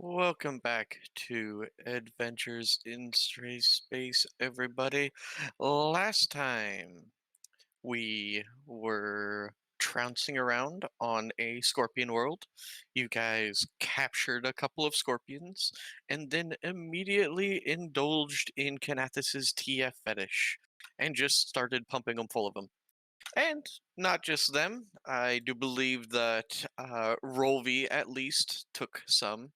Welcome back to Adventures in Stray Space, everybody. Last time we were trouncing around on a scorpion world. You guys captured a couple of scorpions and then immediately indulged in Kinathis's TF fetish and just started pumping them full of them. And not just them, I do believe that Rolvi at least took some.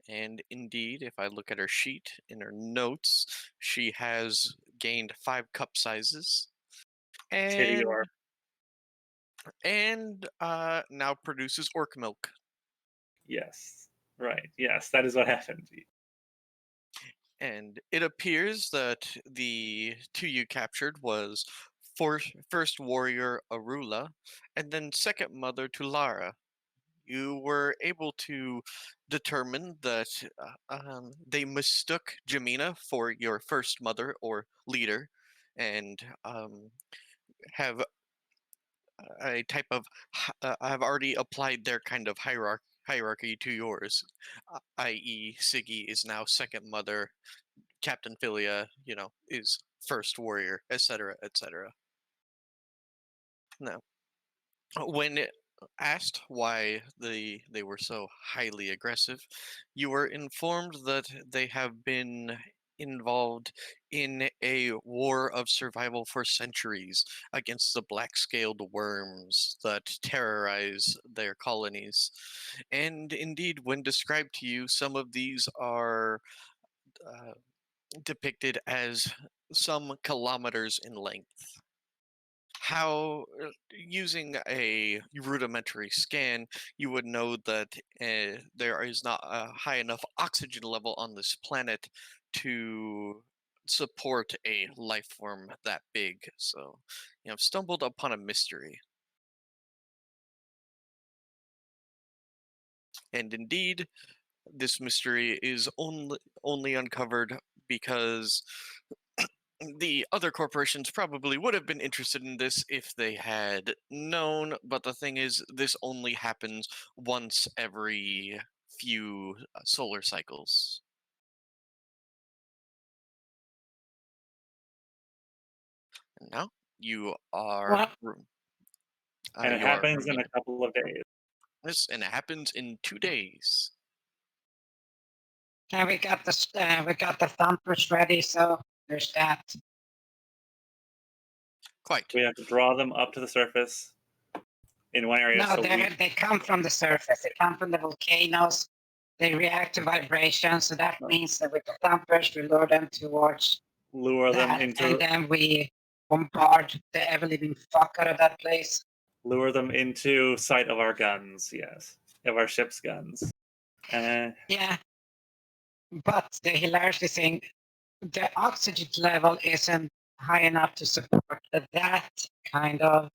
And indeed, if I look at her sheet in her notes, she has gained 5 cup sizes Titty and or now produces orc milk. yes. Right. Yes, that is what happened. And it appears that the two you captured was first warrior Arula, and then second mother to Lara. You were able to determine that they mistook Jamina for your first mother or leader, and have a type of have already applied their kind of hierarchy to yours, i.e., Siggy is now second mother, Captain Philia, is first warrior, etc., etc. Now, when asked why they were so highly aggressive, you were informed that they have been involved in a war of survival for centuries against the black-scaled worms that terrorize their colonies. And indeed, when described to you, some of these are uh, depicted as some kilometers in length. How using a rudimentary scan, you would know that there is not a high enough oxygen level on this planet to support a life form that big. So, stumbled upon a mystery. And indeed, this mystery is only uncovered because the other corporations probably would have been interested in this if they had known, but the thing is, this only happens once every few solar cycles. And now you are Well, And it you are happens in a remaining. couple of days. This and it happens in 2 days. and we got the thumpers ready, so there's that. Quite. We have to draw them up to the surface in one area No, so we they come from the surface. They come from the volcanoes. They react to vibration, so that means that with the thumpers, we lure them towards lure them that, and into then we bombard the ever living fuck out of that place. sight of our guns, yes. Of our ship's guns. And Yeah, but the hilarity thing, the oxygen level isn't high enough to support that kind of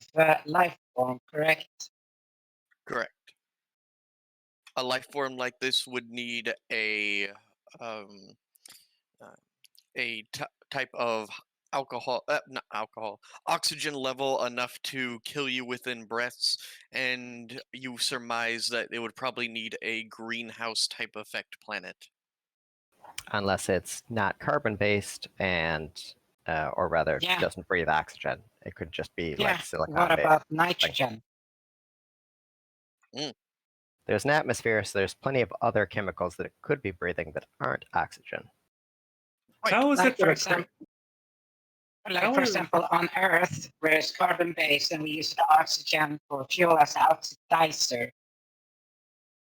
life form, correct? Correct. A life form like this would need um, uh, type of not alcohol, oxygen level enough to kill you within breaths, and you surmise that it would probably need a greenhouse type effect planet. Unless it's not carbon based and or rather Yeah, doesn't breathe oxygen. It could just be yeah. like What silicon based. about Like nitrogen? Mm, there's an atmosphere, so there's plenty of other chemicals that it could be breathing that aren't oxygen. quite. how is it Like that for a cra- example, like how for is example, on Earth, where it's carbon based and we use the oxygen for fuel as oxidizer,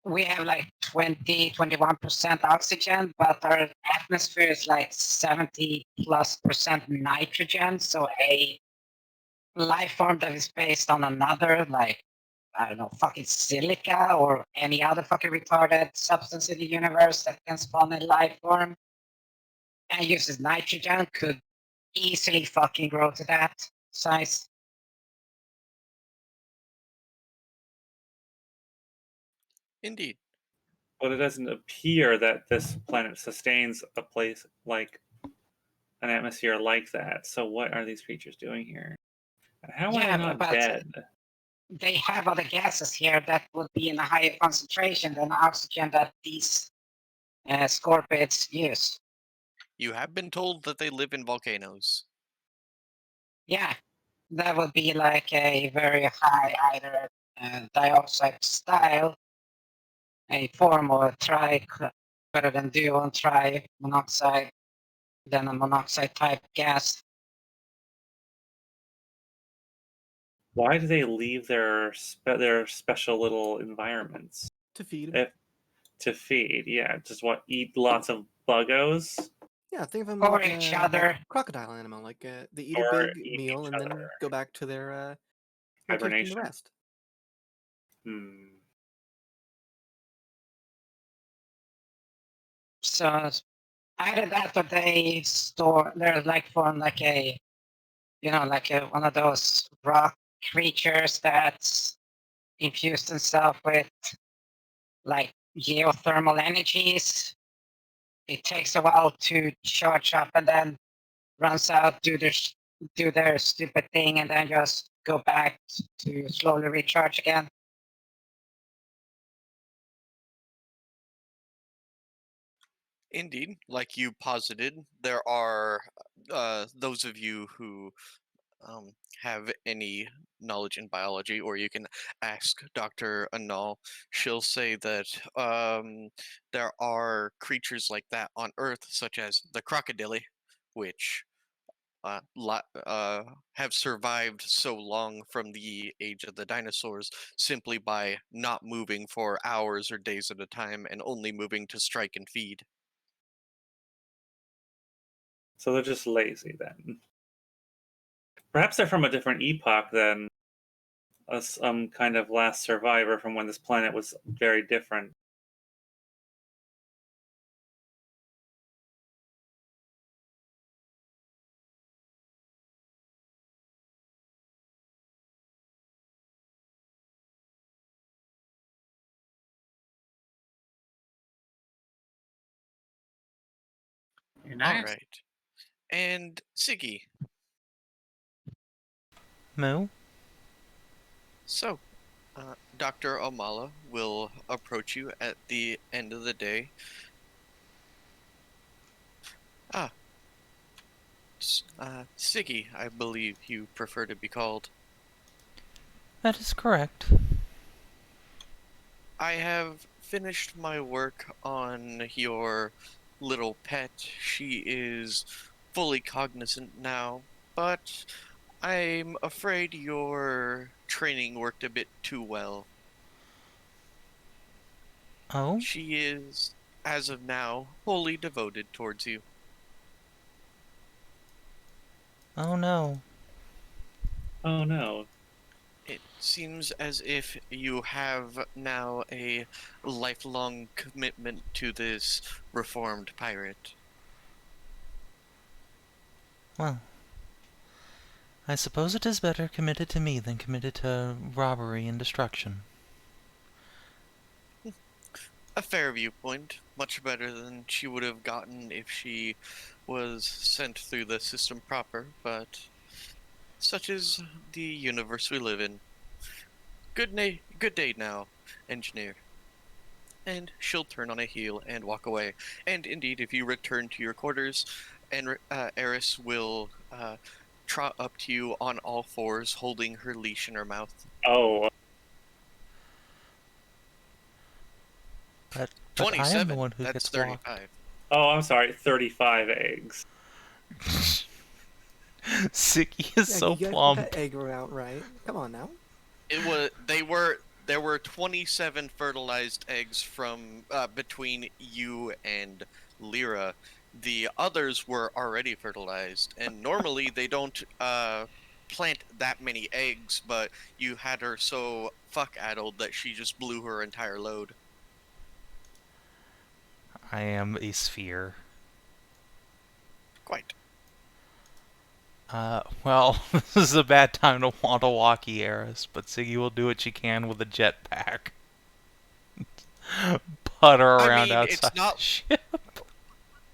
we have like 21% oxygen, but our atmosphere is like 70+% nitrogen. So a life form that is based on another, like, I don't know, fucking silica or any other fucking retarded substance in the universe that can spawn a life form and uses nitrogen could easily fucking grow to that size. Indeed. but it doesn't appear that this planet sustains a place like an atmosphere like that. So what are these creatures doing here? And how are they Yeah, not but dead? they have other gases here that would be in a higher concentration than oxygen that these scorpids use. You have been told that they live in volcanoes. Yeah, that would be like a very high either dioxide style, a form or a better than duo and tri monoxide than a monoxide type gas. Why do they leave their special little environments? To feed. To feed, yeah. Just eat lots of buggos? Yeah, think of them Or like each a other. crocodile animal. Like they eat a Or big eat meal each and then other. go back to their location to Hibernation. rest. So either that or they store, they're like from like a, like one of those rock creatures that's infused themselves with like geothermal energies. It takes a while to charge up and then runs out, do their stupid thing, and then just go back to slowly recharge again. Indeed, like you posited, there are those of you who have any knowledge in biology, or you can ask Dr. Anal. She'll say that there are creatures like that on Earth, such as the crocodile, which have survived so long from the age of the dinosaurs simply by not moving for hours or days at a time and only moving to strike and feed. So they're just lazy then. Perhaps they're from a different epoch than some kind of last survivor from when this planet was very different. All right. And Siggy, Moo? so Dr. Omala will approach you at the end of the day. Siggy, I believe you prefer to be called. That is correct. I have finished my work on your little pet. She is fully cognizant now, but I'm afraid your training worked a bit too well. Oh? She is, as of now, wholly devoted towards you. Oh no. Oh no. It seems as if you have now a lifelong commitment to this reformed pirate. Well, I suppose it is better committed to me than committed to robbery and destruction. A fair viewpoint, much better than she would have gotten if she was sent through the system proper, but such is the universe we live in. Good day now, engineer. And she'll turn on a heel and walk away. And indeed, if you return to your quarters, and Eris will trot up to you on all fours, holding her leash in her mouth. Oh. But I am the 27. one who That's gets walked. 35. Oh, I'm sorry. 35 eggs. Sicky is Yeah, so you gotta plump. get that egg out right. Come on now. There were 27 fertilized eggs from between you and Lyra. The others were already fertilized, and normally they don't plant that many eggs, but you had her so fuck-addled that she just blew her entire load. I am a sphere. Quite. Well, this is a bad time to want a walkie, Eris, but Siggy will do what she can with a jetpack. Putter around outside it's not. the ship.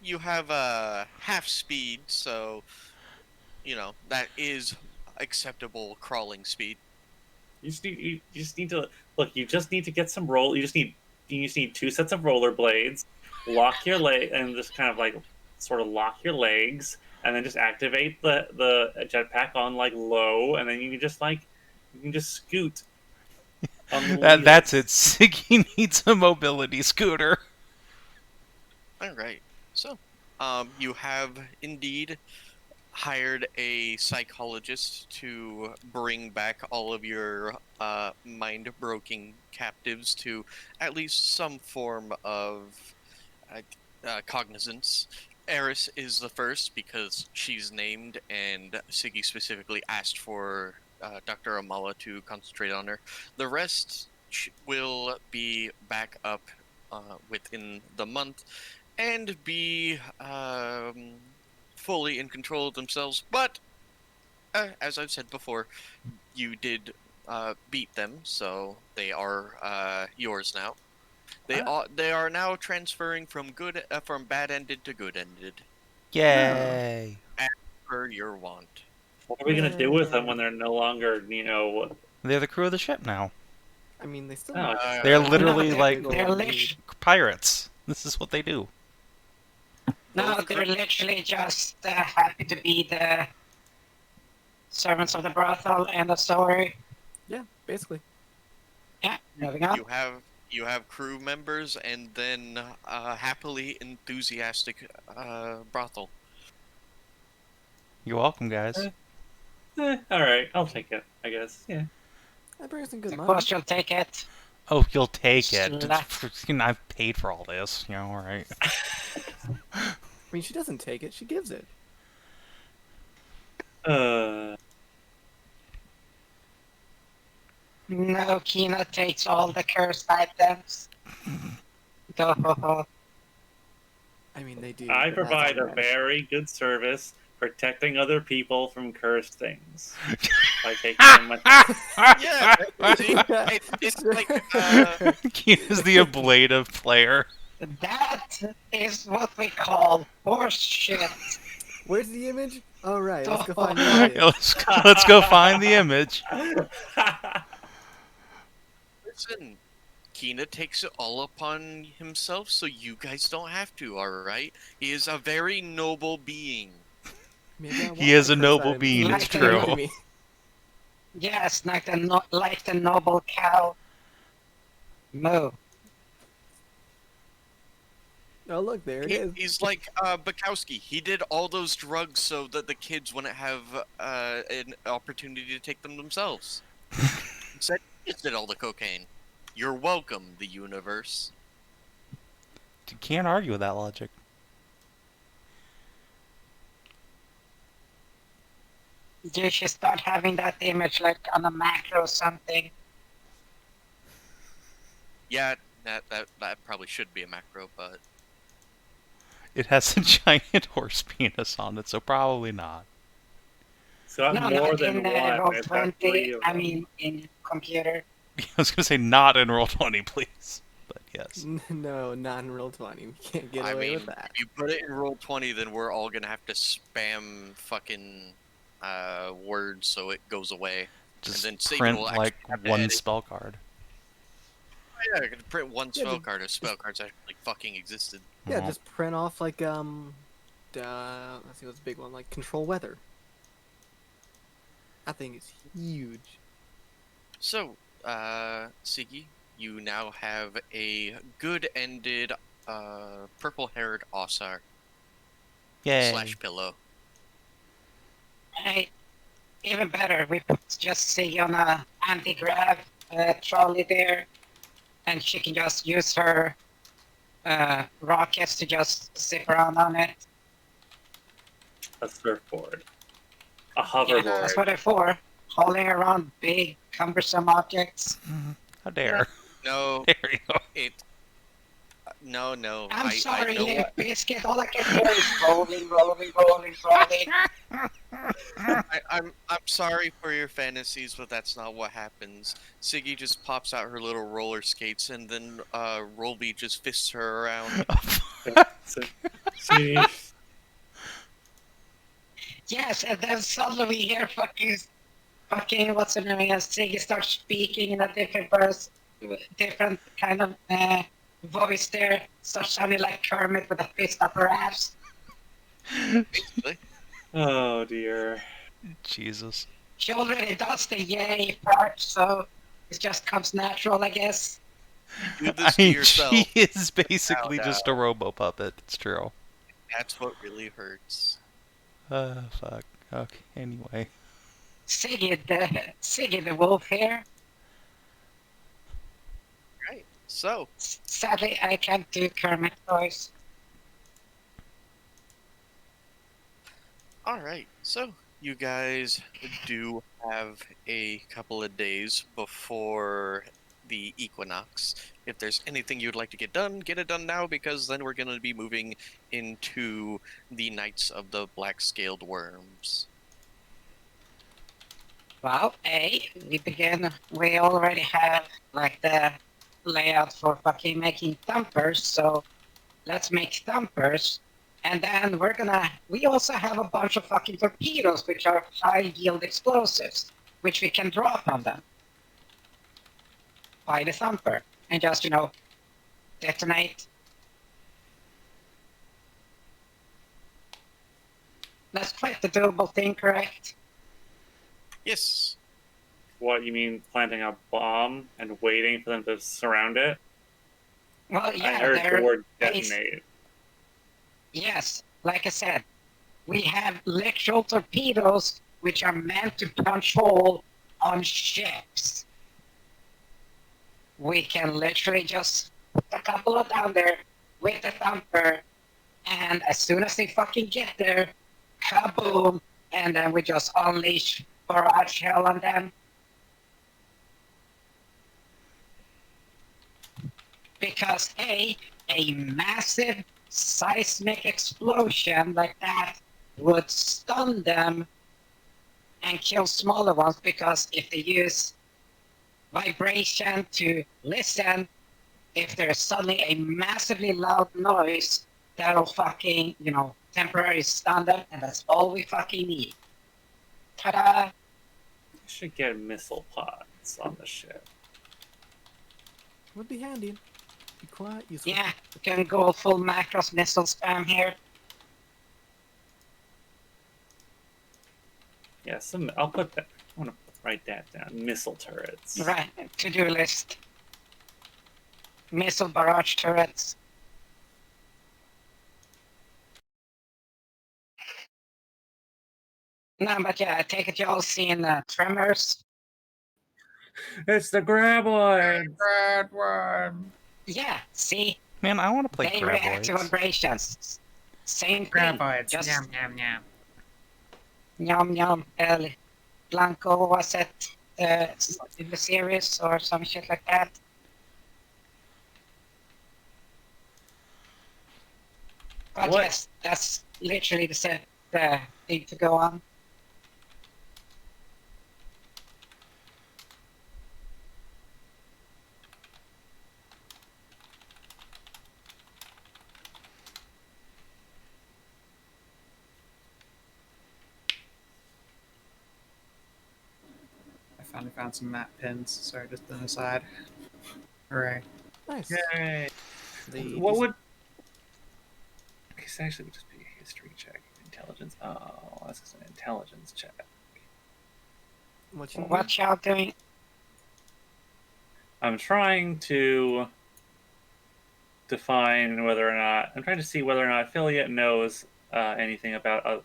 You have half speed, so that is acceptable crawling speed. You just need to look. You just need to get some roll. You just need 2 sets of rollerblades, lock your leg, and just kind of like sort of lock your legs, and then just activate the jetpack on like low, and then you can just scoot on the That's it. wheels. Siggy needs a mobility scooter. All right. So, you have indeed hired a psychologist to bring back all of your mind-broken captives to at least some form of cognizance. Eris is the first because she's named, and Siggy specifically asked for Dr. Amala to concentrate on her. The rest will be back up within the month and be fully in control of themselves. But as I've said before, you did beat them, so they are yours now. They are now transferring from bad ended to good ended, Yay. per your want. What are we gonna do with them when they're no longer, They're the crew of the ship now. I mean, they still. Oh, They're Uh, literally No, like they're literally, pirates. This is what they do. no, they're literally just happy to be the servants of the brothel and the story. Yeah, basically. Yeah, moving on. you have crew members and then happily enthusiastic brothel. You're welcome, guys. all right, I'll take it. I guess. Yeah. That brings some good Of money. course, you'll take it. Oh, you'll take it. Slut. I've paid for all this. You know, all right. I mean, she doesn't take it; she gives it. No, Kina takes all the cursed items. Dohoho. I mean, they do. I but that's provide a alright. very good service protecting other people from cursed things by taking them myself. Yeah, it's like Kina's the ablative player. That is what we call horse shit. Where's the image? All right, let's go Oh. find the Yeah, image. let's go find the image. listen. Kina takes it all upon himself, so you guys don't have to. All right, he is a very noble being. Maybe I want He is my a curse noble items being, it's given to true. me. Yes, like the noble cow. Moo. Oh, look, there it is. He's like Bukowski. He did all those drugs so that the kids wouldn't have an opportunity to take them themselves. Instead, he just did all the cocaine. You're welcome, the universe. You can't argue with that logic. You should start having that image like on a macro or something. Yeah, that probably should be a macro, but It has a giant horse penis on it, so probably not. It's got No, more not than in one. It's got 3 Roll20. of I them. mean, in computer. I was gonna say not in Roll20, please. But yes. No, not in Roll20. We can't get I away mean, with that. if you put it in Roll20, then we're all gonna have to spam fucking words so it goes away. Just then Satan print will like actually have to one edit. spell card. Yeah, I could print one Yeah, spell just- card if spell cards actually fucking existed. Yeah, Oh. just print off like let's see what's the big one, like control weather. That thing is huge. So, Siggy, you now have a good-ended, purple-haired Ausar Yay. slash pillow. Hey, even better, we put just see on a anti-grav trolley there, and she can just use her rockets to just zip around on it. A surfboard. A Yeah, hoverboard. that's what they're for. Hauling around big, cumbersome objects. How dare. No, There you go. no. I'm I sorry, know Limp Biscuit. All I can hear is rolling, rolling, rolling, rolling. I'm sorry for your fantasies, but that's not what happens. Siggy just pops out her little roller skates, and then Rolby just fists her around. See, Yes, and then suddenly we hear fucking what's her name? Siggy starts speaking in a different kind of voice there, so sounding like Kermit with a fist up her ass. Basically. Oh dear. Jesus. She already does the yay part, so it just comes natural, I guess. Do I this to mean, yourself. she is basically Now, just a robo puppet. It's true. That's what really hurts. Fuck. Okay, anyway. Siggy the wolf here. Right. So, Sadly, I can't do Kermit voice. all right. So, you guys do have a couple of days before the equinox. If there's anything you'd like to get it done now, because then we're going to be moving into the Nights of the Black-Scaled Worms. Well, we already have like the layout for fucking making thumpers, so let's make thumpers. And then we also have a bunch of fucking torpedoes, which are high yield explosives, which we can drop on them by the thumper and just, detonate. That's quite the doable thing, correct? Yes. What, you mean planting a bomb and waiting for them to surround it? Well, yeah, I heard the word base- detonate. Yes, like I said, we have literal torpedoes which are meant to punch hole on ships. We can literally just put a couple of down there with the thumper, and as soon as they fucking get there, kaboom, and then we just unleash barrage hell on them. Because a massive seismic explosion like that would stun them and kill smaller ones, because if they use vibration to listen, if there's suddenly a massively loud noise, that'll fucking, temporarily stun them, and that's all we fucking need. Ta-da! I should get missile pods on the ship. Would be handy. Be quite useful. Yeah, we can go full Macross missile spam here. Yeah, I'll put that. I want to write that down. Missile turrets. Right, to-do list. Missile barrage turrets. No, but yeah, I take it y'all seen Tremors. It's the graboid. Yeah, see, Man, I want to play they react to graboids. vibrations. Same thing. Graboids. Just Yum, yum, yum. Yum Yum El Blanco, was it in the series or some shit like that? But What? yes, that's literally the thing to go on. I finally found some map pins. Sorry, just an aside. Hooray. Nice. Yay. The What would? I guess actually would just be a history check. Intelligence. Oh, that's just an intelligence check. what you What y'all doing? I'm trying to define whether or not I'm trying to see whether or not Philia knows anything about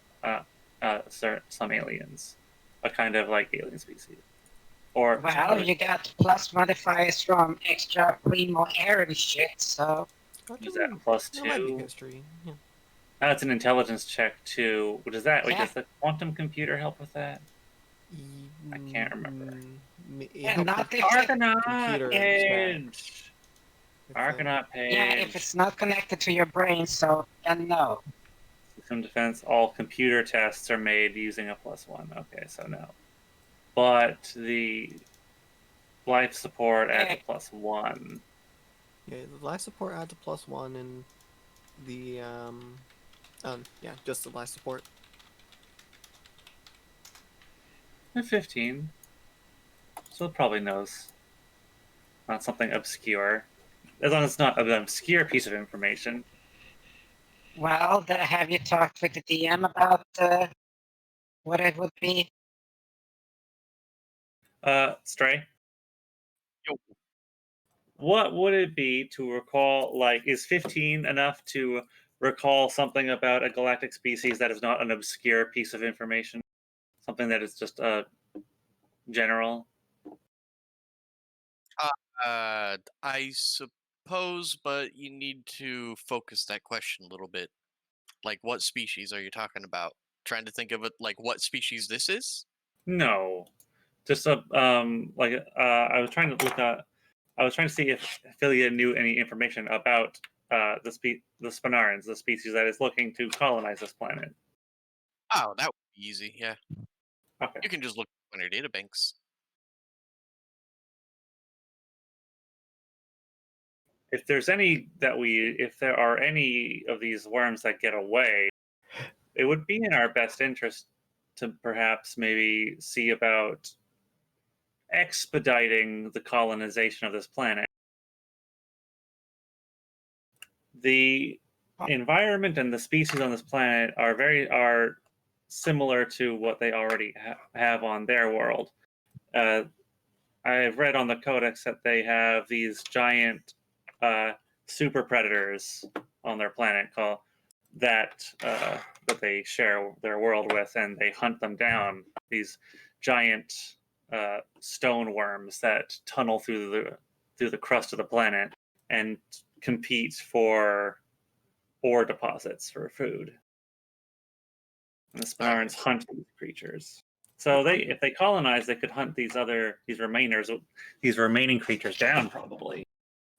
some aliens, a kind of like alien species, or Well, you got plus modifiers from extra primo air and shit, so is that plus That might be 2? history. Yeah. That's an intelligence check too. What is that? Wait, Yeah. does the quantum computer help with that? I can't remember. Yeah, not if Argonaut page. page. Argonaut page. yeah, if it's not connected to your brain, so then no. System defense. All computer tests are made using a +1. Okay, so no. But the life support adds a +1. Yeah, the life support adds a +1, and the yeah, just the life support. And 15. So it probably knows. Not something obscure. as long as it's not an obscure piece of information. Well, have you talked with the DM about what it would be? Stray, Yo. what would it be to recall? Like, is 15 enough to recall something about a galactic species that is not an obscure piece of information? Something that is just general. I suppose, but you need to focus that question a little bit. Like, what species are you talking about? Trying to think of it like what species this is? No, just a I was trying to look at. I was trying to see if Philia knew any information about the Spinarans, the species that is looking to colonize this planet. Oh, that would be easy. Yeah, Okay. you can just look on your databanks. If there are any of these worms that get away, it would be in our best interest to perhaps maybe see about expediting the colonization of this planet. The environment and the species on this planet are similar to what they already have on their world. I've read on the Codex that they have these giant super predators on their planet that they share their world with, and they hunt them down. These giant stone worms that tunnel through the crust of the planet and compete for ore deposits for food. And the Spinarans hunt these creatures. So if they colonize, they could hunt these remaining creatures down, probably.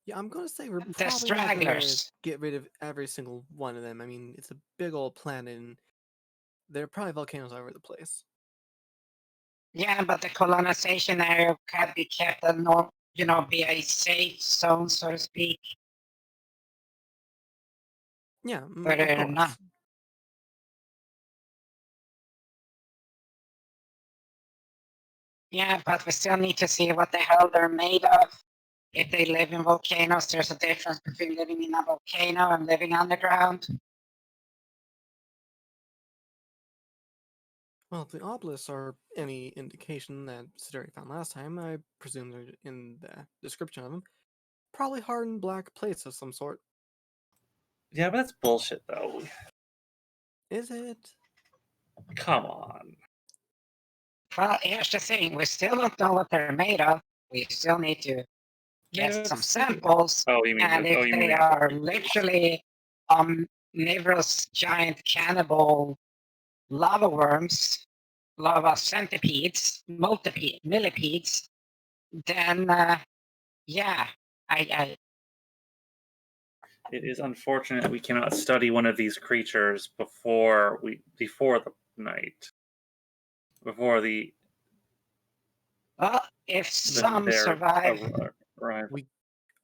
Yeah, I'm gonna say we're The probably not gonna stragglers. get rid of every single one of them. I mean, it's a big old planet, and there are probably volcanoes all over the place. Yeah, but the colonization area can be kept be a safe zone, so to speak. Yeah, But of course. not. Yeah, but we still need to see what the hell they're made of. If they live in volcanoes, there's a difference between living in a volcano and living underground. Well, if the obelisks are any indication that Siduri found last time, I presume they're in the description of them. Probably hardened black plates of some sort. Yeah, but that's bullshit, though. Is it? Come on. Well, here's the thing: we still don't know what they're made of. We still need to get Yeah, some it's- samples. Oh, you mean? And if they are literally omnivorous giant cannibal lava worms, lava centipedes, millipedes, then yeah, I It is unfortunate we cannot study one of these creatures before the night, before well, if some their survive, arrival.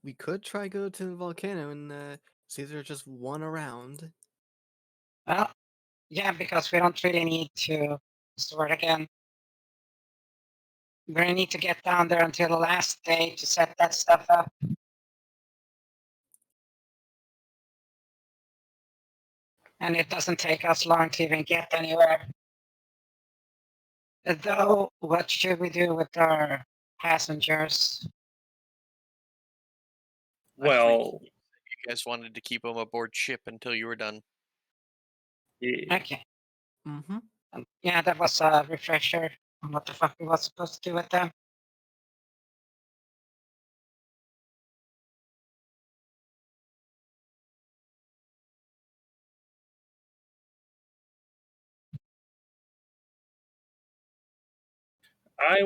We could try go to the volcano and see if there's just one around. well, yeah, because we don't really need to sort again. We're gonna need to get down there until the last day to set that stuff up. And it doesn't take us long to even get anywhere. Though, what should we do with our passengers? Well, You guys wanted to keep them aboard ship until you were done. yeah, Okay. Mm-hmm. Yeah, that was a refresher on what the fuck we was supposed to do with them. I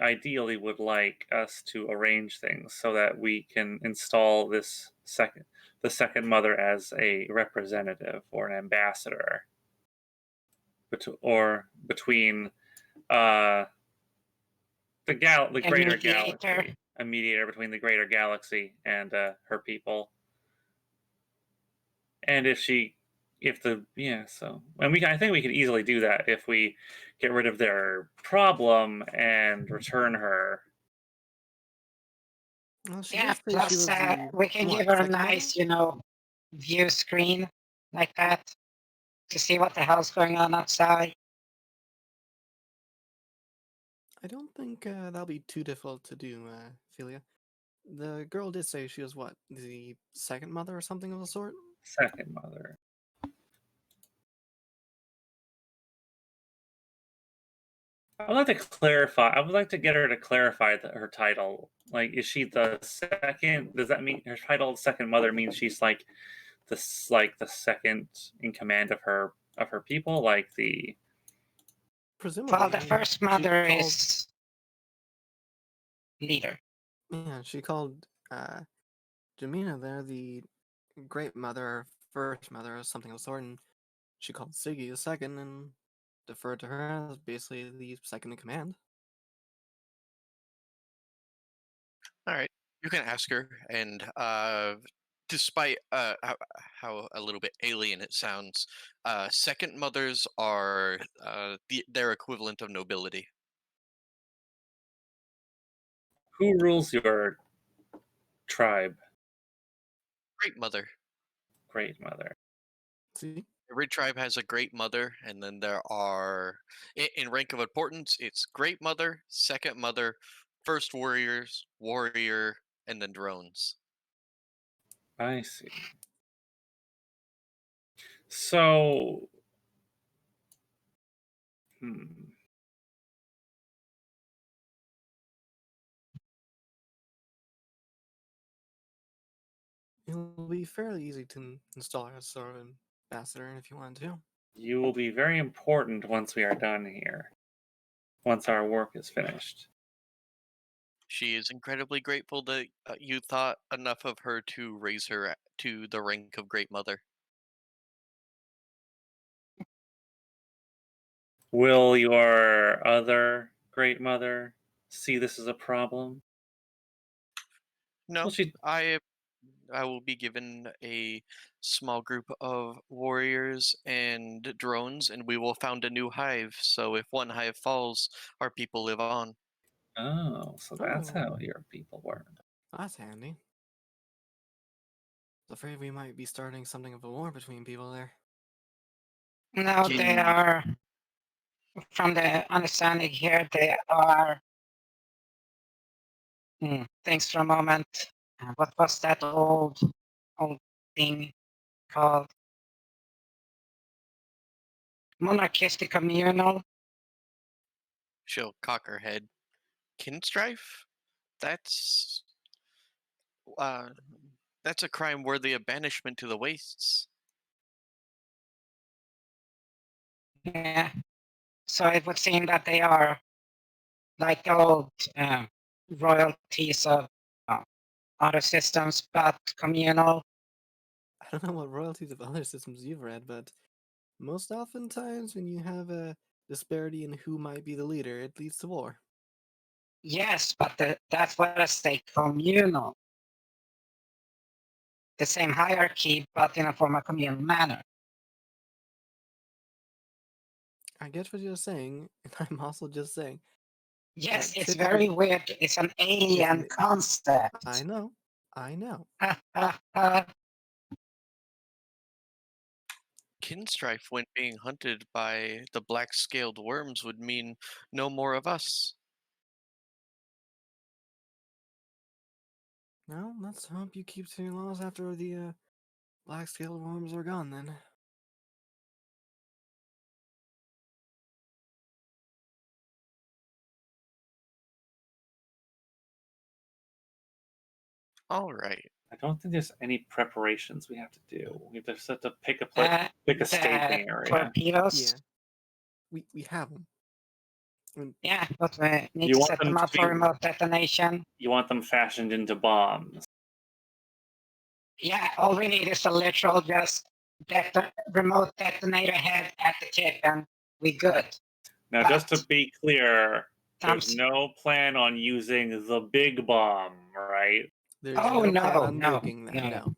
ideally would like us to arrange things so that we can install the second mother as a representative or an ambassador, between uh, the A greater mediator. galaxy, a mediator between the greater galaxy and her people. And I think we can easily do that if we get rid of their problem and return her. Well, she Yeah, did say she plus was the we can what, give her a second mother? nice, view screen like that to see what the hell's going on outside. I don't think that'll be too difficult to do, Philia. The girl did say she was what, the second mother or something of the sort? Second mother. I would like to clarify. I would like to get her to clarify her title. Like, is she the second? Does that mean her title, second mother, means she's like the second in command of her people? Like the Presumably. Well, the I mean, first she mother called, is leader. yeah, she called Jamina there the great mother, or first mother, or something of the sort, and she called Siggy the second and deferred to her as basically the second in command. All right, you can ask her, and despite how a little bit alien it sounds, second mothers are their equivalent of nobility. who rules your tribe? Great mother. Great mother. See? Every tribe has a great mother, and then there are, in rank of importance, it's great mother, second mother, first warriors, warrior, and then drones. I see. So, It'll be fairly easy to install as sort of ambassador if you wanted to. you will be very important once we are done here. Once our work is finished. She is incredibly grateful that you thought enough of her to raise her to the rank of great mother. Will your other great mother see this as a problem? No, Well, she. I will be given a small group of warriors and drones, and we will found a new hive. So if one hive falls, our people live on. Oh, so that's Oh. how your people work. That's handy. I was afraid we might be starting something of a war between people there. No, they Can- are, from the understanding here, they are. Thanks for a moment. What was that old thing called? Monarchistic communal. She'll cock her head. Kinstrife? That's uh, that's a crime worthy of banishment to the wastes. Yeah. So it would seem that they are like the old royalties of other systems, but communal. I don't know what royalties of other systems you've read, but most oftentimes when you have a disparity in who might be the leader, it leads to war. Yes, but that's what I say, communal. The same hierarchy, but in a form of communal manner. I get what you're saying, and I'm also just saying. Yes, it's typically- very weird. It's an alien concept. I know. I know. Kinstrife, when being hunted by the black-scaled worms, would mean no more of us. Well, let's hope you keep to your laws after the black-scaled worms are gone, then. All right. I don't think there's any preparations we have to do. We just have to pick a staging area. Torpedoes. Yeah. We have them. Yeah, but we need You to want set them them to up for be- remote detonation. You want them fashioned into bombs. Yeah, all we need is a literal just remote detonator head at the tip, and we good. Now, just to But- be clear, there's Thumbs- no plan on using the big bomb, right? There's Oh, no plan no, on no, nuking that, no.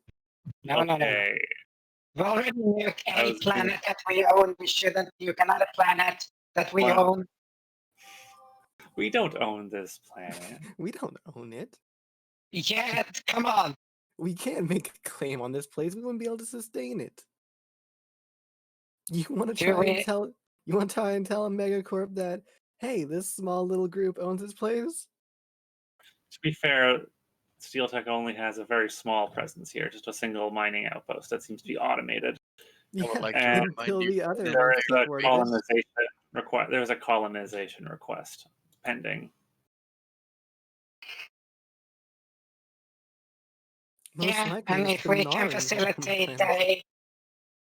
no. No. Okay. We already nuke I a was planet that we own. We shouldn't nuke another planet that we Well- own. We don't own this planet. We don't own it. Yeah, come on. We can't make a claim on this place. We wouldn't be able to sustain it. You want to Do try and we- tell? You want to try and tell a megacorp that, hey, this small little group owns this place? To be fair, Steel Tech only has a very small presence here, just a single mining outpost that seems to be automated. I would Yeah, like to And remind until you the other that There ones is take a where it is. colonization request. There is a colonization request pending. Most Yeah, likely and it's if the we can Narn facilitate planet.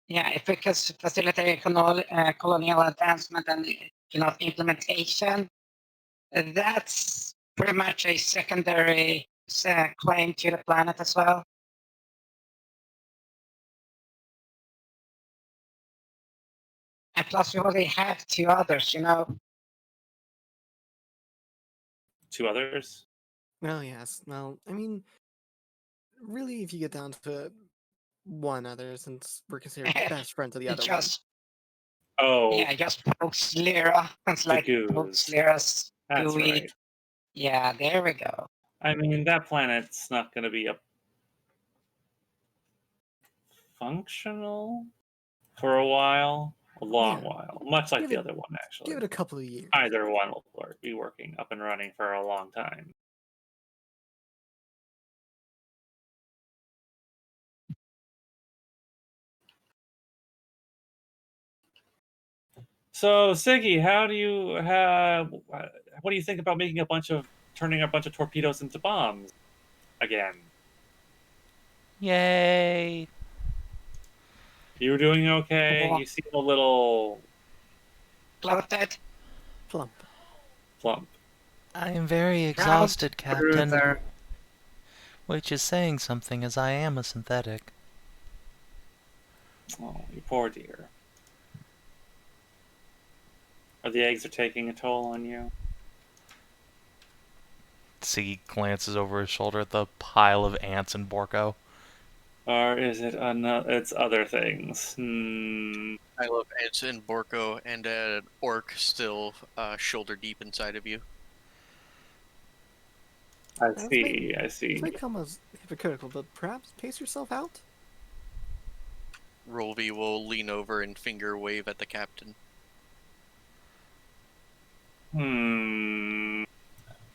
if we can facilitate colonial advancement and implementation, that's pretty much a secondary claim to the planet as well. And plus, we already have two others, Two others. Well, yes. Well, I mean, really, if you get down to one other, since we're considered best friends of the other one. Just Oh, just post Lyra. It's the like goose. post Lyra's That's gooey. right. Yeah, there we go. I mean, that planet's not going to be functional for a while, a long Yeah. while, much like Give the it- other one, actually. Give it a couple of years. Either one will be working up and running for a long time. So, Siggy, what do you think about turning a bunch of torpedoes into bombs again? Yay! You doing okay? Cool. You seem a little Bloated. Plump. plump. I am very exhausted, Captain. Bruiser. Which is saying something, as I am a synthetic. Oh, you poor dear. Are the eggs taking a toll on you? Siggy glances over his shoulder at the pile of ants in Borko. Or is it it's other things? I love ants and Borko and an orc still shoulder deep inside of you. I This see, I This see. may come as hypocritical, but perhaps pace yourself out? Rolvi will lean over and finger wave at the captain.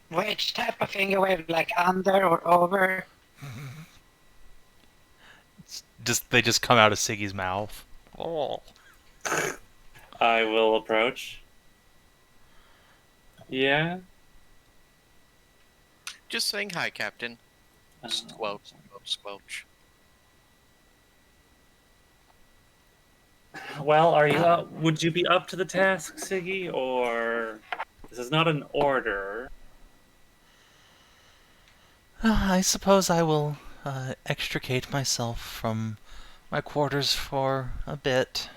Which type of finger wave, like under or over? They just come out of Siggy's mouth. Oh. I will approach. Yeah? Just saying hi, Captain. Oh, Squelch, squelch, squelch. Well, are you up? Would you be up to the task, Siggy, or this is not an order? I suppose I will extricate myself from my quarters for a bit.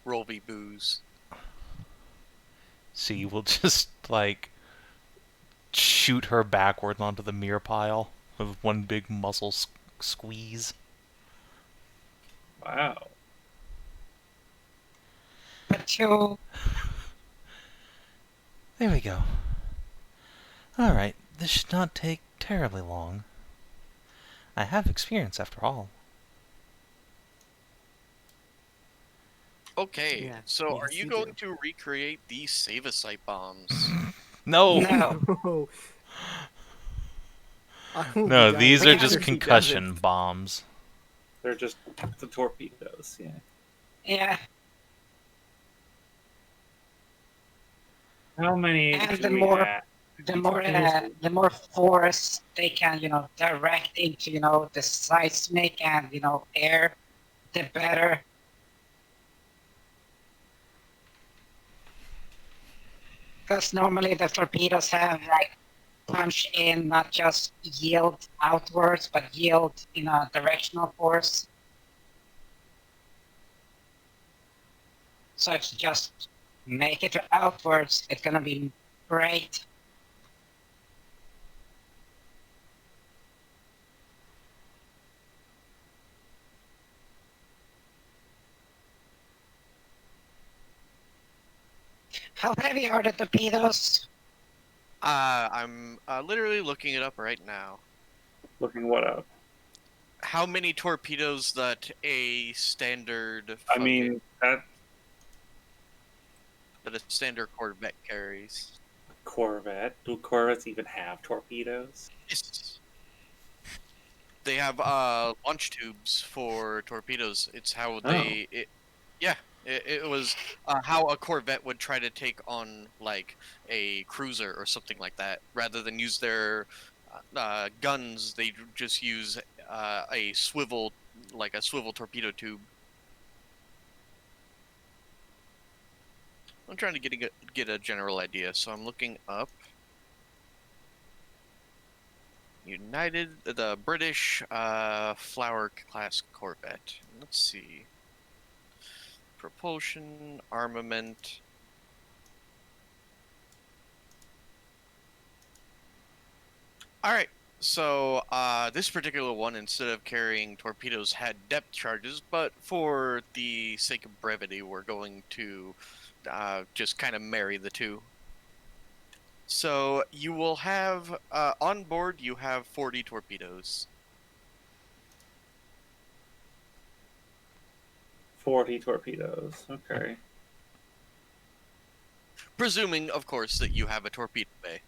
Rolvi boos. Siggy will just, like, shoot her backwards onto the mirror pile with one big muscle squeeze. Wow. But you. There we go. Alright, this should not take terribly long. I have experience after all. Okay, Yeah, so are yes, you you going do. to recreate these save-a-site bombs? No! No. No. I will be No, dying these are if just he concussion doesn't. bombs. They're just the torpedoes, yeah. Yeah. How many And do the we more- have? The more force they can, direct into, the seismic and, air, the better. Because normally the torpedoes have, like, punch in, not just yield outwards, but yield in a directional force. So if you just make it outwards, it's gonna be great. How heavy are the torpedoes? I'm literally looking it up right now. Looking what up? How many torpedoes that a standard I mean, that a standard Corvette carries? Corvette. Do Corvettes even have torpedoes? Yes. They have launch tubes for torpedoes. It's how they it was how a Corvette would try to take on like a cruiser or something like that. Rather than use their guns, they just use a swivel torpedo tube. I'm trying to get a general idea, so I'm looking up the British Flower class Corvette. Let's see. Propulsion, armament. Alright, so this particular one, instead of carrying torpedoes, had depth charges, but for the sake of brevity, we're going to just kind of marry the two. So you will have, on board, you have 40 torpedoes. 40 torpedoes. Okay. Presuming, of course, that you have a torpedo bay.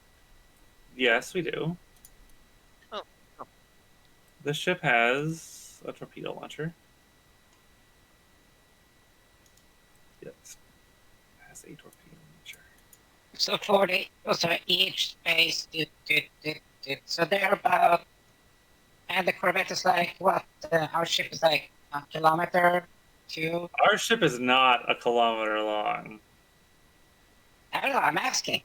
Yes, we do. Oh. The ship has a torpedo launcher. Yes. It has a torpedo launcher. So 40, so each space, so they're about, and the Corvette is like, what, our ship is like a kilometer, 2? Our ship is not a kilometer long. I don't know, I'm asking.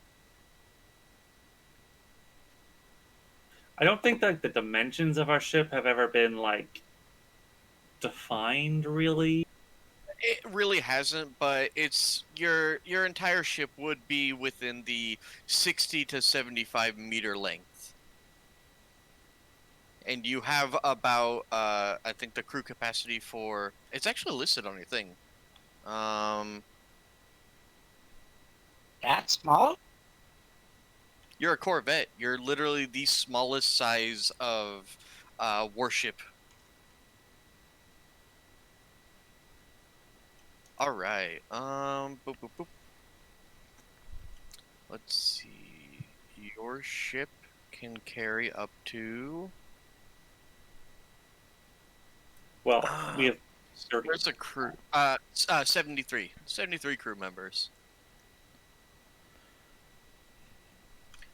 I don't think that the dimensions of our ship have ever been, like, defined, really. It really hasn't, but it's your entire ship would be within the 60 to 75 meter length. And you have about I think the crew capacity for it's actually listed on your thing. That small? You're a Corvette. You're literally the smallest size of warship. All right. Boop, boop, boop. Let's see. Your ship can carry up to. Well, we have 30. Where's the crew? 73. 73 crew members.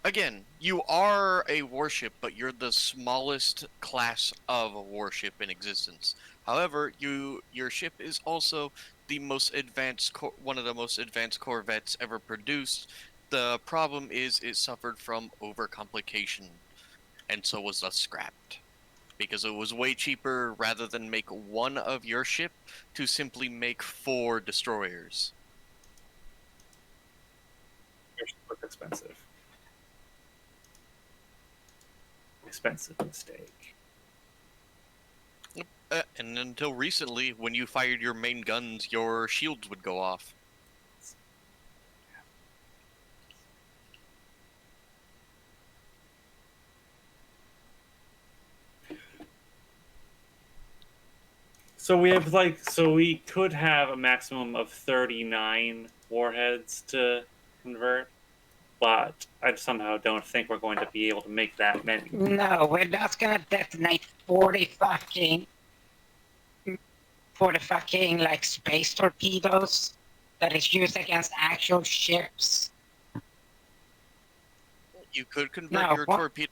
Again, you are a warship, but you're the smallest class of warship in existence. However, your ship is also the most advanced, one of the most advanced corvettes ever produced. The problem is it suffered from overcomplication, and so was thus scrapped. Because it was way cheaper, rather than make one of your ship, to simply make 4 destroyers. Your ship was expensive. Expensive mistake. And until recently, when you fired your main guns, your shields would go off. So we have we could have a maximum of 39 warheads to convert, but I somehow don't think we're going to be able to make that many. No, we're not gonna detonate 40 fucking like space torpedoes that is used against actual ships. You could convert No, your what? torpedo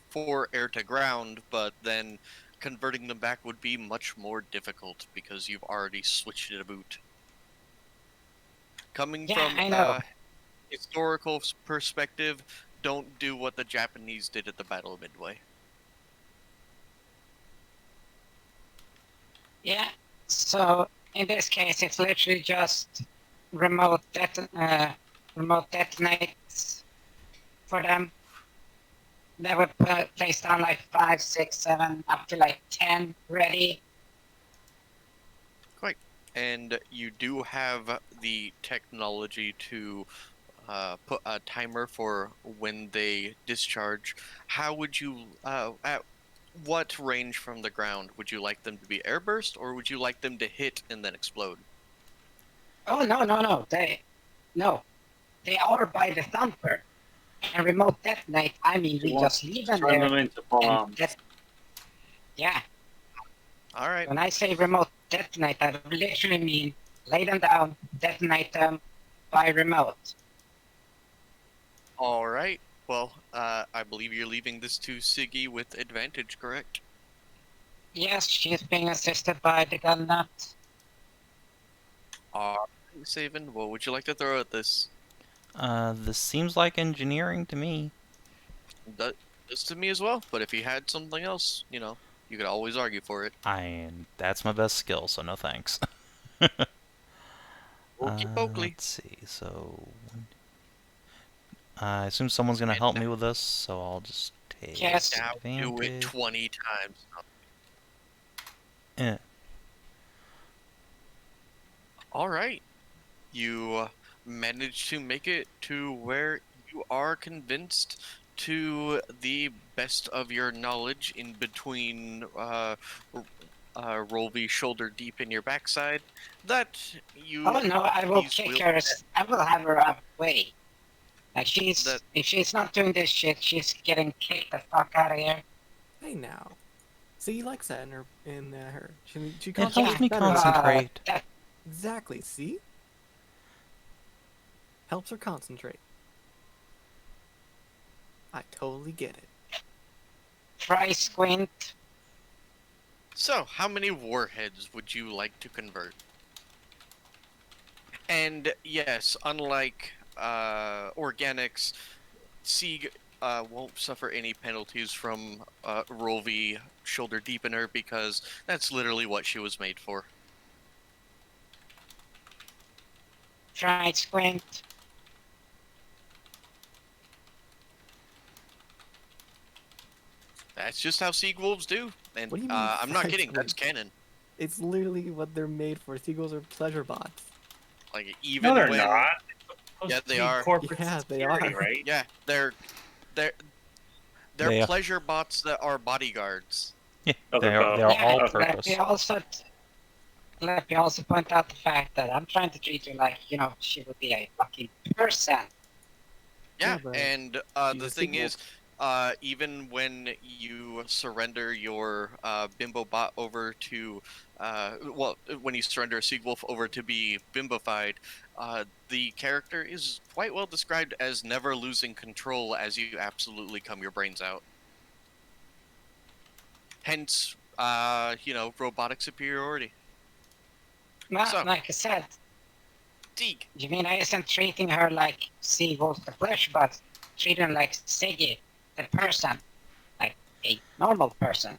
for air to ground, but then converting them back would be much more difficult because you've already switched it about. Coming Yeah, from I know. a historical perspective, don't do what the Japanese did at the Battle of Midway. Yeah, so in this case, it's literally just remote detonates for them. They would place down like 5, 6, 7, up to like 10 ready. And you do have the technology to put a timer for when they discharge. How would you, at what range from the ground would you like them to be airburst, or would you like them to hit and then explode? Oh no! They are by the thumper. And remote detonate, I mean, we just leave them Turn there. them into And bombs. yeah, All right. when I say remote detonate, I literally mean lay them down, detonate them by remote. All right. Well, I believe you're leaving this to Siggy with advantage, correct? Yes, she is being assisted by the gun nut. All right, Savin. What would you like to throw at this? This seems like engineering to me. This to me as well. But if you had something else, you could always argue for it. That's my best skill, so no thanks. Okey pokely. Let's see, so... I assume someone's gonna help me with this, so I'll just take Yes. Now do it advantage. 20 times. Eh. All right. You managed to make it to where you are convinced, to the best of your knowledge, in between Rolby shoulder deep in your backside, that you Oh no, I will these kick will- her. I will have her away. Like That- if she's not doing this shit, she's getting kicked the fuck out of here. Hey now. See, he likes that in her. She It concentrates helps me better. concentrate. Exactly, see? Helps her concentrate. I totally get it. Try squint. So, how many warheads would you like to convert? And yes, unlike organics, Sieg won't suffer any penalties from Rolvi shoulder deepener, because that's literally what she was made for. Try squint. That's just how Siegwolves do. And What do you mean I'm not fried kidding, that's squid? canon. It's literally what they're made for. Seagulls are pleasure bots. Like, even No, they're when not. It's Yeah, supposed they to be are. Corporate Yeah, they security, are. right? Yeah, they're They are. pleasure bots that are bodyguards. Yeah, Oh, they're they are both. all Okay. purpose. Let me also point out the fact that I'm trying to treat her like, she would be a fucking person. Yeah, Yeah, but and she's the a thing Siegwolf. is, even when you surrender your bimbo bot over to, when you surrender a Siegwolf over to be bimbofied, the character is quite well described as never losing control as you absolutely cum your brains out. Hence, robotic superiority. Well, So- like I said, Sieg, Jamina isn't treating her like Siegwulfe the flesh, but treating her like Siggy the person. Like a normal person.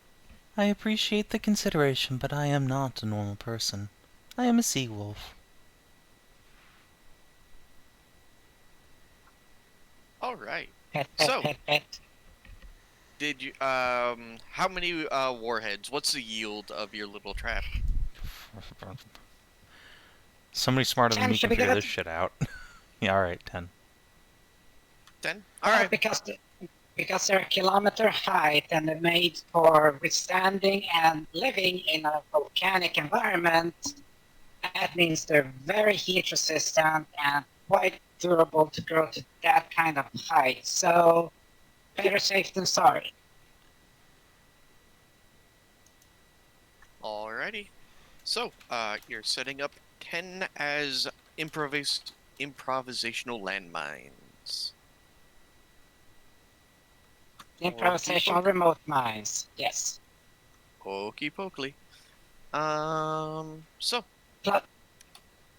I appreciate the consideration, but I am not a normal person. I am a sea wolf. all right. Pet, So- pet, pet. Did you how many warheads? What's the yield of your little trap? Somebody smarter than 10, me should can we figure get this shit out. Yeah, alright, 10. 10? All right. Because they're kilometer height and they're made for withstanding and living in a volcanic environment, that means they're very heat resistant and quite durable to grow to that kind of height. So, better safe than sorry. Alrighty. So, you're setting up 10 as improvisational landmines. Improvisational remote mines, yes. Okey pokely. So,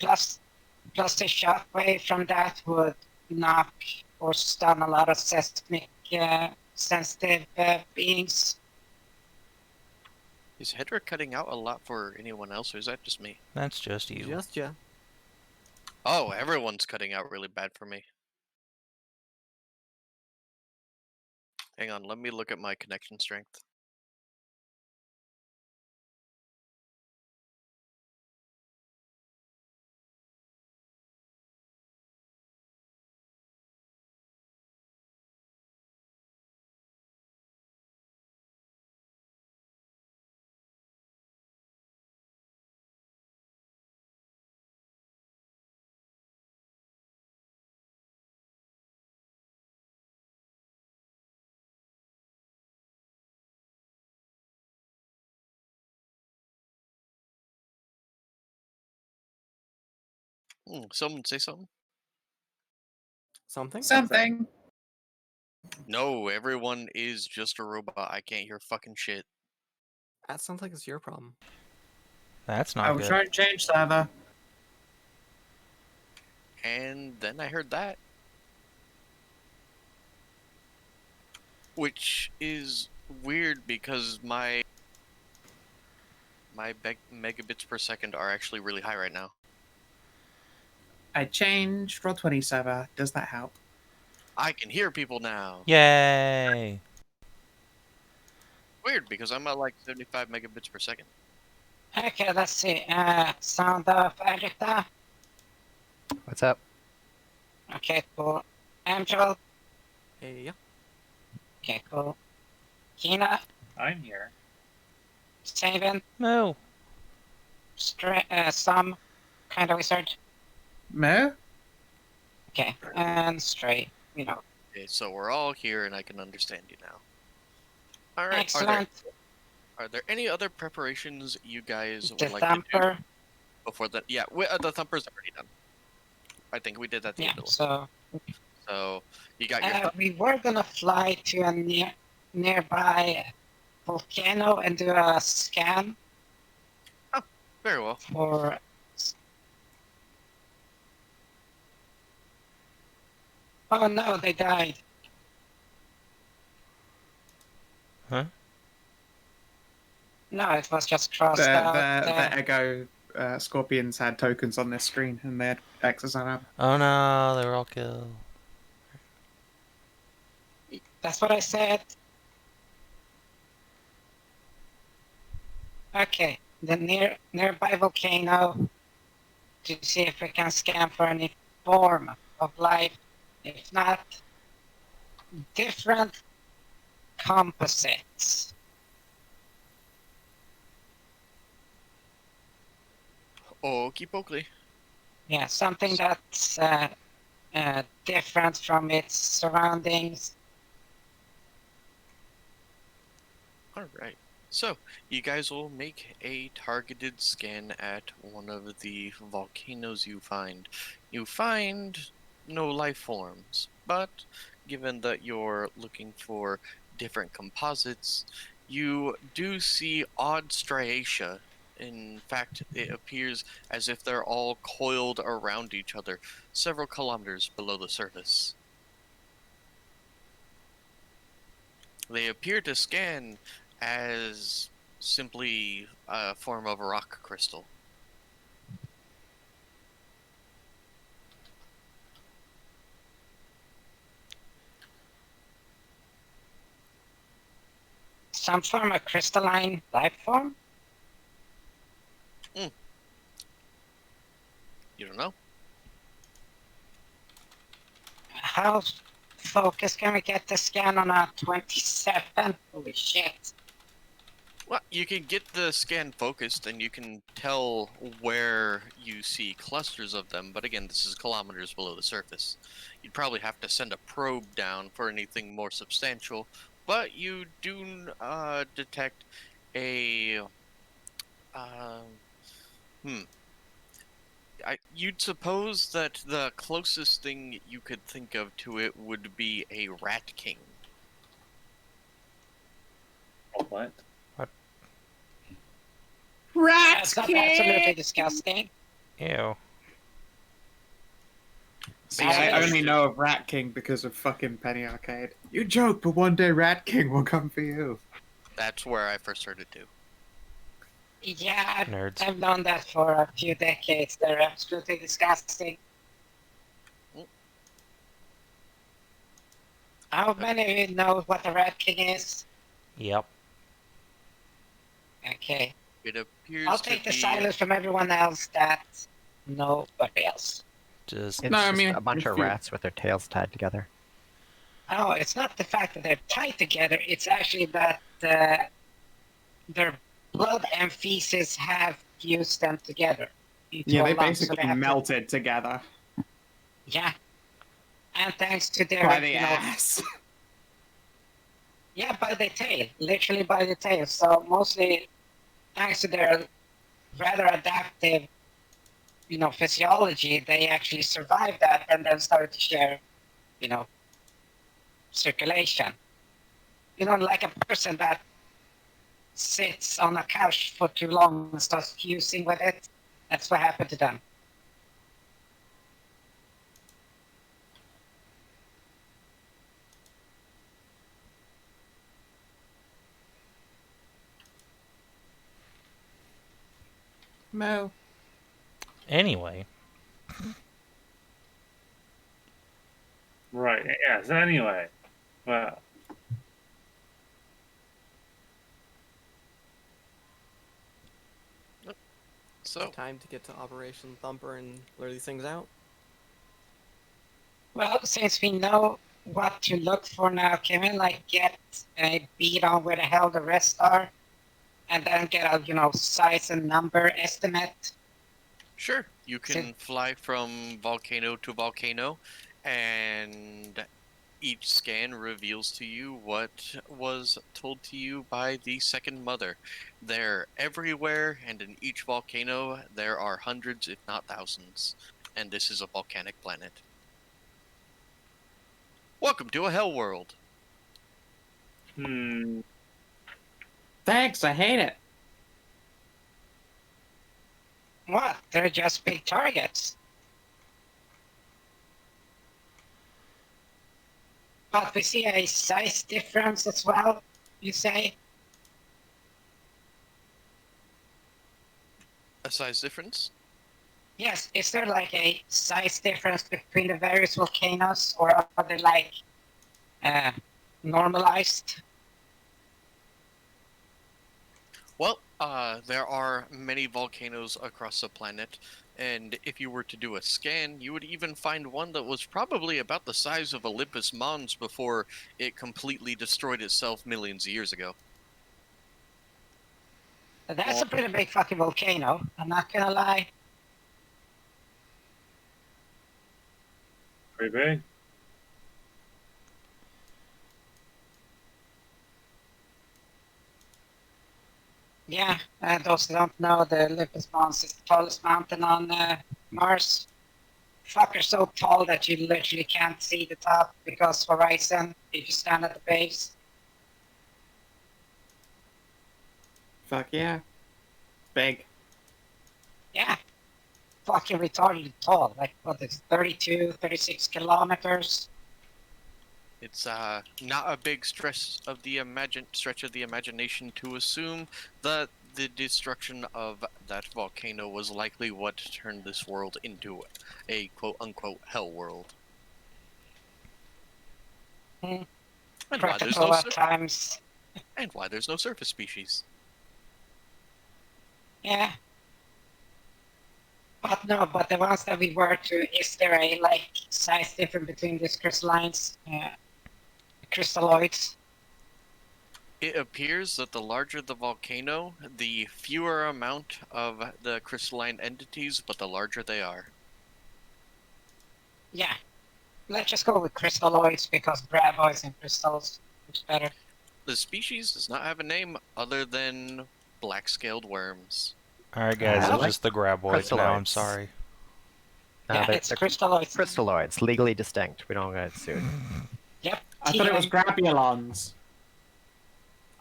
Plus the shockwave from that would knock or stun a lot of seismic sensitive beings. is Hedrah cutting out a lot for anyone else, or is that just me? That's just you. Just ya. Oh, everyone's cutting out really bad for me. Hang on, let me look at my connection strength. Someone say something? Something? Something. No, everyone is just a robot. I can't hear fucking shit. That sounds like it's your problem. That's I not will good. try and change server. And then I heard that. Which is weird because my megabits per second are actually really high right now. I changed Roll20 server. Does that help? I can hear people now. Yay! Weird because I'm at like 75 megabits per second. Okay, let's see. Sound of Adjatha. What's up? Okay, cool. Amxal. Hey, yeah. Okay, cool. Kina. I'm here. Savin. No. SomeKindofWizard. Mo? Okay, and Stray. Okay, so we're all here and I can understand you now. Alright, Excellent. are there any other preparations you guys The would like to do thumper. before the... Yeah, the thumper's already done. I think we did that the Yeah, end of so So, you got your... we were gonna fly to a nearby volcano and do a scan Very well. for. Oh no, they died. Huh? No, it was just crossed The out. Ego Scorpions had tokens on their screen and they had X's on them. Oh no, they were all killed. That's what I said. Okay, the nearby volcano to see if we can scan for any form of life. If not, different composites. Okie dokie. Yeah, something that's different from its surroundings. Alright. So, you guys will make a targeted scan at one of the volcanoes you find. You find no life forms, but given that you're looking for different composites, you do see odd striatia. In fact, it appears as if they're all coiled around each other, several kilometers below the surface. They appear to scan as simply a form of a rock crystal. Some form of crystalline life form? You don't know? How focused can we get the scan on a 27? Holy shit. Well, you can get the scan focused and you can tell where you see clusters of them, but again, this is kilometers below the surface. You'd probably have to send a probe down for anything more substantial, but you do detect a... you'd suppose that the closest thing you could think of to it would be a rat king. What? Rat That's not absolutely disgusting. Ew. See, I only know of Rat King because of fucking Penny Arcade. You joke, but one day Rat King will come for you. That's where I first heard it too. Yeah, Nerds. I've known that for a few decades. They're absolutely disgusting. How many of you know what a rat king is? Yep. Okay. It appears I'll to take the be... silence from everyone else that nobody else. Just It's No, I just mean, a bunch if of you- rats with their tails tied together. Oh, it's not the fact that they're tied together. It's actually that their blood and feces have fused them together. into Yeah, a they lump, so basically have to- melted together Yeah. And thanks to their, by the ass. Yeah, by the tail. Literally by the tail. So mostly thanks to their rather adaptive physiology, they actually survived that and then started to share, circulation. Like a person that sits on a couch for too long and starts fusing with it. That's what happened to them. Mo. Anyway, Right. Yes. Anyway. Well. So, Time to get to Operation Thumper and blur these things out. Well, since we know what to look for now, can we get a beat on where the hell the rest are, and then get a size and number estimate? sure, you can fly from volcano to volcano, and each scan reveals to you what was told to you by the second mother. They're everywhere, and in each volcano there are hundreds, if not thousands. And this is a volcanic planet. Welcome to a hell world. Thanks, I hate it. What? They're just big targets. But we see a size difference as well, you say? A size difference? Yes, is there a size difference between the various volcanoes, or are they normalized? Well, there are many volcanoes across the planet, and if you were to do a scan, you would even find one that was probably about the size of Olympus Mons before it completely destroyed itself millions of years ago. That's a pretty big fucking volcano, I'm not gonna lie. Pretty big. Yeah, those who don't know, the Olympus Mons is the tallest mountain on Mars. Fucker's so tall that you literally can't see the top because horizon if you stand at the base. Fuck yeah. Big. Yeah, fucking retarded tall. What is 32, 36 kilometers? It's not a big stretch of the imagination to assume that the destruction of that volcano was likely what turned this world into a quote-unquote hell world. Hmm. And why there's Practical at times. and why there's no surface species. Yeah. But the ones that we were to, is there a size difference between these crystallines, crystalloids? It appears that the larger the volcano, the fewer amount of the crystalline entities, but the larger they are. Yeah. Let's just go with crystalloids because graboids and crystals is better. The species does not have a name other than black-scaled worms. alright guys, I it's like just the graboids now, I'm crystalloids. sorry. Yeah, They're it's crystalloids. crystalloids, legally distinct. We don't get sued. Yep. I thought it was Grabulons.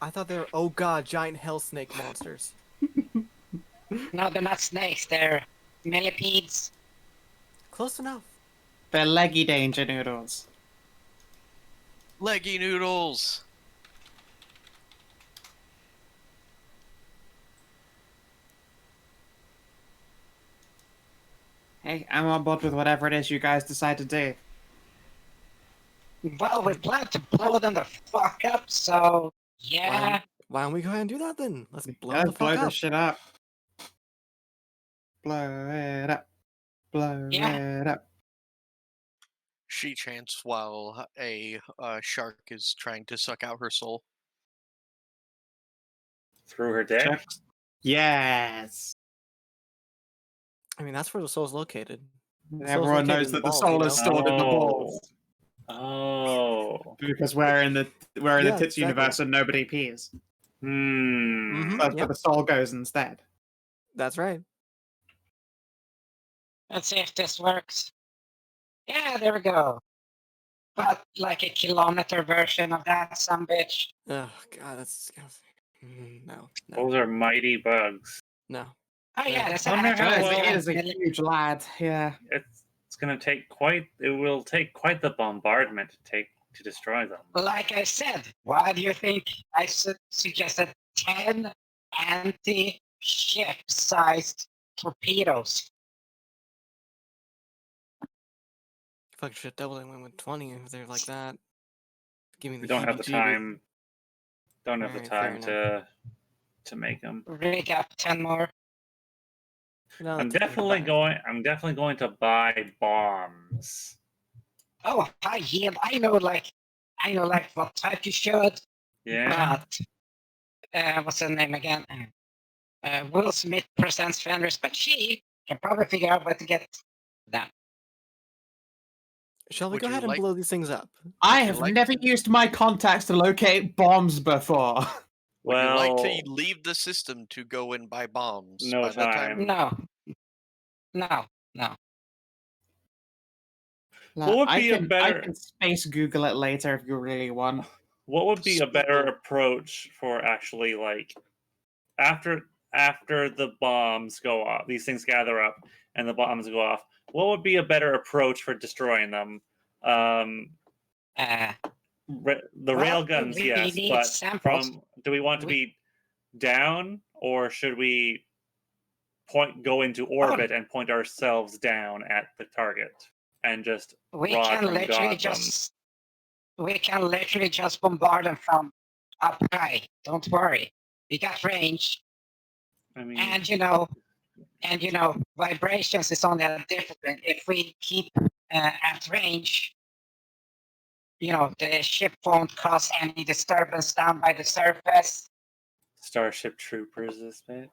I thought they were, oh god, giant hell snake monsters. No, they're not snakes. They're millipedes. Close enough. They're leggy danger noodles. Leggy noodles! Hey, I'm on board with whatever it is you guys decide to do. Well, we plan to blow them the fuck up, so yeah. Why don't we go ahead and do that then? Let's blow Let's the blow fuck up. this shit up. Blow it up. Blow Yeah. it up. She chants while a shark is trying to suck out her soul. Through her dick. Check. Yes. I mean, that's where the soul's located. Everyone located knows in the that the balls, soul you is know? stored in the balls. Oh. Because we're in the Yeah, tits exactly. universe and nobody pees. Hmm. That's Yep. where the soul goes instead. That's right. Let's see if this works. Yeah, there we go. But like a kilometer version of that, some bitch. Oh god, that's disgusting. No, Those are mighty bugs. no. Oh yeah, that's Wonder how actually well- It is a huge lad. Yeah. It's gonna take quite. It will take quite the bombardment to destroy them. Like I said, why do you think I suggested 10 anti-ship-sized torpedoes? Fuck shit, doubling went with 20 if they're like that. Give me the We don't have the heebie-jeebies. time. Don't have the Alright, fair time to make them. Rig up 10 more. No, I'm that's definitely bad. going. I'm definitely going to buy bombs. Oh, high yield. I know like what type you should, Yeah. but what's her name again? Will Smith presents Fenris, but she can probably figure out where to get them. Shall we Would go you ahead and like- blow these things up? I you have like never to- used my contacts to locate bombs before. Would you like Well, to leave the system to go and buy bombs? No By the time. No. No. What would be a I better- can space Google it later if you really want. what would be a better So- approach for actually like after the bombs go off, these things gather up and the bombs go off. What would be a better approach for destroying them? The rail guns, we yes, need but samples. do we want to be down or should we go into orbit and point ourselves down at the target and just We rod can from literally God them? just bombard them from up high. Don't worry. We got range. I mean, And vibrations is only a different. If we keep at range, the ship won't cause any disturbance down by the surface. Starship Troopers, this bitch.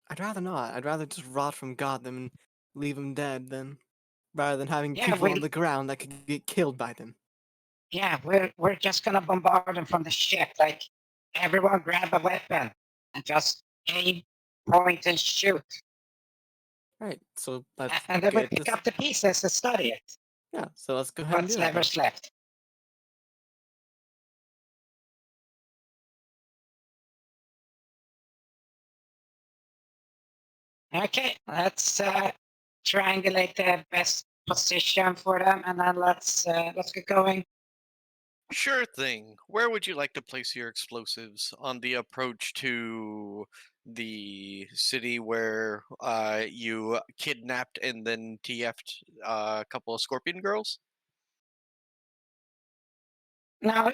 I'd rather not. I'd rather just rot from God them and leave them dead than rather than having Yeah, people we- on the ground that could get killed by them. Yeah, we're just gonna bombard them from the ship. Like everyone grab a weapon and just aim, point, and shoot. Right. So let's And then we get pick this. up the pieces and study it. Yeah. So let's go ahead and What's do that. never then. slept. Okay, let's triangulate the best position for them, and then let's get going. Sure thing. Where would you like to place your explosives on the approach to the city where you kidnapped and then TF'd a couple of Scorpion girls? Now,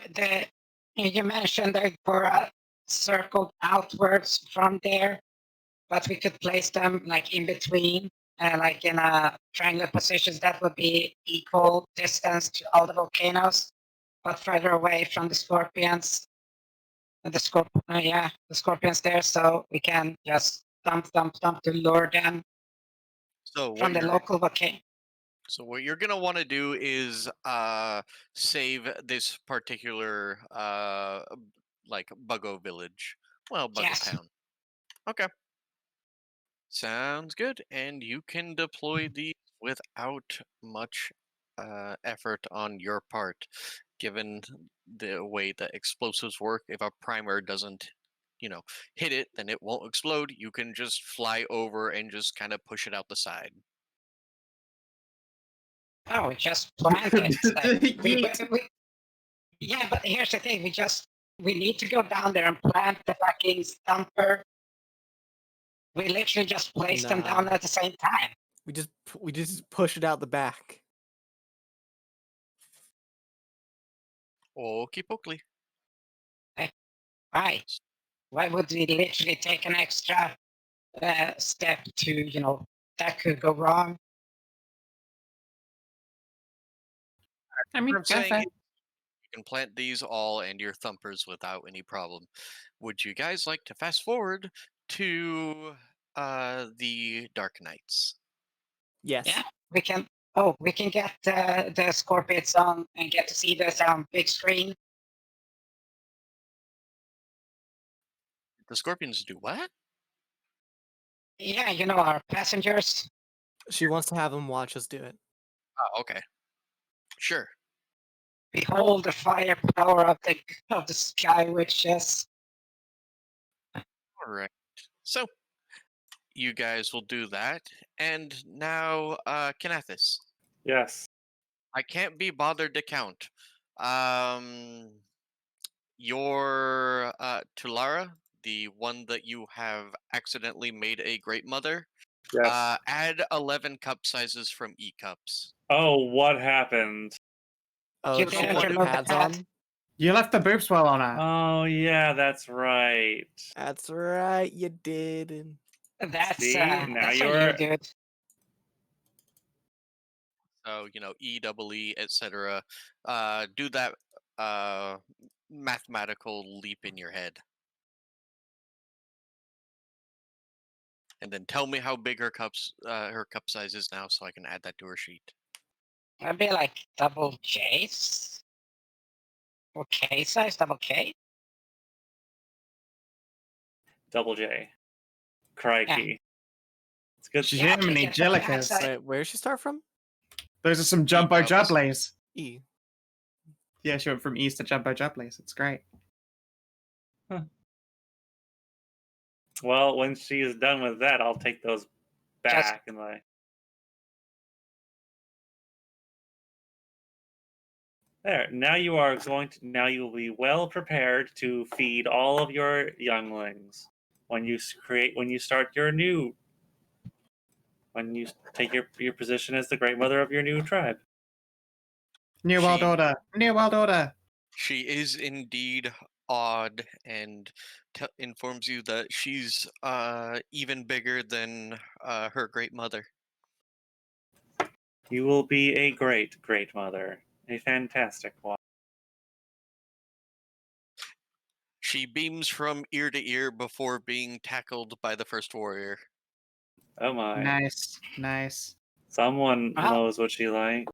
you mentioned they were circled outwards from there, but we could place them like in between, like in a triangular positions that would be equal distance to all the volcanoes, but further away from the scorpions. The scorpions there, so we can just dump to lure them So what from the you're local volcano. So what you're gonna want to do is save this particular like Buggo village. Well, Buggo Yes. town. Okay. Sounds good. And you can deploy these without much effort on your part, given the way that explosives work. If a primer doesn't, hit it, then it won't explode. You can just fly over and just kind of push it out the side. Oh, we just plant it. Like, Yeet. yeah, but here's the thing: we need to go down there and plant the fucking stumper. We literally just place them down Nah. at the same time. We just push it out the back. Okie pokely. Why? Why would we literally take an extra step to, that could go wrong? I mean, I'm saying you can plant these all and your thumpers without any problem. Would you guys like to fast forward to the Dark Knights? Yes. Yeah, we can. Oh, we can get the scorpions on and get to see this on big screen. The Scorpions do what? Yeah, you know, our passengers. She wants to have him watch us do it. Oh, okay. Sure. Behold the firepower of the sky witches. All right. So you guys will do that, and now, Kinathis, Yes. I can't be bothered to count. Um, your Tulara, the one that you have accidentally made a great mother, Yes. add 11 cup sizes from E cups. Oh, what happened? Oh, You she didn't put the remove the pads pad? on. You left the boob swell on her. Oh, yeah, that's right. That's right, you did. That's See, now that's on you're- you, dude. So E, etc. Do that mathematical leap in your head, and then tell me how big her cup size is now, so I can add that to her sheet. That'd be like double J's. Or K size, double K. Double J. Crikey. It's good. She's Yeah, Jiminy okay, get the pad Jillikers. size. Wait, where did she start from? Those are some jumbo E-cups. jubblies. E. Yeah, she went from East to jumbo jubblies. It's great. Well, when she's done with that, I'll take those back and like. There. Now you are going to. Now you will be well prepared to feed all of your younglings when you When you start your new. When you take your position as the great mother of your new tribe. New World She- Order. New World Order. She is indeed odd, and informs you that she's even bigger than her great mother. You will be a great great mother, a fantastic one. She beams from ear to ear before being tackled by the first warrior. Oh my! Nice. Nice. Someone Wow. knows what she likes.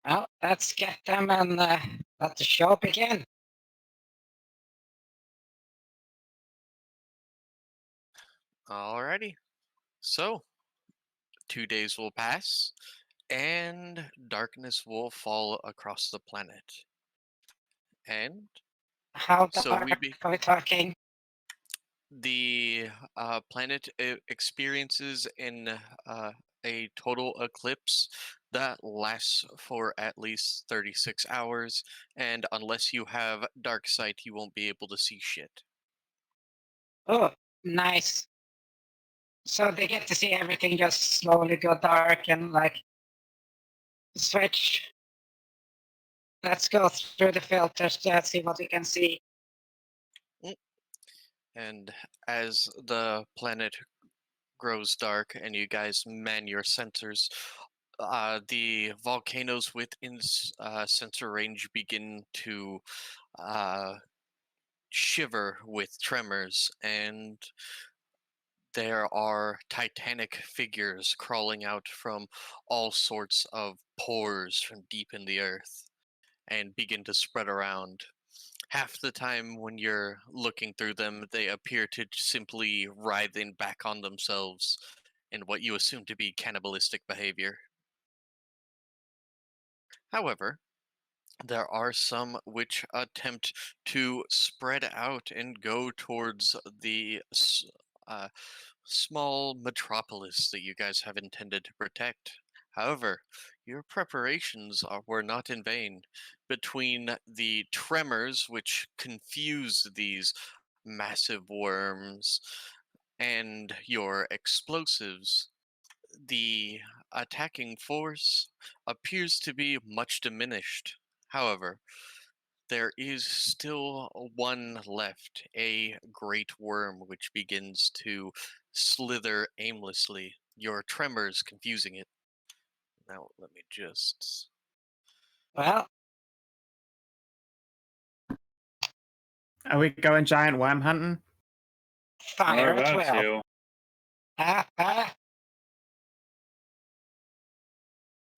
Well, let's get them and let the show begin. Alrighty. So, 2 days will pass, and darkness will fall across the planet. And How So dark are we talking? the planet experiences a total eclipse that lasts for at least 36 hours, and unless you have dark sight, you won't be able to see shit. Oh, nice. So they get to see everything just slowly go dark and like switch. Let's go through the filters to see what we can see. And as the planet grows dark and you guys man your sensors, the volcanoes within sensor range begin to shiver with tremors, and there are titanic figures crawling out from all sorts of pores from deep in the earth and begin to spread around. Half the time when you're looking through them, they appear to simply writhing back on themselves in what you assume to be cannibalistic behavior. However, there are some which attempt to spread out and go towards the small metropolis that you guys have intended to protect. However, your preparations were not in vain. Between the tremors, which confuse these massive worms, and your explosives, the attacking force appears to be much diminished. However, there is still one left, a great worm which begins to slither aimlessly, your tremors confusing it. Now, let me just. Well, Are we going giant worm hunting? fire We're at about will. to.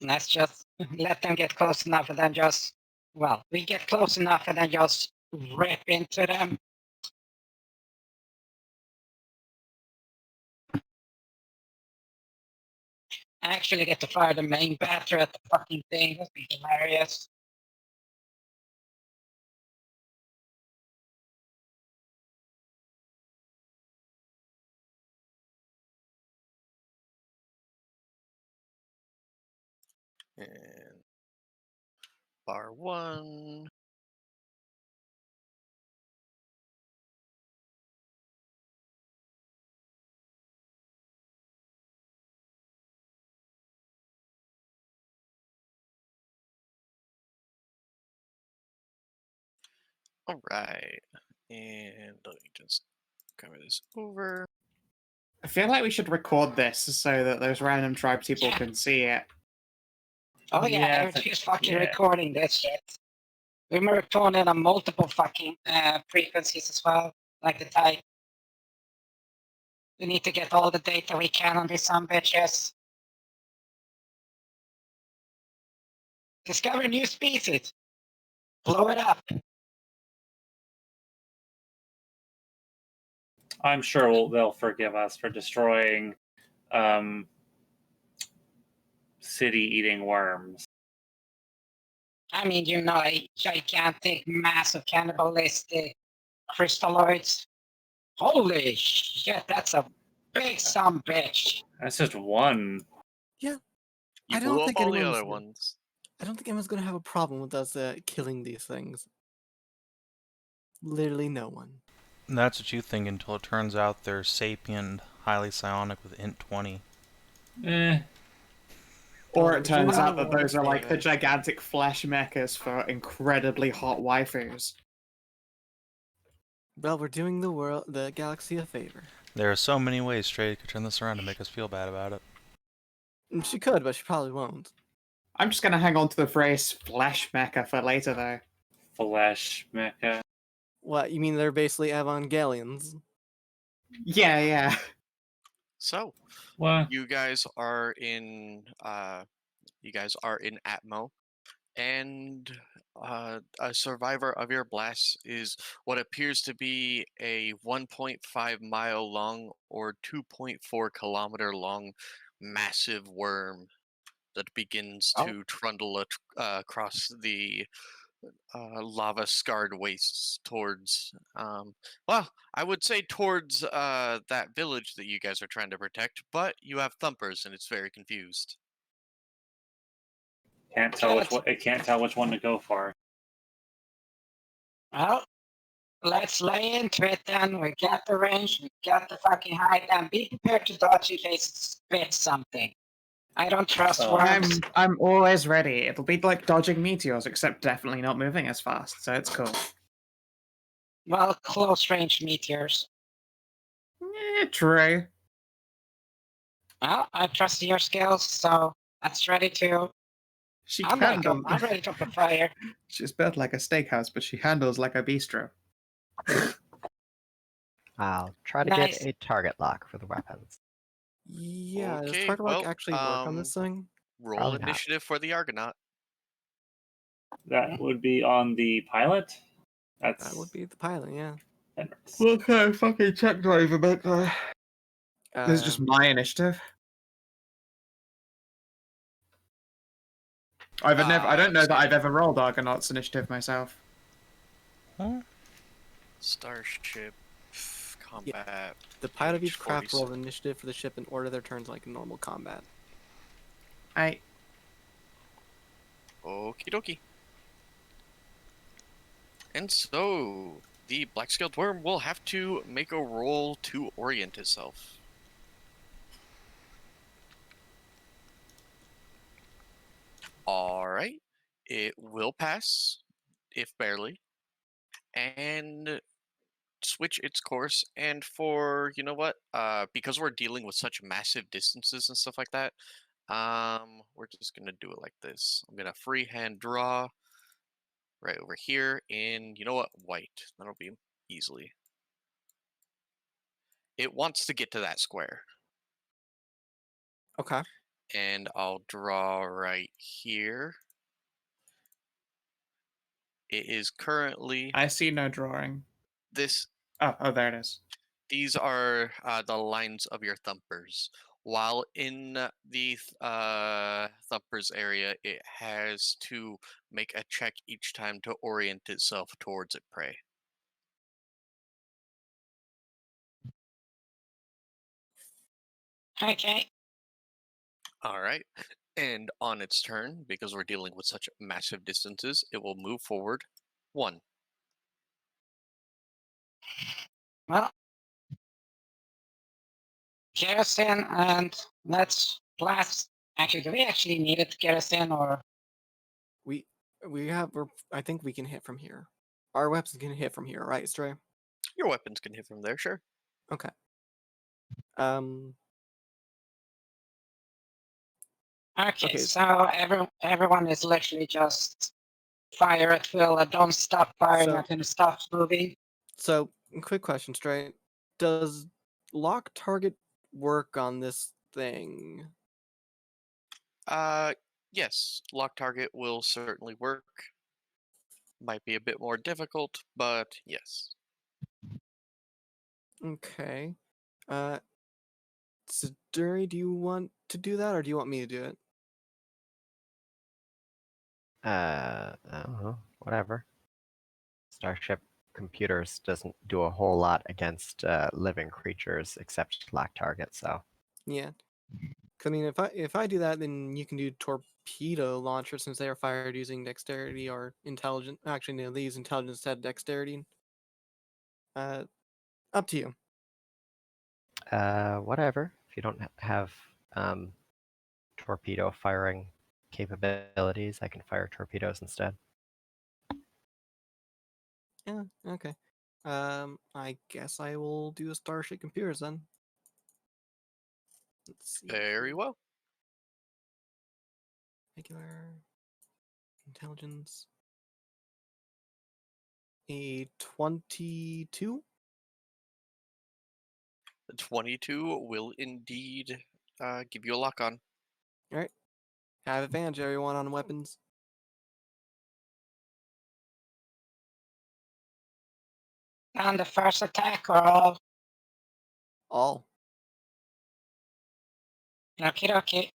Let's just let them get close enough and then just, well, we get close enough and then just rip into them. actually get to fire the main battery at the fucking thing. That'd be hilarious. And bar 1. All right. And let me just cover this over. I feel like we should record this so that those random tribe people Yeah. can see it. Oh yeah, Yeah, everybody's fucking yeah. recording this shit. We were recording on multiple fucking frequencies as well, like the type. We need to get all the data we can on these some bitches. Discover new species. Blow it up. I'm sure they'll forgive us for destroying city-eating worms. I mean, you know, a gigantic, massive cannibalistic crystalloids. Holy shit, that's a big some bitch. That's just one. You I blew don't up think all the anyone's other gonna- ones. I don't think anyone's gonna have a problem with us killing these things. Literally no one. And that's what you think until it turns out they're sapient, highly psionic with int 20. Or it turns out that General those are like the favor. gigantic flesh mechas for incredibly hot waifus. Well, we're doing the galaxy a favor. There are so many ways Stray could turn this around to make us feel bad about it. She could, but she probably won't. I'm just gonna hang on to the phrase flesh mecha for later though. Flesh mecha. What, you mean they're basically Evangelions? Yeah, yeah. So, What? you guys are in Atmo, and a survivor of your blast is what appears to be a 1.5 mile long or 2.4 kilometer long massive worm that begins Oh. to trundle across the lava scarred wastes towards well, I would say towards that village that you guys are trying to protect, but you have thumpers and it's very confused. Can't tell which one. It can't tell which one to go for. Well, let's lay into it then. We got the range, we got the fucking height, and be prepared to dodge in case it spits something. I don't trust Oh. worms. I'm always ready. It'll be like dodging meteors, except definitely not moving as fast, so it's cool. Well, close range meteors. Yeah, true. Well, I trust in your skills, so that's ready to. She I'm ready to go. I'm ready to open fire. She's built like a steakhouse, but she handles like a bistro. I'll try to Nice. get a target lock for the weapons. Yeah, does Okay, Target Lock well, actually work on this thing? Roll Probably not. initiative for the Argonaut. That would be on the pilot. That's That would be the pilot, yeah. Fenris. Okay, fucking check drive a bit. This is just Um, my initiative. I don't know that I've ever rolled Argonaut's initiative myself. Huh? Starship combat. the pilot of page each craft 47. rolled initiative for the ship in order their turns like in normal combat. I Okie dokie. And so, the Black Scaled Worm will have to make a roll to orient itself. Alright. It will pass, if barely, and switch its course. And for, you know what, because we're dealing with such massive distances and stuff like that, we're just gonna do it like this. I'm gonna freehand draw right over here in, you know what, white. That'll be easily. It wants to get to that square. Okay. And I'll draw right here. It is currently I see no drawing. this. Oh, there it is. These are the lines of your thumpers. while in the Thumper's area, it has to make a check each time to orient itself towards its prey. Okay. All right. And on its turn, because we're dealing with such massive distances, it will move forward 1. Well, kerosene, and let's blast. Actually, do we actually need it to kerosene, or We I think we can hit from here. Our weapons can hit from here, right, Stray? Your weapons can hit from there, sure. Okay. Um. okay? Okay. So everyone is literally just fire at will. Don't stop firing So- until it stops moving. So, quick question, Stray. Does lock target work on this thing? Yes, lock target will certainly work. Might be a bit more difficult, but yes. Okay. Siduri, do you want to do that, or do you want me to do it? I don't know. Whatever. Starship Computers doesn't do a whole lot against living creatures except lock target, so. Yeah. 'Cause, I mean, if I do that, then you can do torpedo launcher since they are fired using dexterity or intelligence. Actually, no, they use intelligence instead of dexterity. Up to you. Whatever. If you don't have torpedo firing capabilities, I can fire torpedoes instead. Yeah. Okay. I guess I will do a Starship Computers then. Let's see. Very well. Regular intelligence. A 22. The 22 will indeed give you a lock on. All right. Have advantage, everyone, on weapons. On the first attack, or all? All. Okay.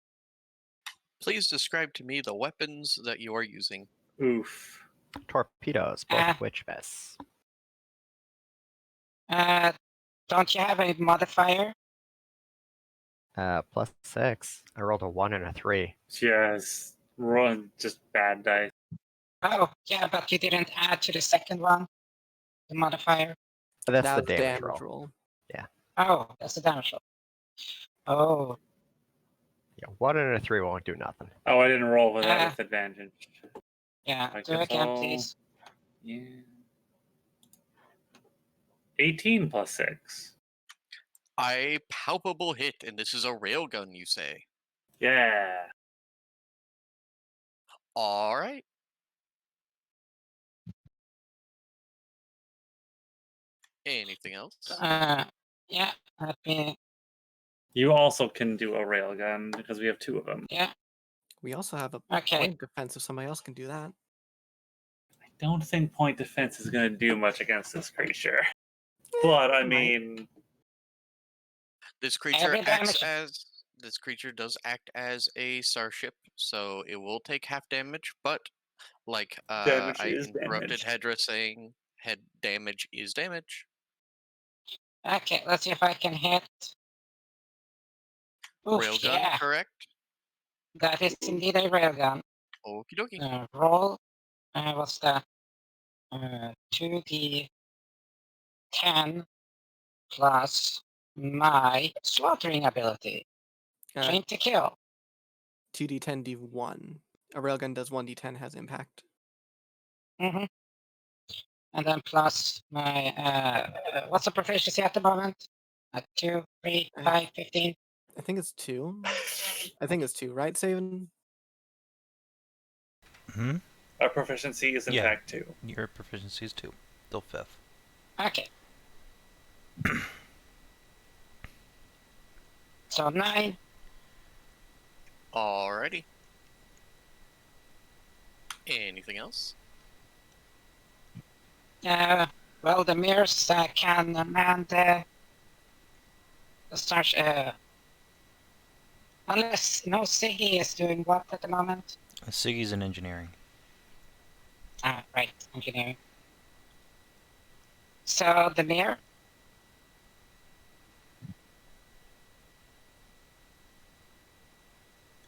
Please describe to me the weapons that you are using. Oof. Torpedoes, both which miss. Don't you have a modifier? +6. I rolled a 1 and a 3. Just run, just bad dice. Oh, yeah, but you didn't add to the second one, the modifier. But that's That the was damage damage roll. roll. Oh, that's the damage roll. Oh, Yeah, 1 and a 3 won't do nothing. Oh, I didn't roll with that Ah. with advantage. yeah. I Do guess again, I'll- please. Yeah. 18 plus 6. A palpable hit, and this is a railgun, you say. Yeah. All right. Anything else? Yeah. Let me. You also can do a railgun because we have 2 of them. Yeah. We also have a Okay. point defense if somebody else can do that. I don't think point defense is going to do much against this creature. But I it might. mean, This creature Every damage- this creature does act as a starship, so it will take half damage, but like Damage I is interrupted damage. Hedrah saying head damage is damage. Okay. Let's see if I can hit. Oof, Railgun, yeah. correct? That is indeed a railgun. Okie dokie. Roll. What's that? 2d10 plus my slaughtering ability. Train to kill. 2d10 d1. A railgun does 1d10 has impact. Mm-hmm. And then plus my what's the proficiency at the moment? 2, 3, 5, 15. I think it's 2. I think it's 2, right, Savin? Hmm? our proficiency is in Yeah. fact 2. Your proficiency is 2. Still 5th. Okay. So 9. Alrighty. Anything else? Well, the mirrors can man the Unless no Siggy is doing what at the moment? Siggy's in engineering. Ah, right, engineering. So the mirror?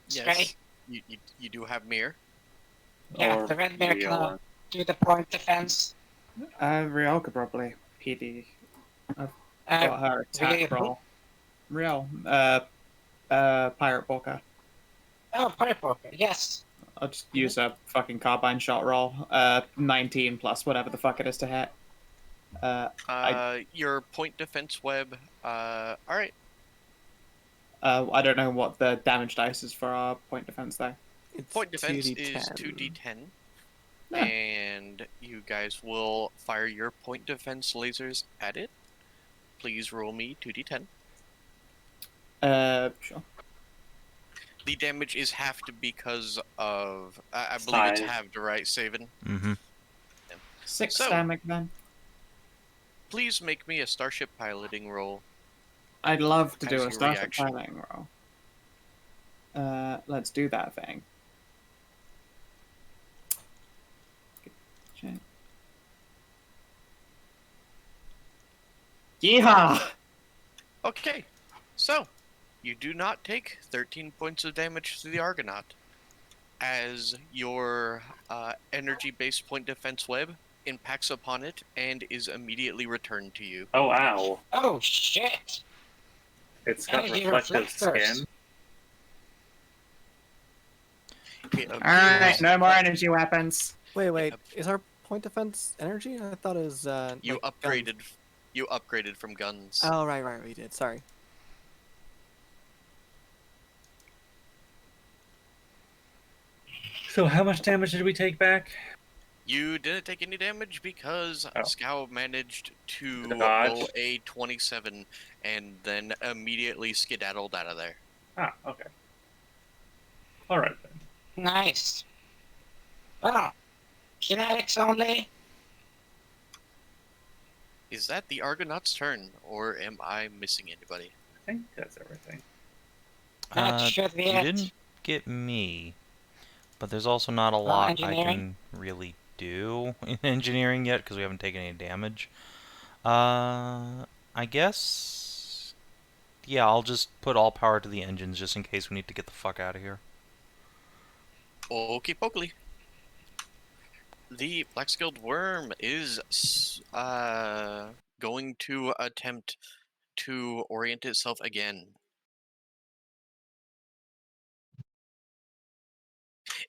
Stray? Yes, you do have mirror. Yeah, Or the red mirror Leo can one. do the point defense. Riel could probably PD. I've Uh, got her attack Riel who? roll. Riel, Pirate Walker. Oh, purple. Yes. I'll just use a fucking carbine shot roll. 19 plus whatever the fuck it is to hit. Your point defense web. All right. I don't know what the damage dice is for our point defense though. It's Point defense 2d10. is 2d10, Yeah. and you guys will fire your point defense lasers at it. Please roll me 2d10. Sure. The damage is halved because of I believe it's Size. halved, right, Savin? Mm-hmm. 6 So- damage then. Please make me a starship piloting roll. I'd love to As do a your starship reaction. piloting roll. Let's do that thing. Check. Yeehaw! Okay, so you do not take 13 points of damage to the Argonaut, as your energy-based point defense web impacts upon it and is immediately returned to you. Oh, ow. Oh, shit. It's got Energy reflective reflectors. skin. It Alright, appears no more that energy weapons. Wait. Is our point defense energy? I thought it was You like, upgraded. guns. You upgraded from guns. Oh, right, we did. Sorry. So how much damage did we take back? You didn't take any damage because Oh. Scow managed to Dodge. roll a 27 and then immediately skedaddled out of there. Ah, okay. Alright then. Nice. Well, kinetics only. Is that the Argonaut's turn, or am I missing anybody? I think that's everything. That should be You it. didn't get me, but there's also not a lot I engineering? can really do in engineering yet because we haven't taken any damage. I guess, yeah, I'll just put all power to the engines just in case we need to get the fuck out of here. Okey pokely. The Black Skilled Worm is going to attempt to orient itself again.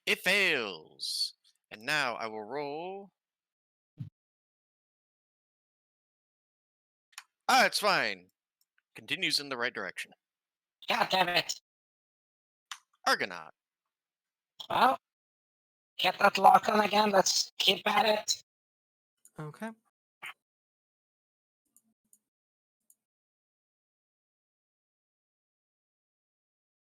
It fails. And now I will roll. Ah, it's fine. Continues in the right direction. God damn it. Argonaut. Well, get that lock on again. Let's keep at it. Okay.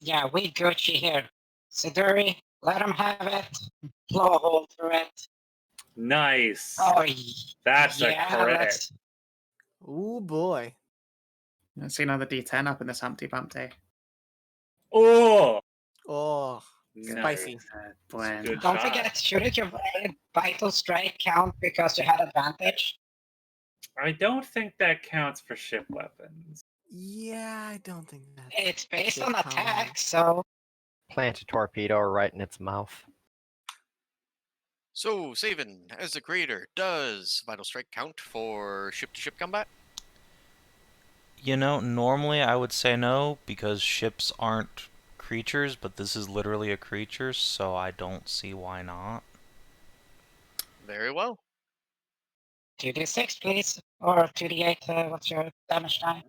Yeah, we Gucci here. Siduri, let him have it. Blow a hole through it. Nice. Oh, That's yeah, a crit. let's... Ooh boy. Let's see another D10 up in this Humpty Bumpty. Oh! Oh, spicy. Blend. Good Don't shot. forget, shouldn't your vital strike count because you had advantage? I don't think that counts for ship weapons. Yeah, I don't think that. It's based Shit on count. attack, so... Plant a torpedo right in its mouth. So, Savin, as the creator, does Vital Strike count for ship-to-ship combat? You know, normally I would say no because ships aren't creatures, but this is literally a creature, so I don't see why not. Very well. 2d6, please. Or 2d8, what's your damage die?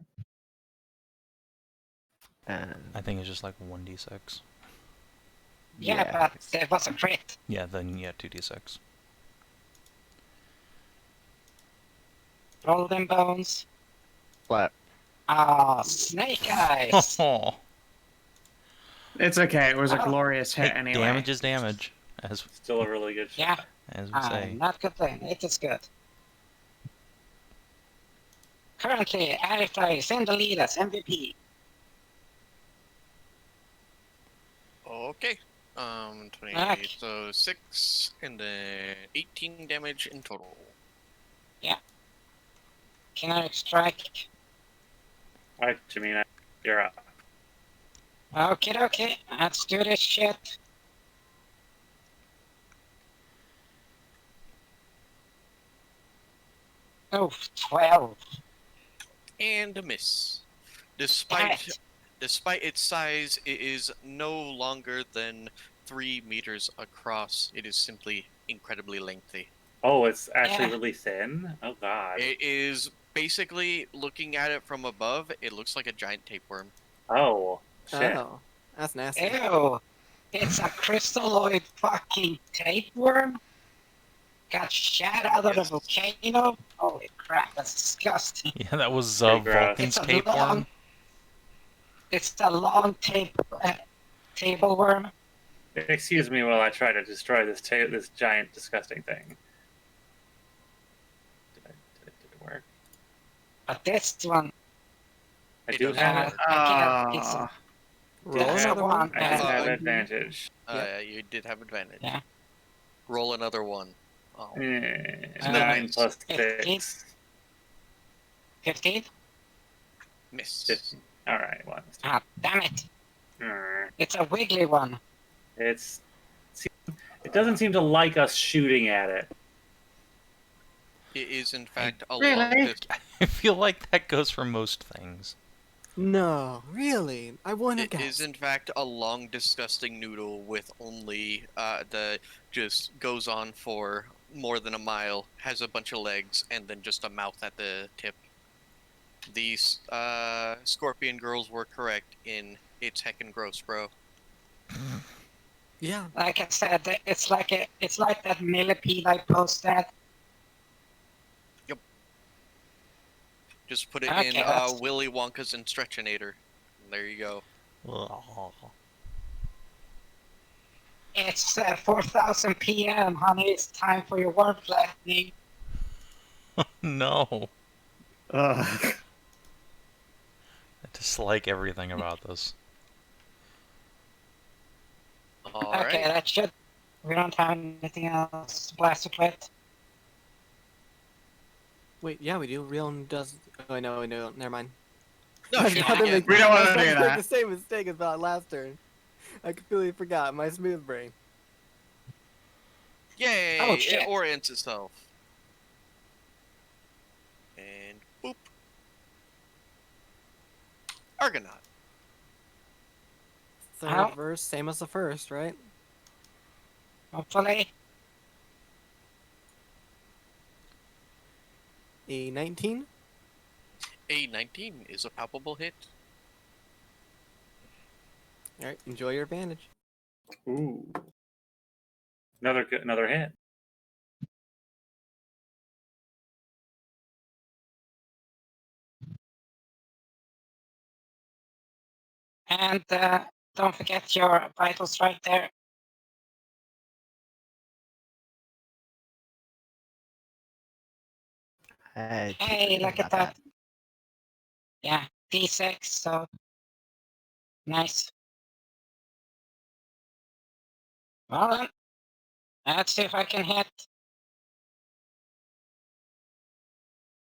And I think it's just like 1d6. Yeah, but it was a crit. Yeah, then yeah, 2d6. Roll them bones. But Ah, snake eyes. Oh, It's okay, it was a Oh. glorious hit hey, anyway. damage is damage, as Still a really good Yeah, shot. we say. not good thing. It is good. Currently, Adjatha is in the lead as MVP. 28, Okay. so 6, and then 18 damage in total. Kinetic strike. Alright, Jamina, you're up. Okay. Let's do this shit. Oh, 12. And a miss. Damn Despite it. despite its size, it is no longer than 3 meters across. It is simply incredibly lengthy. Oh, it's actually Yeah. really thin? Oh god. It is basically, looking at it from above, it looks like a giant tapeworm. Oh, shit. Oh, that's nasty. Ew. It's a crystalloid fucking tapeworm? Got shot out of the Yes. volcano? Holy crap, that's disgusting. Yeah, that was Pretty gross. Vulcan's It's a tapeworm. long- It's a long table worm. Excuse me while I try to destroy this this giant, disgusting thing. Did it work? But this one, I It do does have not it. work. it's a, Roll Yeah. another one. I just Uh, have I- advantage. You did have advantage. Yeah. Roll another one. Oh. 9 plus 15. 6. 15? Miss. 15. Alright, one. Ah, damn it. Mm. It's a wiggly one. It doesn't seem to like us shooting at it. It is, in fact, a Really? long distance. I feel like that goes for most things. No, really? I wouldn't have It is, guessed. in fact, a long, disgusting noodle with only the just goes on for more than a mile, has a bunch of legs, and then just a mouth at the tip. These scorpion girls were correct in it's heckin' gross, bro. Yeah. Like I said, it's like that millipede I posted. Just put it Okay, in that's- Willy Wonka's Instructionator. There you go. Ugh. It's 4,000 p.m., honey. It's time for your worm flattening. No. Ugh. I dislike everything about this. Alright. Okay, that should. We don't have anything else to blast it with. Wait, yeah, we do. Rion does. Oh, no, never mind. No, I shoot, was about to yeah. make- We don't I wanna was about do to that. make the same mistake as that last turn. I completely forgot. My smooth brain. Yay! Oh, It shit. orients itself. And boop. Argonaut. Third Ow. verse, same as the first, right? Hopefully. A 19. A 19 is a palpable hit. All right, enjoy your advantage. Ooh. Another hit. And don't forget your vitals right there. Hey, look at that. Yeah, D6, so nice. Well then, let's see if I can hit.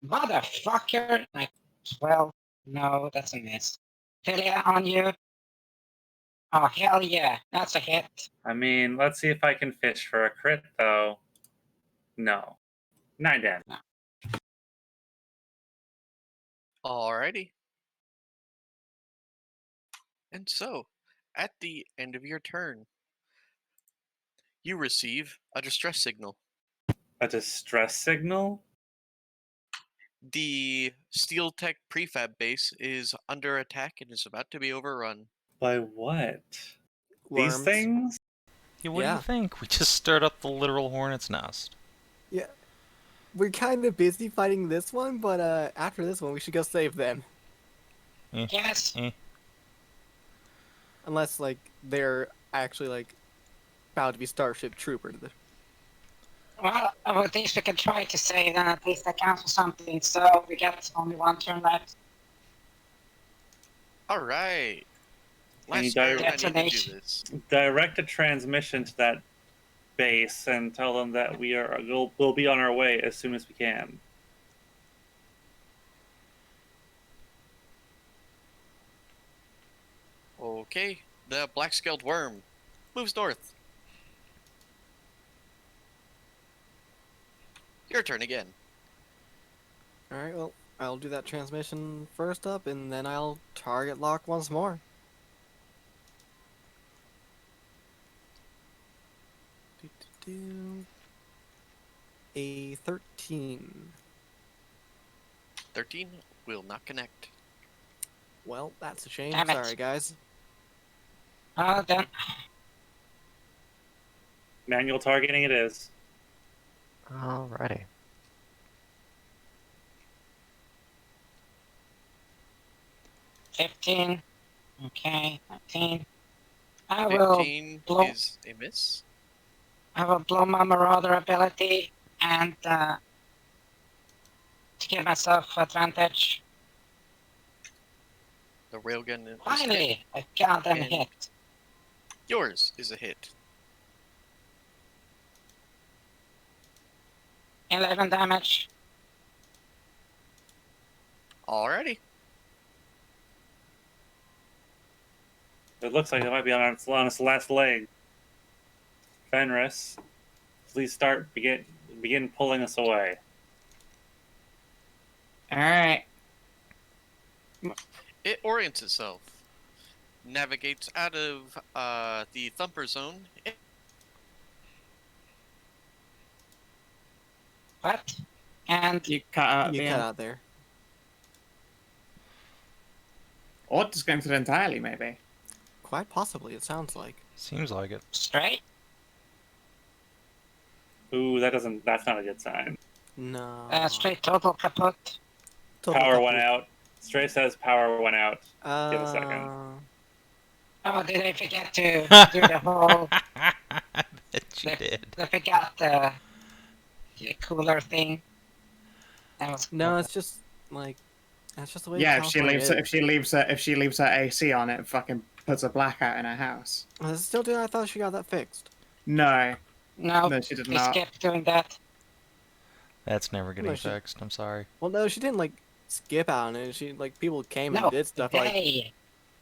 Motherfucker! Like 12. No, that's a miss. Philia on you. Oh, hell yeah, that's a hit. I mean, let's see if I can fish for a crit, though. No. 9 damage. Alrighty. And so, at the end of your turn, you receive a distress signal. A distress signal? The Steel Tech prefab base is under attack and is about to be overrun. By what? These Worms. things? Yeah, what do Yeah. you think? We just stirred up the literal hornet's nest. Yeah. We're kind of busy fighting this one, but after this one, we should go save them. Yes. Unless, like, they're actually, like, about to be Starship Troopers. Well, at least we can try to save them. At least that counts for something. So we got only one turn left. Alright. Can you Last year I need to do detonation? this. direct a transmission to that base and tell them that we'll be on our way as soon as we can. Okay, the black-scaled worm moves north. Your turn again. Alright, well, I'll do that transmission first up, and then I'll target lock once more. Do-do-do. A 13. 13 will not connect. Well, that's a shame. Damn it. Sorry, guys. Oh, then Manual targeting it is. Alrighty. 15. Okay, 19. I will 15 blow. is a miss. I will blow my Marauder ability and to give myself advantage. The railgun is hit. Finally, I got them And- hit. Yours is a hit. 11 damage. Alrighty. It looks like it might be on its last leg. Fenris, please begin pulling us away. Alright. It orients itself. Navigates out of the thumper zone. What? And You cut out You the cut end. out there. Or just going to it entirely, maybe. Quite possibly, it sounds like. Seems like it. straight. Ooh, that's not a good sign. No. Straight total kaput. Total Power couple- went out. Stray says power went out. Give a second. Oh, did I forget to do the whole? Bet you did. I forgot the cooler thing. That was No, it's just like that's just the way. Yeah, California is. if she leaves her AC on, it fucking puts a blackout in her house. Does it still do that? I thought she got that fixed. No, no. no, she did We not. skipped doing that. That's never getting No, she- fixed. I'm sorry. Well, no, she didn't like skip out on it. She like people came No, and did stuff like.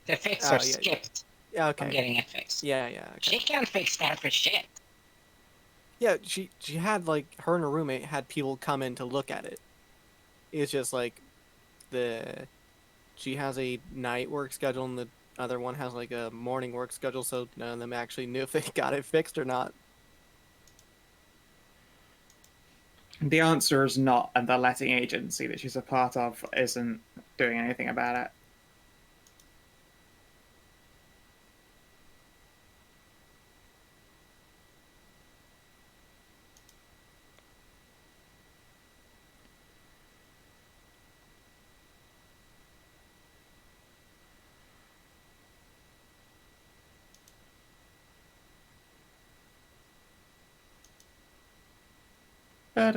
the fixer Oh, yeah. skipped Yeah, on okay. getting it fixed. Yeah, yeah. Okay. She can't fix that for shit. Yeah, she had like her and her roommate had people come in to look at it. It's just like she has a night work schedule and the other one has like a morning work schedule, so none of them actually knew if they got it fixed or not. The answer is not, and the letting agency that she's a part of isn't doing anything about it. But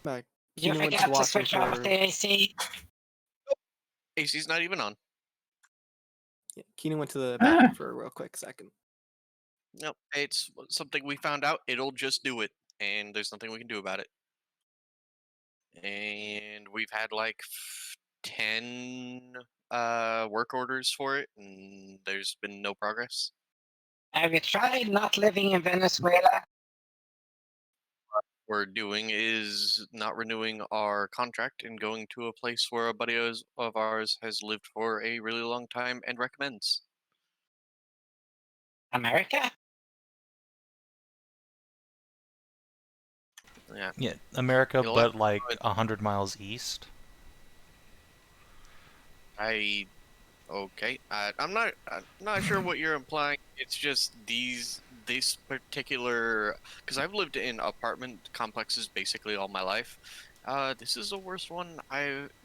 Back. You Kina went to forgot to watch switch her off for- the AC. AC's not even on. Yeah, Kina went to the bathroom for a real quick second. Nope. It's something we found out. It'll just do it, and there's nothing we can do about it. And we've had like 10 work orders for it, and there's been no progress. Have you tried not living in Venezuela? We're doing is not renewing our contract and going to a place where a buddy of ours has lived for a really long time and recommends. America? Yeah. Yeah, America, You'll have but like 100 miles east. Okay. I'm not sure what you're implying. It's just this particular, because I've lived in apartment complexes basically all my life. This is the worst one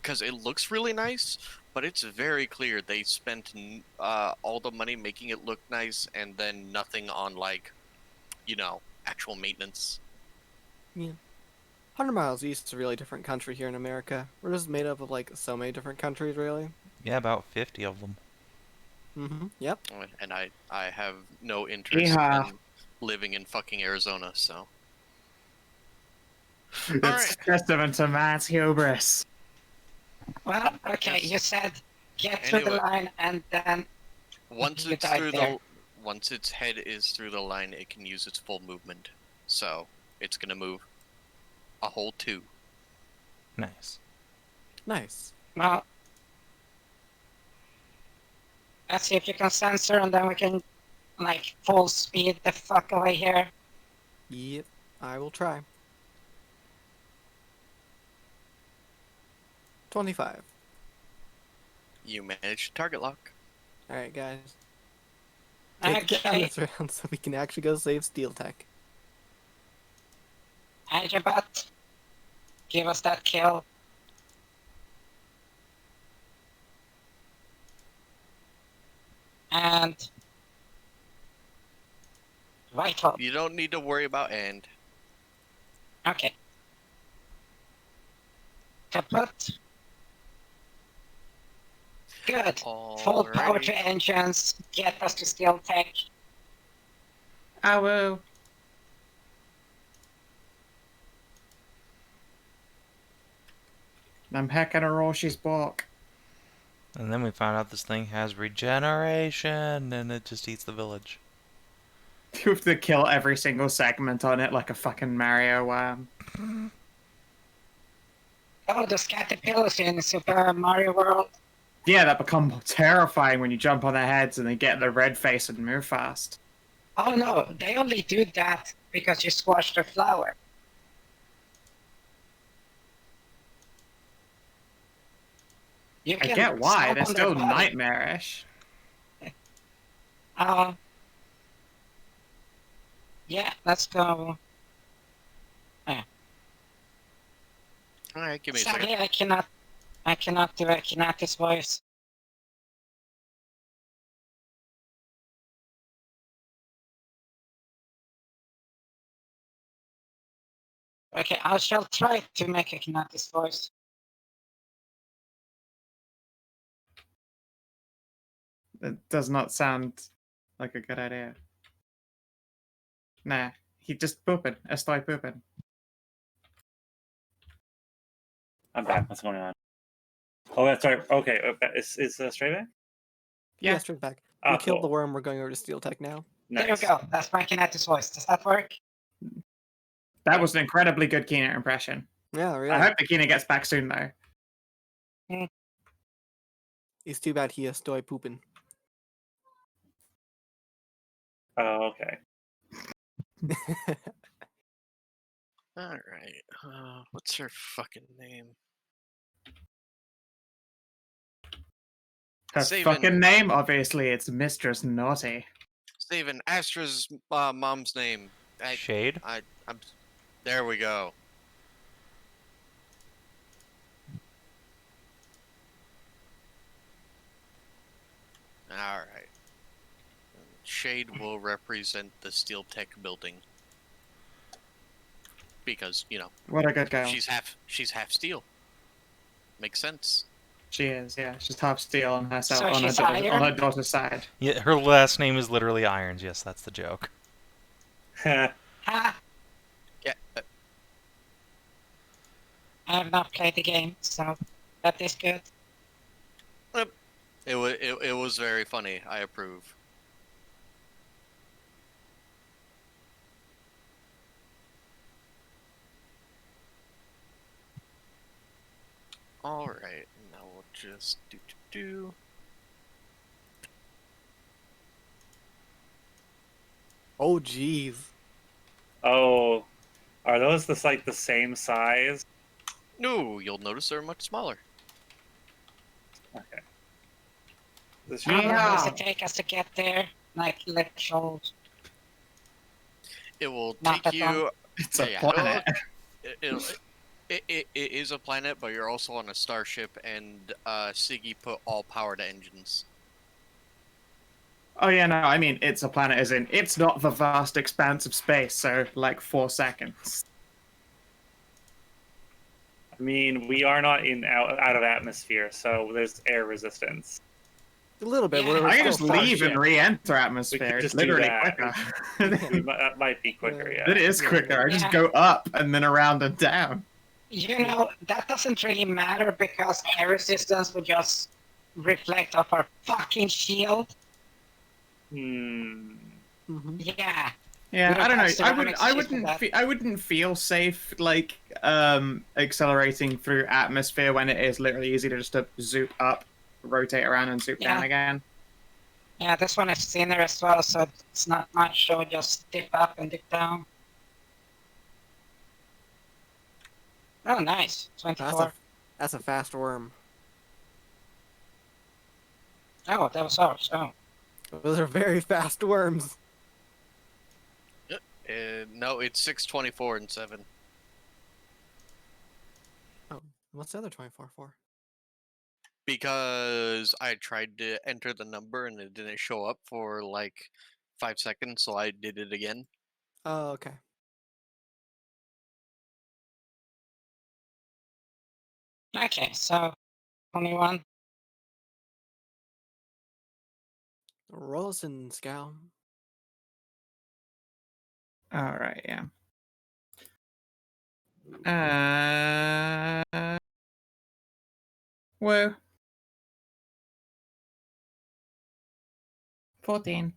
because it looks really nice, but it's very clear they spent all the money making it look nice and then nothing on, like, actual maintenance. 100 miles east is a really different country here in America. We're just made up of, like, so many different countries, really. Yeah, about 50 of them. Yep. And I have no interest Yeehaw. in living in fucking Arizona, so. It's testament to man's hubris. Well, okay, Yes. you said get through the Anyway. line and then Once You it's died through there. once its head is through the line, it can use its full movement. So it's gonna move a whole 2. Nice. Nice. well, let's see if you can censor and then we can like full speed the fuck away here. Yep. I will try. 25. You manage target lock. Alright, guys. Take it down Okay, this round so we can actually go save Steel Tech. Adjatha, give us that kill. And vital. You don't need to worry about and. Okay. Kaput. Good. Full power Alrighty. to engines. Get us to Steel Tech. I will. I'm hacking a Roshi's block. And then we found out this thing has regeneration, and it just eats the village. You have to kill every single segment on it like a fucking Mario worm. Oh, those caterpillars in Super Mario World. Yeah, that become terrifying when you jump on their heads and they get the red face and move fast. Oh no, they only do that because you squash their flower. You I can get why, stomp they're on their still body. nightmarish. Yeah, let's go. Alright, give me a second. Sadly, I cannot do a Kinathis voice. Okay, I shall try to make a Kinathis voice. It does not sound like a good idea. Nah, he just pooping. Estoy pooping. I'm back. What's going on? Oh, that's right. Okay, is Stray back? Yeah, Yeah. straight back. Ah, We killed cool. the worm, we're going over to Steel Tech now. There you Nice. go. That's my Kinathis voice. Does that work? That was an incredibly good Kina impression. Yeah, really. I hope the Kina gets back soon though. It's too bad he estoy pooping. Oh, okay. Alright. What's her fucking name? Her Savin. fucking name, obviously, it's Mistress Naughty. Savin, Astra's mom's name. Shade? I'm. There we go. Alright. Shade will represent the Steel Tech building. Because, What a good girl. she's half steel. Makes sense. She is, yeah. She's half steel on herself So on her, she's on her iron? daughter's side. Yeah, her last name is literally Irons. Yes, that's the joke. Ha! Yeah. I have not played the game, so that is good. It was very funny. I approve. Alright, now we'll just do. Oh, jeez. Oh, are those like the same size? No, you'll notice they're much smaller. Okay. This How long does Yeah. it take us to get there? Like literal. It will Not take that long. you. It's a Yeah, planet. It is a planet, but you're also on a starship, and Siggy put all power to engines. Oh yeah, no, I mean it's a planet as in it's not the vast expanse of space, so like 4 seconds. I mean, we are not out of atmosphere, so there's air resistance. A little bit. Yeah, We're I still can just leave starship. and re-enter We atmosphere. could It's just do literally that. quicker. That might be quicker, Yeah. yeah. It is Yeah, quicker. I just yeah. go up and then around and down. You know, that doesn't really matter because air resistance would just reflect off our fucking shield. Hmm. Hmm. Yeah. Yeah, We I don't know. have ceramic I shit for that. I wouldn't feel safe like accelerating through atmosphere when it is literally easy to just to zoop up, rotate around, and zoop down Yeah. again. Yeah, this one is thinner as well, so it's not much, so just dip up and dip down. Oh, nice. 24. That's a fast worm. Oh, that was ours. Oh. Those are very fast worms. No, it's 624 and 7. Oh, what's the other 24 for? Because I tried to enter the number and it didn't show up for like 5 seconds, so I did it again. Oh, okay. Okay, so 21. Roll us in, Scout. All right, yeah. Whoa. 14.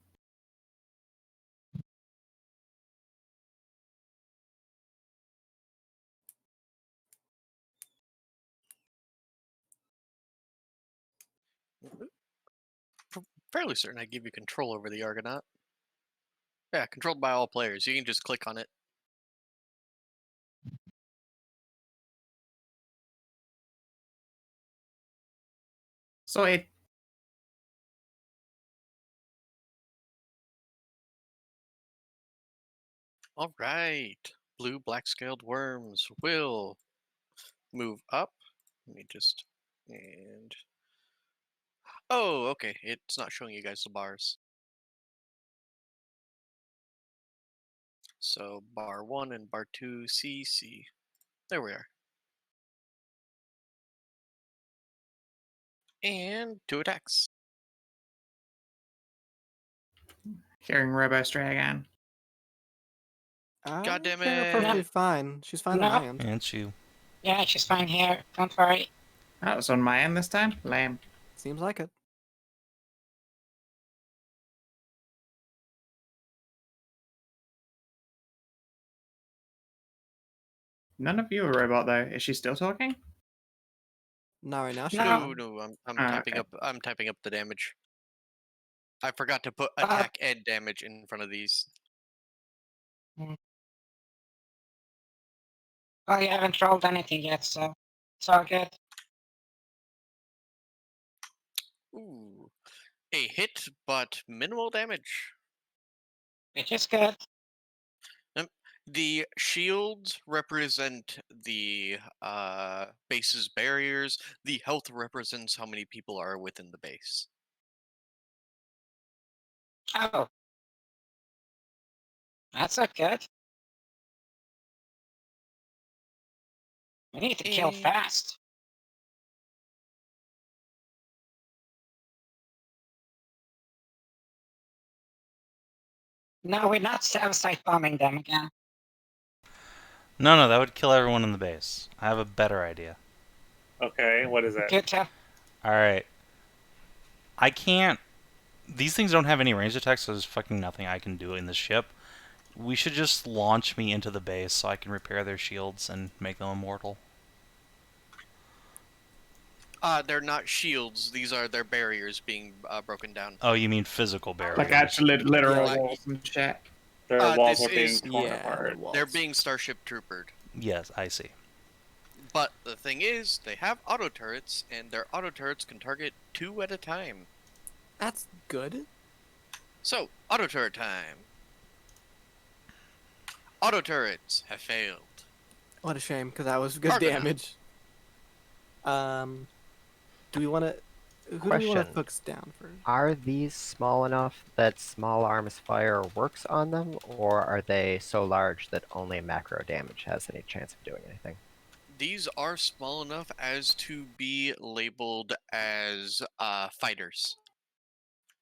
Fairly certain I give you control over the Argonaut. Yeah, controlled by all players. You can just click on it. So it. All right. Blue black-scaled worms will move up. Let me just... And... Oh, okay. It's not showing you guys the bars. So bar 1 and bar 2, C, C. There we are. And 2 attacks. Hearing Robo Stray again. God damn They're it. perfectly fine. She's fine No. on my end. And you. Yeah, she's fine here. Don't worry. That was on my end this time. Lame. Seems like it. None of you are robot though. Is she still talking? Not right now. She's No. fine. No, I'm Ah, typing okay. up. I'm typing up the damage. I forgot to put Uh, attack and damage in front of these. Oh, you haven't rolled anything yet, so it's all good. Ooh, a hit, but minimal damage. Which is good. The shields represent the base's barriers. The health represents how many people are within the base. Oh. That's not good. We need to kill Eh. fast. No, we're not site bombing them again. No, that would kill everyone in the base. I have a better idea. Okay, what is it? Good to Alright. I can't... These things don't have any range attacks, so there's fucking nothing I can do in this ship. We should just launch me into the base so I can repair their shields and make them immortal. They're not shields. These are their barriers being broken down. Oh, you mean physical barriers? Like actually literal Yeah. walls and shit. Their walls this are being is- torn Yeah, apart. the walls. They're being starship troopered. Yes, I see. But the thing is, they have auto turrets, and their auto turrets can target 2 at a time. That's good. So, auto turret time. Auto turrets have failed. What a shame, because that was good Argonaut. damage. Do we want to? Who do we want Question. to focus down first? Are these small enough that small arms fire works on them, or are they so large that only macro damage has any chance of doing anything? These are small enough as to be labeled as fighters.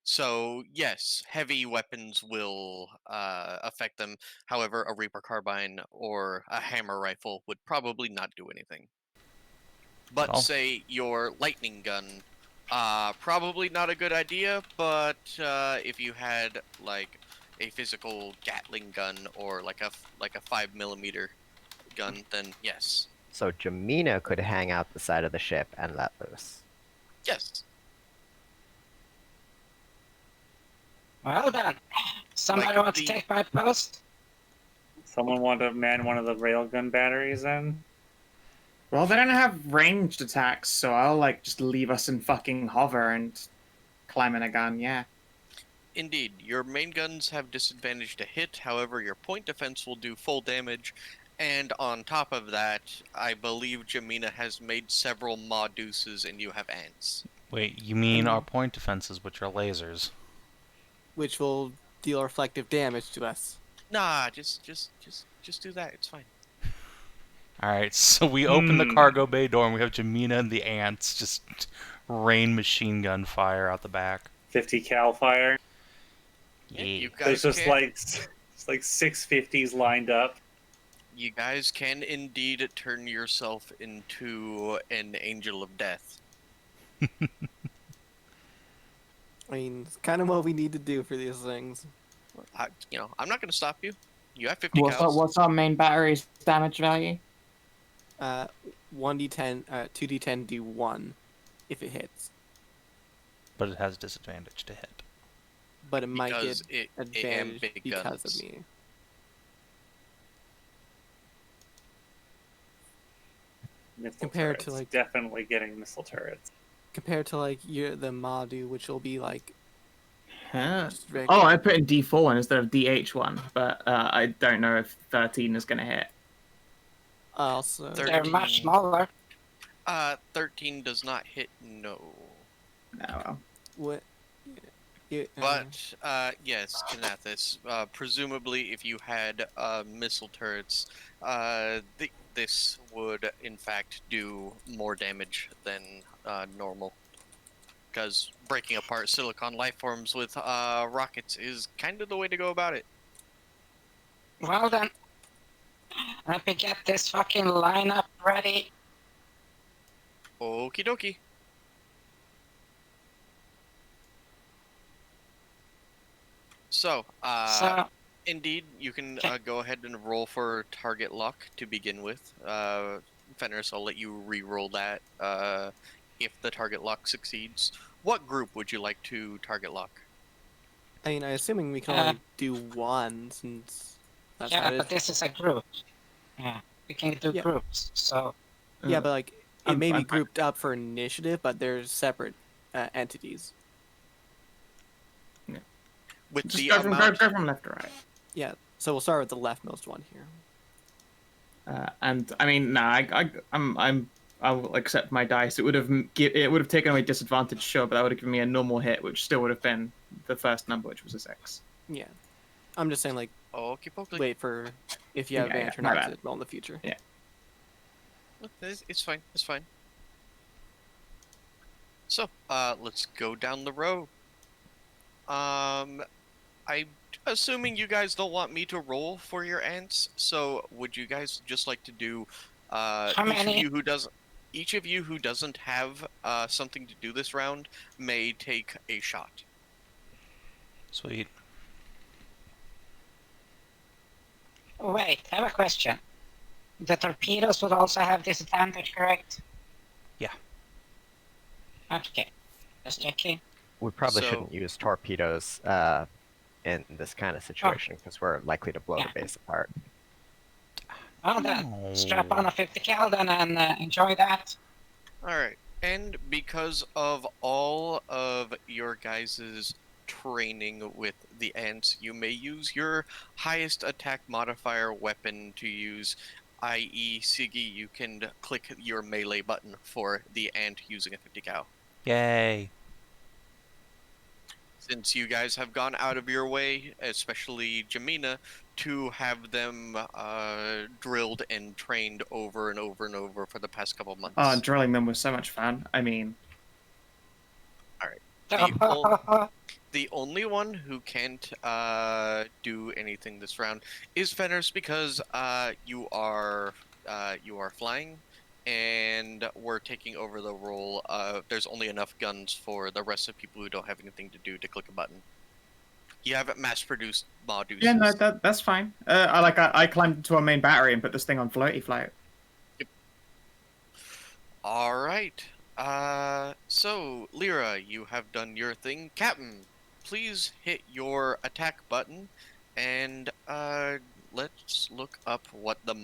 So yes, heavy weapons will affect them. However, a Reaper carbine or a hammer rifle would probably not do anything. But Well. say your lightning gun, probably not a good idea. But if you had like a physical Gatling gun or like a 5mm gun, then yes, So Jamina could hang out the side of the ship and let loose. yes. Well done. Somebody Like wants the- to take my post? Someone want to man one of the railgun batteries in? Well, they don't have ranged attacks, so I'll like just leave us in fucking hover and climb in a gun. Yeah. Indeed, your main guns have disadvantage to hit, however your point defense will do full damage, and on top of that, I believe Jamina has made several Maw Deuces and you have ants. Wait, you mean our point defenses, which are lasers? Which will deal reflective damage to us. Nah, just do that, it's fine. Alright, so we open the cargo bay door and we have Jamina and the ants just rain machine gun fire out the back. 50 cal fire. Yeah, Yeah. you There's guys just can, like 650s lined up. you guys can indeed turn yourself into an angel of death. I mean, it's kind of what we need to do for these things. I'm not gonna stop you. You have 50 cows. What's our main battery's damage value? 1d10, 2d10 d1 if it hits. But it has disadvantage to hit. But it might Because get it advantage big because guns. of me. Missile Compared to, turrets. like- Definitely getting missile turrets. Compared to like the Madu, which will be like Huh. just very Oh, I put in D4 instead of DH1, but I don't know if 13 is going to hit. also They're much 13. smaller. 13 does not hit, no. No, well. what. Yeah, But, yes, Kinathis, presumably if you had missile turrets, this would in fact do more damage than normal. Because breaking apart silicon lifeforms with rockets is kind of the way to go about it. Well then, let me get this fucking lineup ready. Okie dokie. So, So, indeed, you can Okay. go ahead and roll for target lock to begin with. Fenris, I'll let you re-roll that if the target lock succeeds. What group would you like to target lock? I mean, I'm assuming we can only do one since that's how yeah, it but is. this is a group. Yeah, we can do Yeah. groups. So, Yeah, but like it may be I'm- grouped up for initiative, but they're separate entities. With Just the go from, amount, go from left to right. Yeah, so we'll start with the leftmost one here. And I mean, I will accept my dice. It would have taken away disadvantage, sure, but that would have given me a normal hit, which still would have been the first number, which was a 6. Yeah, I'm just saying like okie dokie. wait for if you have Yeah, advantage or my not bad. to roll in the future. Yeah. It's fine. It's fine. So, let's go down the road. I'm assuming you guys don't want me to roll for your ants, so would you guys just like to do How each of many? you who doesn't have something to do this round may take a shot. Sweet. wait, I have a question. The torpedoes would also have disadvantage, correct? Yeah. Okay, just checking. We probably So- shouldn't use torpedoes in this kind of situation because we're likely to blow Yeah. the base apart. Well then, strap on a 50 cal then and enjoy that. Alright, and because of all of your guys' training with the ants, you may use your highest attack modifier weapon to use i.e. Siggy, you can click your melee button for the ant using a 50 cal. Yay. Since you guys have gone out of your way, especially Jamina, to have them drilled and trained over and over and over for the past couple months. Drilling them was so much fun. I mean, The only one who can't do anything this round is Fenris, because you are flying, and we're taking over the role of there's only enough guns for the rest of people who don't have anything to do to click a button. You haven't mass-produced modules. yeah, no, that's fine. I climbed into our main battery and put this thing on floaty float. All right. So Lyra, you have done your thing. Captain, please hit your attack button, and let's look up what the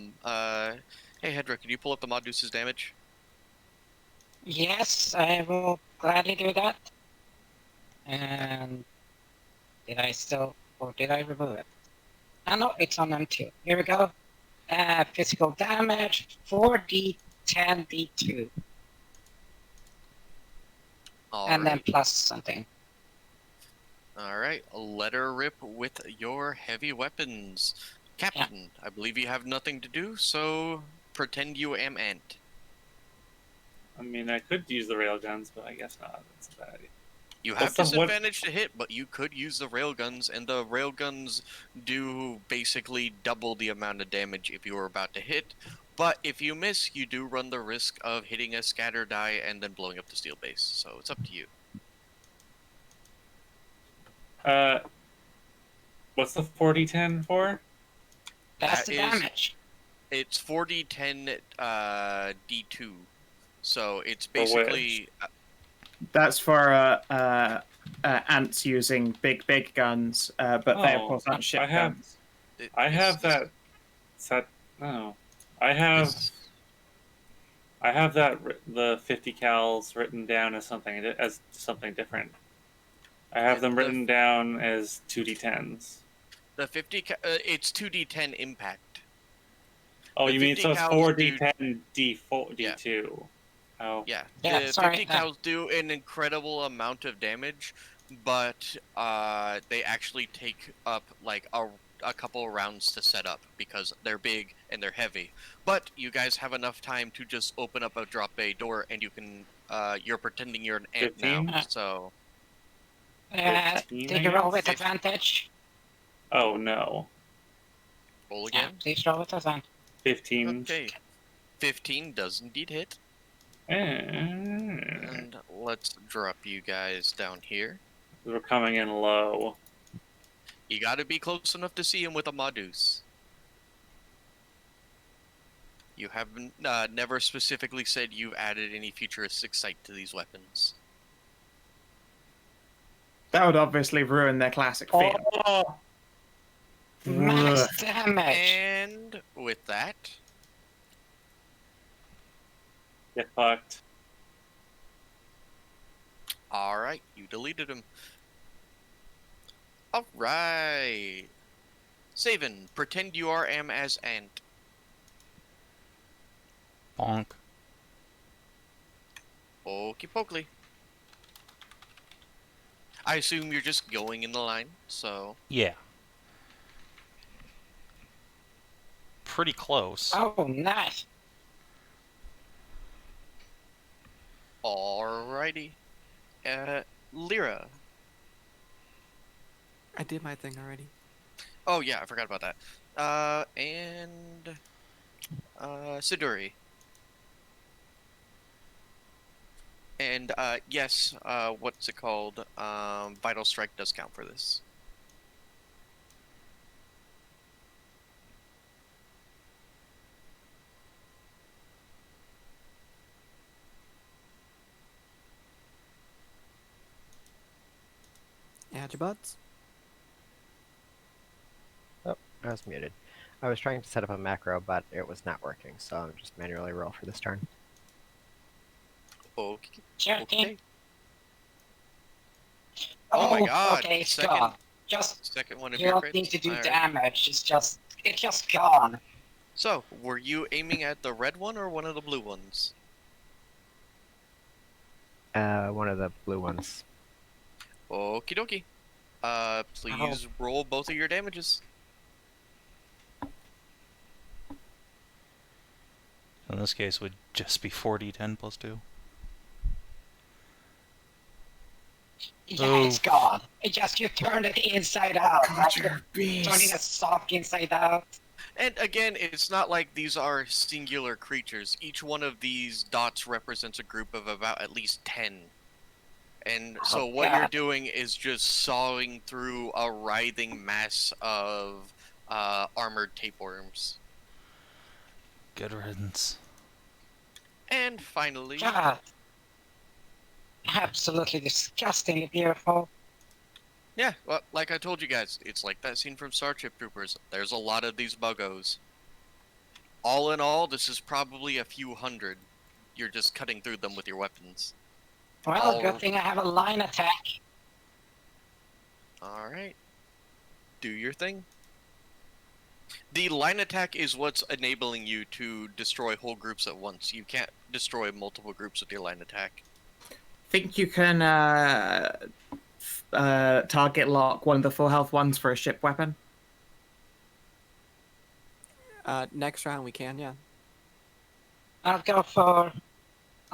Hey Hedrah, can you pull up the Modus's damage? Yes, I will gladly do that. And did I still, or did I remove it? Ah, no, it's on M2. Here we go. Physical damage, 4d, 10d2. And then plus something. Alright, let her rip with your heavy weapons. Captain, I believe you have nothing to do, so pretend you am Ant. I mean, I could use the railguns, but I guess not. That's a bad idea. You have disadvantage to hit, but you could use the railguns, and the railguns do basically double the amount of damage if you were about to hit. But if you miss, you do run the risk of hitting a scatter die and then blowing up the steel base. So it's up to you. What's the 40-10 for? That's the damage. It's 40-10 D2. So it's basically... That's for ants using big guns, but they of course aren't ship guns. I have that. No, I have that the 50 cals written down as something different. I have them written down as 2d10s. The 50 it's 2d10 impact. Oh, you mean so it's 4d10 d4 d2? Oh. Yeah, the 50 cals do an incredible amount of damage, but they actually take up like a couple rounds to set up because they're big and they're heavy. But you guys have enough time to just open up a drop bay door, and you can you're pretending you're an ant 15? now, so... Did you roll with advantage? Oh, no. Roll again? Please roll with advantage. 15. Okay. 15 does indeed hit. And let's drop you guys down here. We're coming in low. You gotta be close enough to see him with a Modus. You haven't never specifically said you've added any futuristic sight to these weapons. That would obviously ruin their classic feel. Oh. Max damage. And with that, get fucked. Alright, you deleted him. Alright. Savin, pretend you are as Ant. Bonk. Okie pokely. I assume you're just going in the line, so... Yeah. Pretty close. Oh, nice. Alrighty. Lyra. I did my thing already. Oh yeah, I forgot about that. And Siduri. And yes, what's it called? Vital Strike does count for this. Adjatha? Oh, I was muted. I was trying to set up a macro, but it was not working, so I'm just manually roll for this turn. Okay. Okay. Oh my god! Okay, it's second, gone. Just second one of you your don't crits? need to do All right. damage. It's just gone. So, were you aiming at the red one or one of the blue ones? One of the blue ones. Okie dokie. Please roll both of your damages. In this case, it would just be 4d10 plus 2. Yeah, it's gone. It just you turned it inside out. Like turning a sock inside out. And again, it's not like these are singular creatures. Each one of these dots represents a group of about at least 10. And so what you're doing is just sawing through a writhing mass of armored tapeworms. Good riddance. And finally, God. Absolutely disgustingly beautiful. yeah, well, like I told you guys, it's like that scene from Starship Troopers. There's a lot of these buggos. All in all, this is probably a few hundred. You're just cutting through them with your weapons. Well, good thing I have a line attack. Alright. Do your thing. The line attack is what's enabling you to destroy whole groups at once. You can't destroy multiple groups with your line attack. Think you can target lock one of the full health ones for a ship weapon? Next round we can, yeah. I'll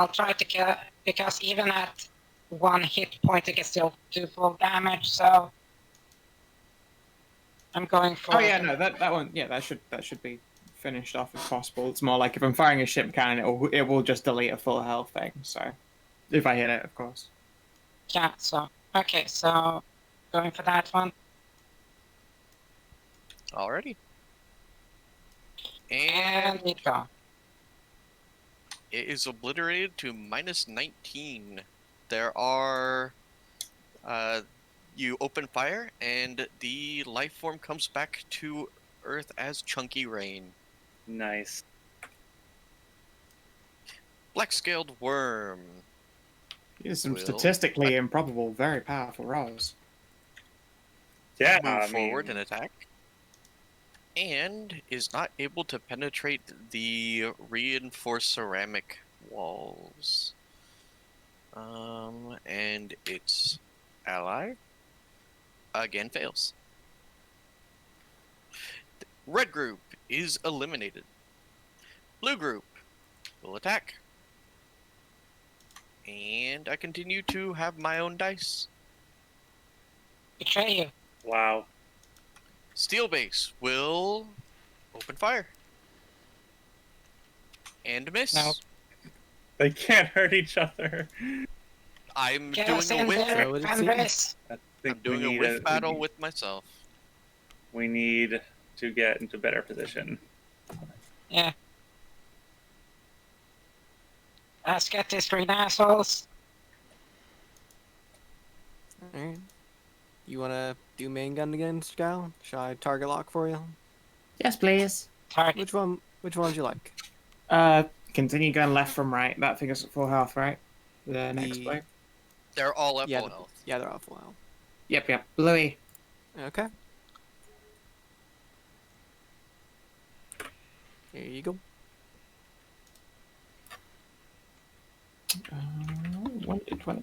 try to kill, because even at 1 hit point it can still do full damage, so I'm going for Oh yeah, no, that one, yeah, that should be finished off if possible. It's more like if I'm firing a ship cannon, it will just delete a full health thing. So, if I hit it, of course. Yeah, so okay, so going for that one. Alrighty. And it go. It is obliterated to minus 19. There are... you open fire, and the life form comes back to Earth as chunky rain. Nice. Black-scaled worm. These are some Will- statistically improbable, very powerful rolls. Yeah, Move I forward mean, and attack. And is not able to penetrate the reinforced ceramic walls. And its ally again fails. Red group is eliminated. Blue group will attack. And I continue to have my own dice. Betray you. wow. Steel base will open fire. And miss. No. They can't hurt each other. I'm Get doing us a in whiff. there, would it Fenris. I I'm think doing we a need whiff battle with myself. We need to get into better position. Yeah. Let's get these green assholes. Alright. You wanna do main gun again, Scow? Shall I target lock for you? Yes, please. Target. Which one would you like? Continue going left from right. That thing is at full health, right? The next The- bloke. They're all at Yeah, full health. Yeah, they're off well. Yep. Bluey. Okay. Here you go. 1d20.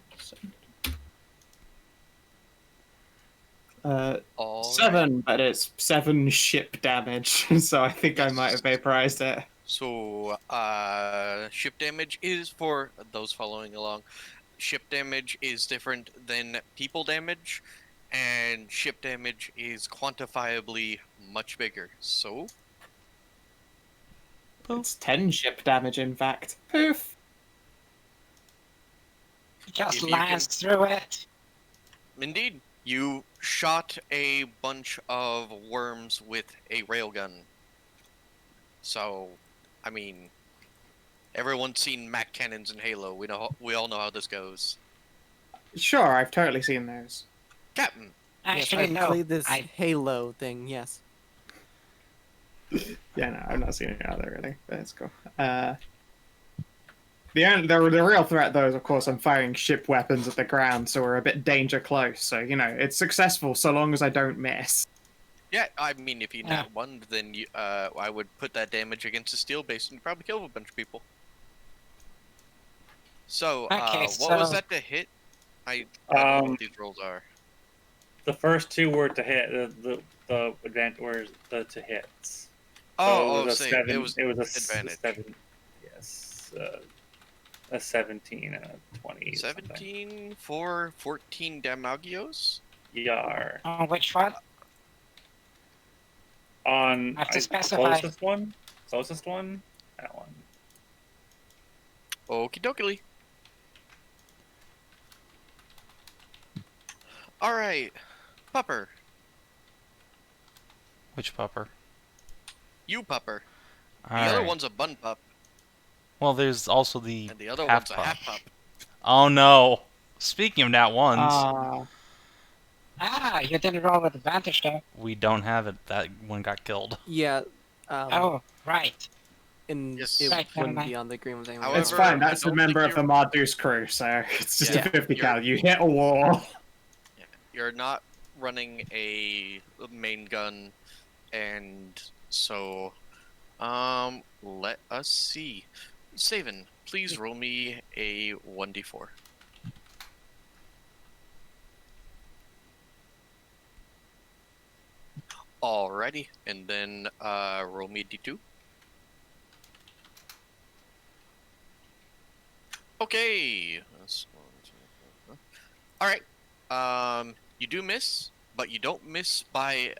All right. 7, but it's 7 ship damage, so I think I might have vaporized it. So, ship damage is, for those following along, ship damage is different than people damage, and ship damage is quantifiably much bigger. So, It's 10 ship damage, in fact. Poof. Just If you lands through it. indeed, you shot a bunch of worms with a railgun. So, I mean, everyone's seen Mac cannons in Halo. We all know how this goes. Sure, I've totally seen those. Captain, Actually, yes, I no. played this I Halo thing, yes. Yeah, no, I've not seen it either, really. But it's cool. The real threat, though, is, of course, I'm firing ship weapons at the ground, so we're a bit danger close. So, you know, it's successful so long as I don't miss. Yeah, I mean, if you Yeah. nat one, then you, I would put that damage against a steel base and probably kill a bunch of people. So, Okay, what was so- that to hit? I don't know what these rolls are. The first two were to hit. The advantage were the to hits. Oh, it was a say 7. it was It was a advantage. 7. Yes, a 17 and a 20. 17 for 14 damagios. Yar. On which one? On I have to specify. closest one. Closest one. That one. Okie dokie. All right, Pupper. Which pupper? You Pupper. The All other right. one's a bun pup, Well, there's also the and the other half one's a pup. half pup. Oh no! Speaking of nat ones, You didn't roll with advantage though. we don't have it. That one got killed. Yeah. Oh, right. And Yes. it Right, never wouldn't mind. be on the agreement anyway. However, It's fine. I That's a don't member think of the Mardus crew, so it's just Yeah, a 50 you're- cal. You hit a wall. You're not running a main gun, and so, let us see. Savin, please roll me a 1d4. Alrighty, and then roll me a d2. Okay. All right. You do miss, but you don't miss by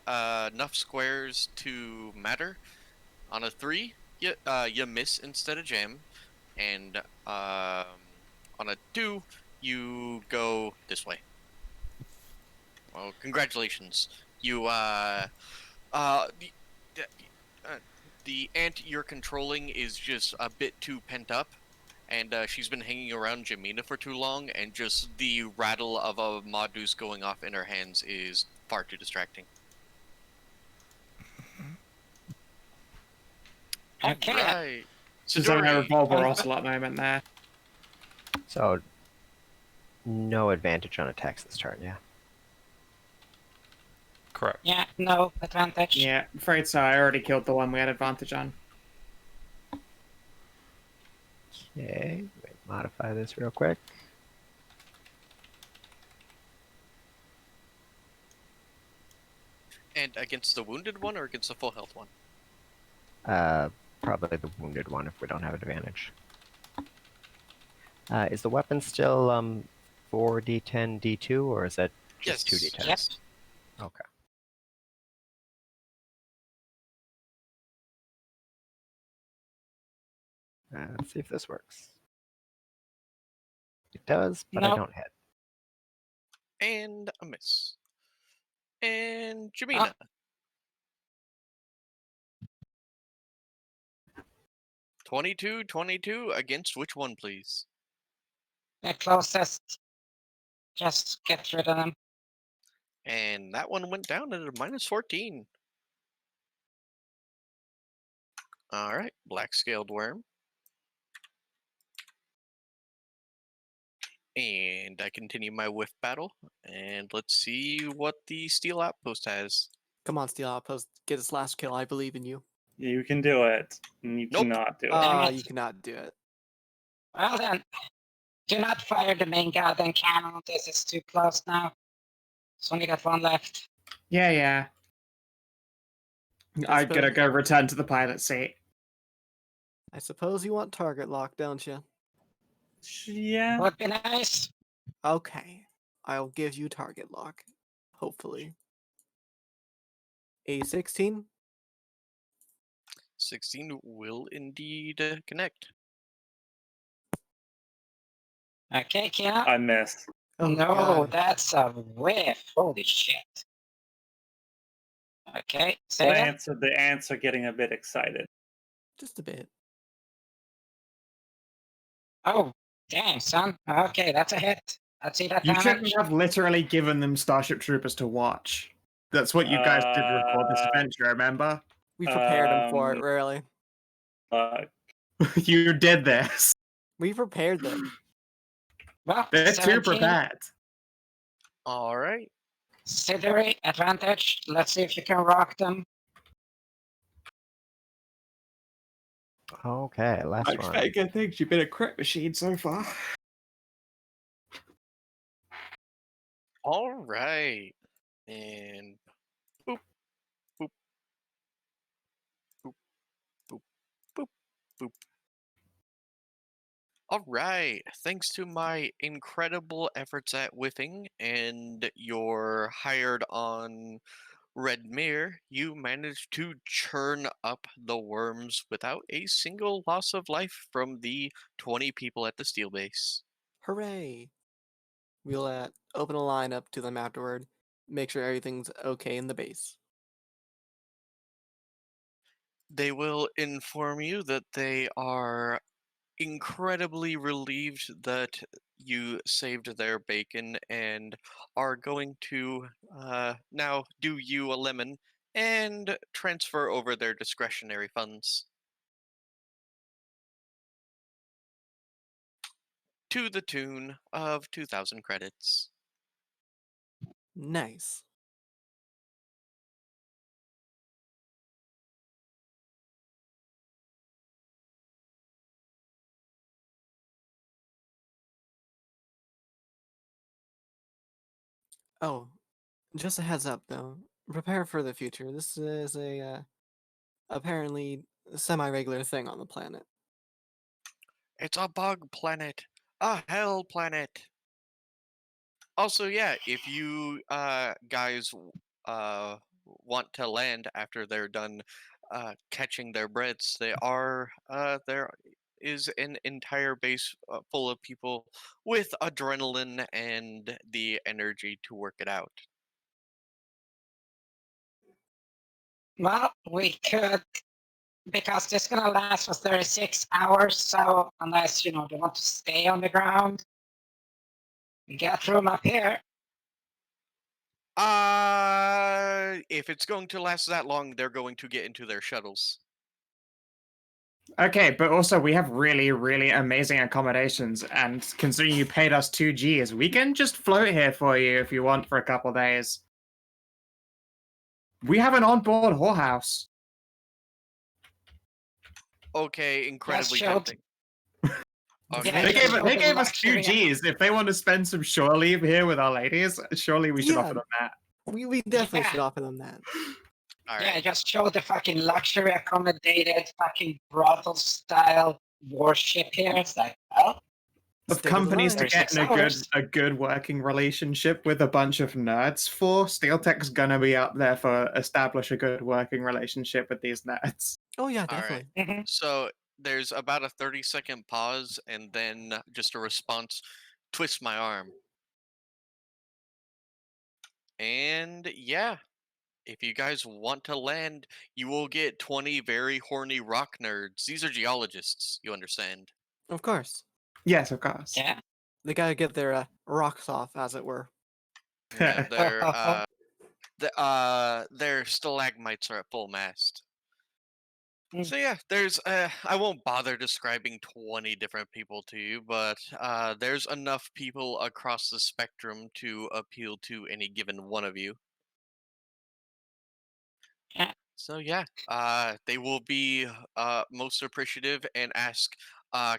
enough squares to matter. On a 3, you miss instead of jam, and on a 2, you go this way. Well, congratulations. You the ant you're controlling is just a bit too pent up, and she's been hanging around Jamina for too long, and just the rattle of a Modus going off in her hands is far too distracting. Okay. Right. Just having a Siduri, revolver ocelot moment there. So, no advantage on attacks this turn, yeah? Correct. Yeah, no advantage. Yeah, I'm afraid so. I already killed the one we had advantage on. Okay, wait, modify this real quick. and against the wounded one or against the full health one? Probably the wounded one if we don't have advantage. Is the weapon still 4d10 d2 or is that just 2d10? Yep. Okay. Let's see if this works. It does, but I Nope. don't hit. And a miss. And Jamina. 22 against which one, please? The closest. Just get rid of them. And that one went down at a -14. All right, black scaled worm. And I continue my whiff battle. And let's see what the steel outpost has. Come on, Steel Outpost. Get his last kill. I believe in you. You can do it. And you Nope. cannot do it. Ah, it. you cannot do it. Well then, do not fire the main goddamn cannon. This is too close now. It's only got one left. Yeah. I'm gonna go return to the pilot seat. I suppose you want target lock, don't you? Yeah. Would be nice. Okay. I'll give you target lock. Hopefully. A 16? 16 will indeed connect. Okay, Kina. I missed. Oh, no, God. that's a whiff. Holy shit. Okay, say that. The ants are getting a bit excited. Just a bit. Oh, damn, son. Okay, that's a hit. Let's see that You damage. shouldn't have literally given them Starship Troopers to watch. That's what you guys did to record this adventure, remember? We prepared him for it, really. You did this. We prepared them. Well, They're too 17. prepared. All right. Siduri, advantage. Let's see if you can rock them. Okay, last I one. expect good things. You've been a crit machine so far. All right. And boop, boop, boop, boop, boop, boop. All right. Thanks to my incredible efforts at whiffing and your hired on Red Mirror, you managed to churn up the worms without a single loss of life from the 20 people at the steel base. Hooray! We'll open a line up to them afterward, make sure everything's okay in the base. They will inform you that they are incredibly relieved that you saved their bacon and are going to now do you a lemon and transfer over their discretionary funds to the tune of 2,000 credits. Nice. Oh, just a heads up though. Prepare for the future. This is a apparently semi-regular thing on the planet. It's a bug planet, a hell planet. Also, yeah, if you guys want to land after they're done catching their breaths, there is an entire base full of people with adrenaline and the energy to work it out. Well, we could, because this is gonna last for 36 hours, so unless, they want to stay on the ground, we got room up here. If it's going to last that long, they're going to get into their shuttles. Okay, but also we have really, really amazing accommodations, and considering you paid us 2Gs, we can just float here for you if you want for a couple days. We have an onboard whorehouse. Okay, incredibly showed- tempting. Yeah, They just gave us luxury. 2Gs. If they want to spend some shore leave here with our ladies, surely we should Yeah. offer them that. We definitely Yeah. should offer them that. All Yeah, right. just show the fucking luxury accommodated fucking brothel style warship here. It's like, oh, Of State of the companies to line. get in 36 a good working relationship with a bunch of nerds for, SteelTech's gonna be up there for establish a good working relationship with these nerds. Oh yeah, All right. definitely. So there's about a 30-second pause and then just a response, twist my arm. And yeah, if you guys want to land, you will get 20 very horny rock nerds. These are geologists, you understand. Of course. Yes, of course. yeah. They gotta get their rocks off, as it were. Yeah, their stalagmites are at full mast. Mm. So yeah, there's I won't bother describing 20 different people to you, but there's enough people across the spectrum to appeal to any given one of you. Yeah. So yeah, they will be most appreciative and ask,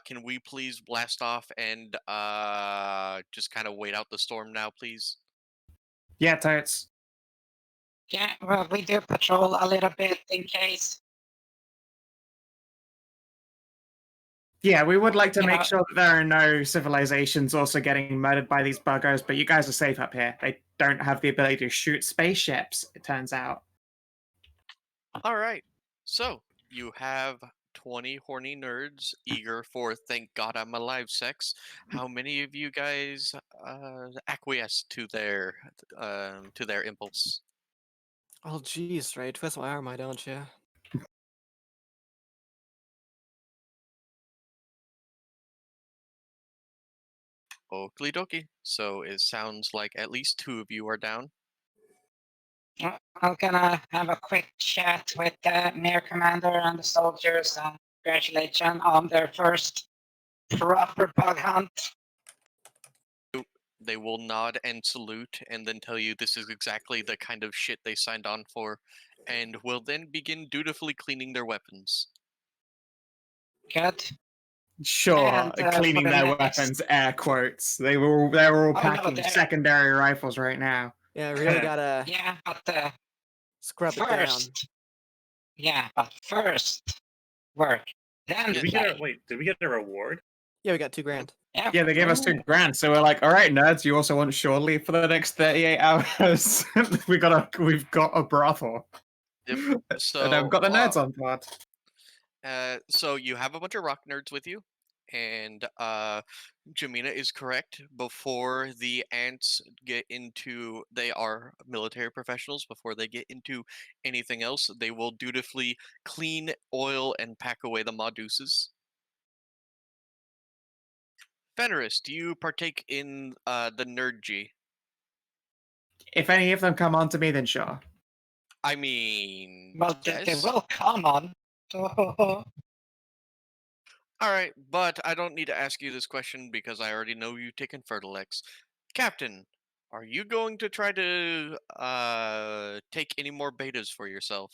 can we please blast off and just kind of wait out the storm now, please? Yeah, totes. Yeah, well, we do patrol a little bit in case. Yeah, we would like to You make know- sure that there are no civilizations also getting murdered by these buggers, but you guys are safe up here. They don't have the ability to shoot spaceships, it turns out. All right, so you have 20 horny nerds eager for "Thank God I'm Alive" sex. How many of you guys acquiesce to their impulse? Oh geez, right? Twist my arm, why don't you? Okie dokie. So it sounds like at least 2 of you are down. I'm gonna have a quick chat with the Mayor Commander and the soldiers and congratulate them on their first proper bug hunt. They will nod and salute and then tell you this is exactly the kind of shit they signed on for, and will then begin dutifully cleaning their weapons. Good. Sure, And, for cleaning the their next- weapons, air quotes. They were all Oh, no, packing they're- secondary rifles right now. Yeah, really gotta Yeah, but scrub it down. first. Yeah, but first work. Then Did we get play. did we get a reward? Yeah, we got $2,000. Yeah, they gave us Ooh. $2,000, so we're like, all right, nerds, you also want shore leave for the next 38 hours? we've got a brothel. Yep. So And I've got the nerds on board. So you have a bunch of rock nerds with you, and Jamina is correct. Before the ants get into, they are military professionals. Before they get into anything else, they will dutifully clean, oil, and pack away the Maduses. Fenris, do you partake in the nerdgy? If any of them come on to me, then sure. I mean, Well, they yes. will come on. All right, but I don't need to ask you this question because I already know you've taken Fertilex. Captain, are you going to try to take any more betas for yourself?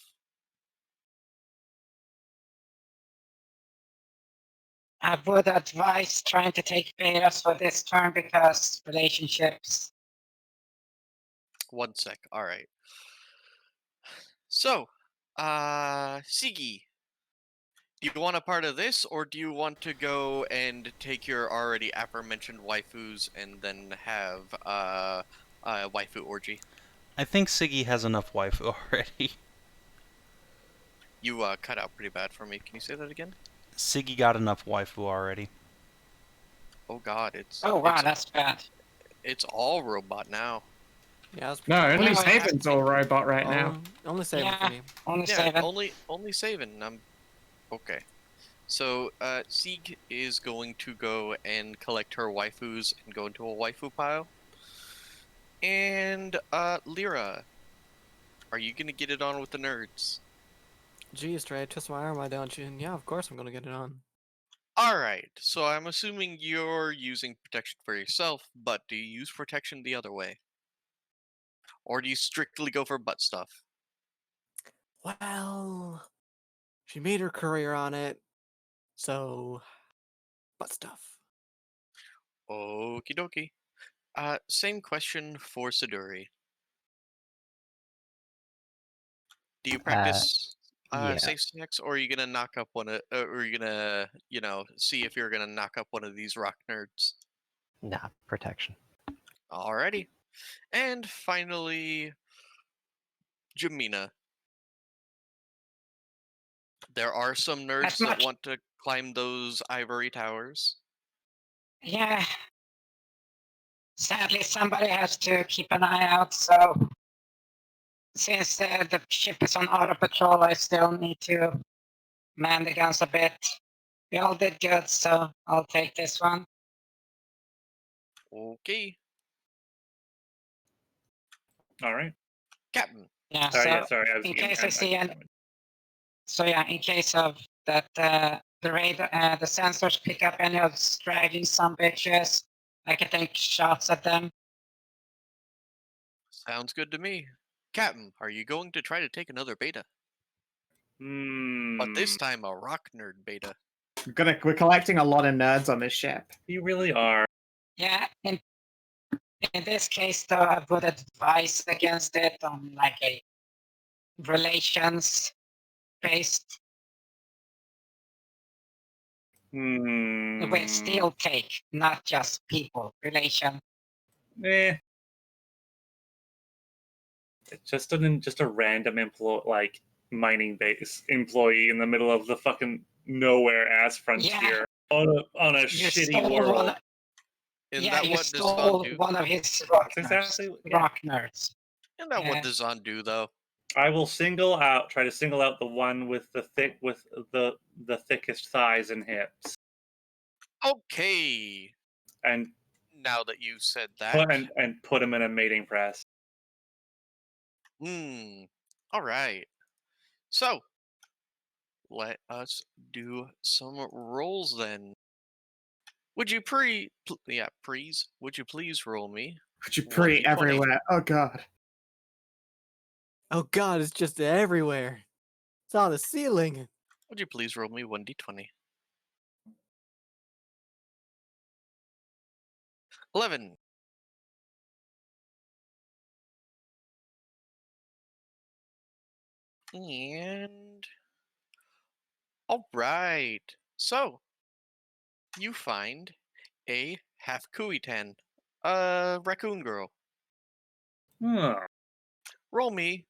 I would advise trying to take betas for this turn because relationships. One sec. All right. So, Sigi, do you want a part of this, or do you want to go and take your already aforementioned waifus and then have a waifu orgy? I think Siggy has enough wife already. You cut out pretty bad for me. Can you say that again? Siggy got enough waifu already. Oh God, it's Oh wow, it's, that's bad. it's all robot now. Yeah, that's No, only No, Savin's all robot right now. Only saving Yeah. for me. Only Yeah, 7. only saving. Okay. So Sieg is going to go and collect her waifus and go into a waifu pile. And Lyra, are you gonna get it on with the nerds? Geez, Trey, twist my arm, why don't you? And yeah, of course I'm gonna get it on. Alright, so I'm assuming you're using protection for yourself, but do you use protection the other way? Or do you strictly go for butt stuff? Well, she made her career on it, so butt stuff. Okie dokie. Same question for Siduri. Do you practice yeah. safe stacks, or are you gonna knock up one of, or are you gonna, see if you're gonna knock up one of these rock nerds? Nah, protection. Alrighty. And finally, Jamina. There are some nerds That's that much- want to climb those ivory towers. Yeah. Sadly, somebody has to keep an eye out. So since the ship is on auto patrol, I still need to man the guns a bit. We all did good, so I'll take this one. Okay. All right. Captain. Yeah. Sorry, so yeah, sorry. I was in getting- case I see so yeah, in case of that, the sensors pick up any of those dragging some bitches, I can take shots at them. Sounds good to me. Captain, are you going to try to take another beta? But this time a rock nerd beta. We're collecting a lot of nerds on this ship. You really are. Yeah, in this case, though, I would advise against it on like a relations-based with steel take, not just people relation. It's just a random mining base employee in the middle of the fucking nowhere ass frontier on a You shitty stole world. one- Isn't yeah, that you what stole Dzaan do? one of his rock That's nerds. exactly yeah. Rock nerds. Isn't that what Yeah. Dzaan do though? I will try to single out the one with the thickest thighs and hips, Okay. and Now that you said that. put him in a mating press. Alright. So let us do some rolls then. Would you Would you please roll me Would you pre 1d20? everywhere? Oh god. Oh god, it's just everywhere. It's on the ceiling. Would you please roll me 1d20? 11. And all right. So you find a half Kuitan, a raccoon girl. Huh. Roll me.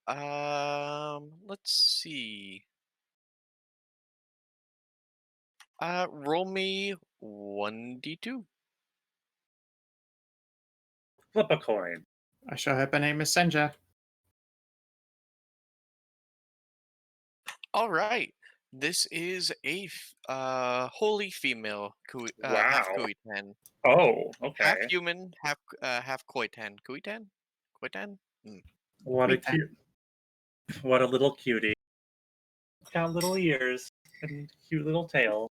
Let's see. Roll me 1d2. Flip a coin. I sure hope her name is Senja. All right. This is a wholly female half Wow. Kuitan. Oh, Half okay. human, half Koitan. Koitan? Koitan? What a Sweet then. cute, what a little cutie. Got little ears and cute little tail.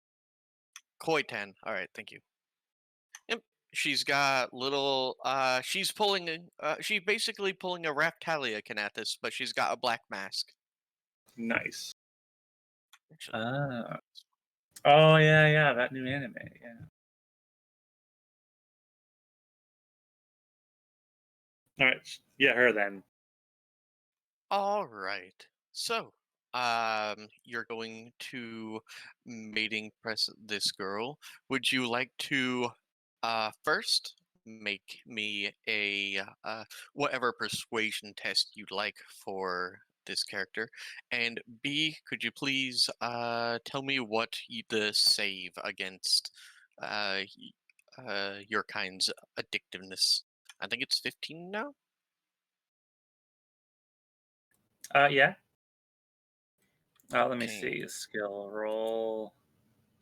Koitan. All right, thank you. Yep. She's got little she's basically pulling a Raptalia Kinathis, but she's got a black mask. Nice. Actually, Oh yeah, that new anime. Yeah. All right. Yeah, her then. all right. So, you're going to mating press this girl. Would you like to first make me a whatever persuasion test you'd like for this character, and B, could you please tell me what the save against your kind's addictiveness? I think it's 15 now. Yeah. Let me Okay. see. Skill roll.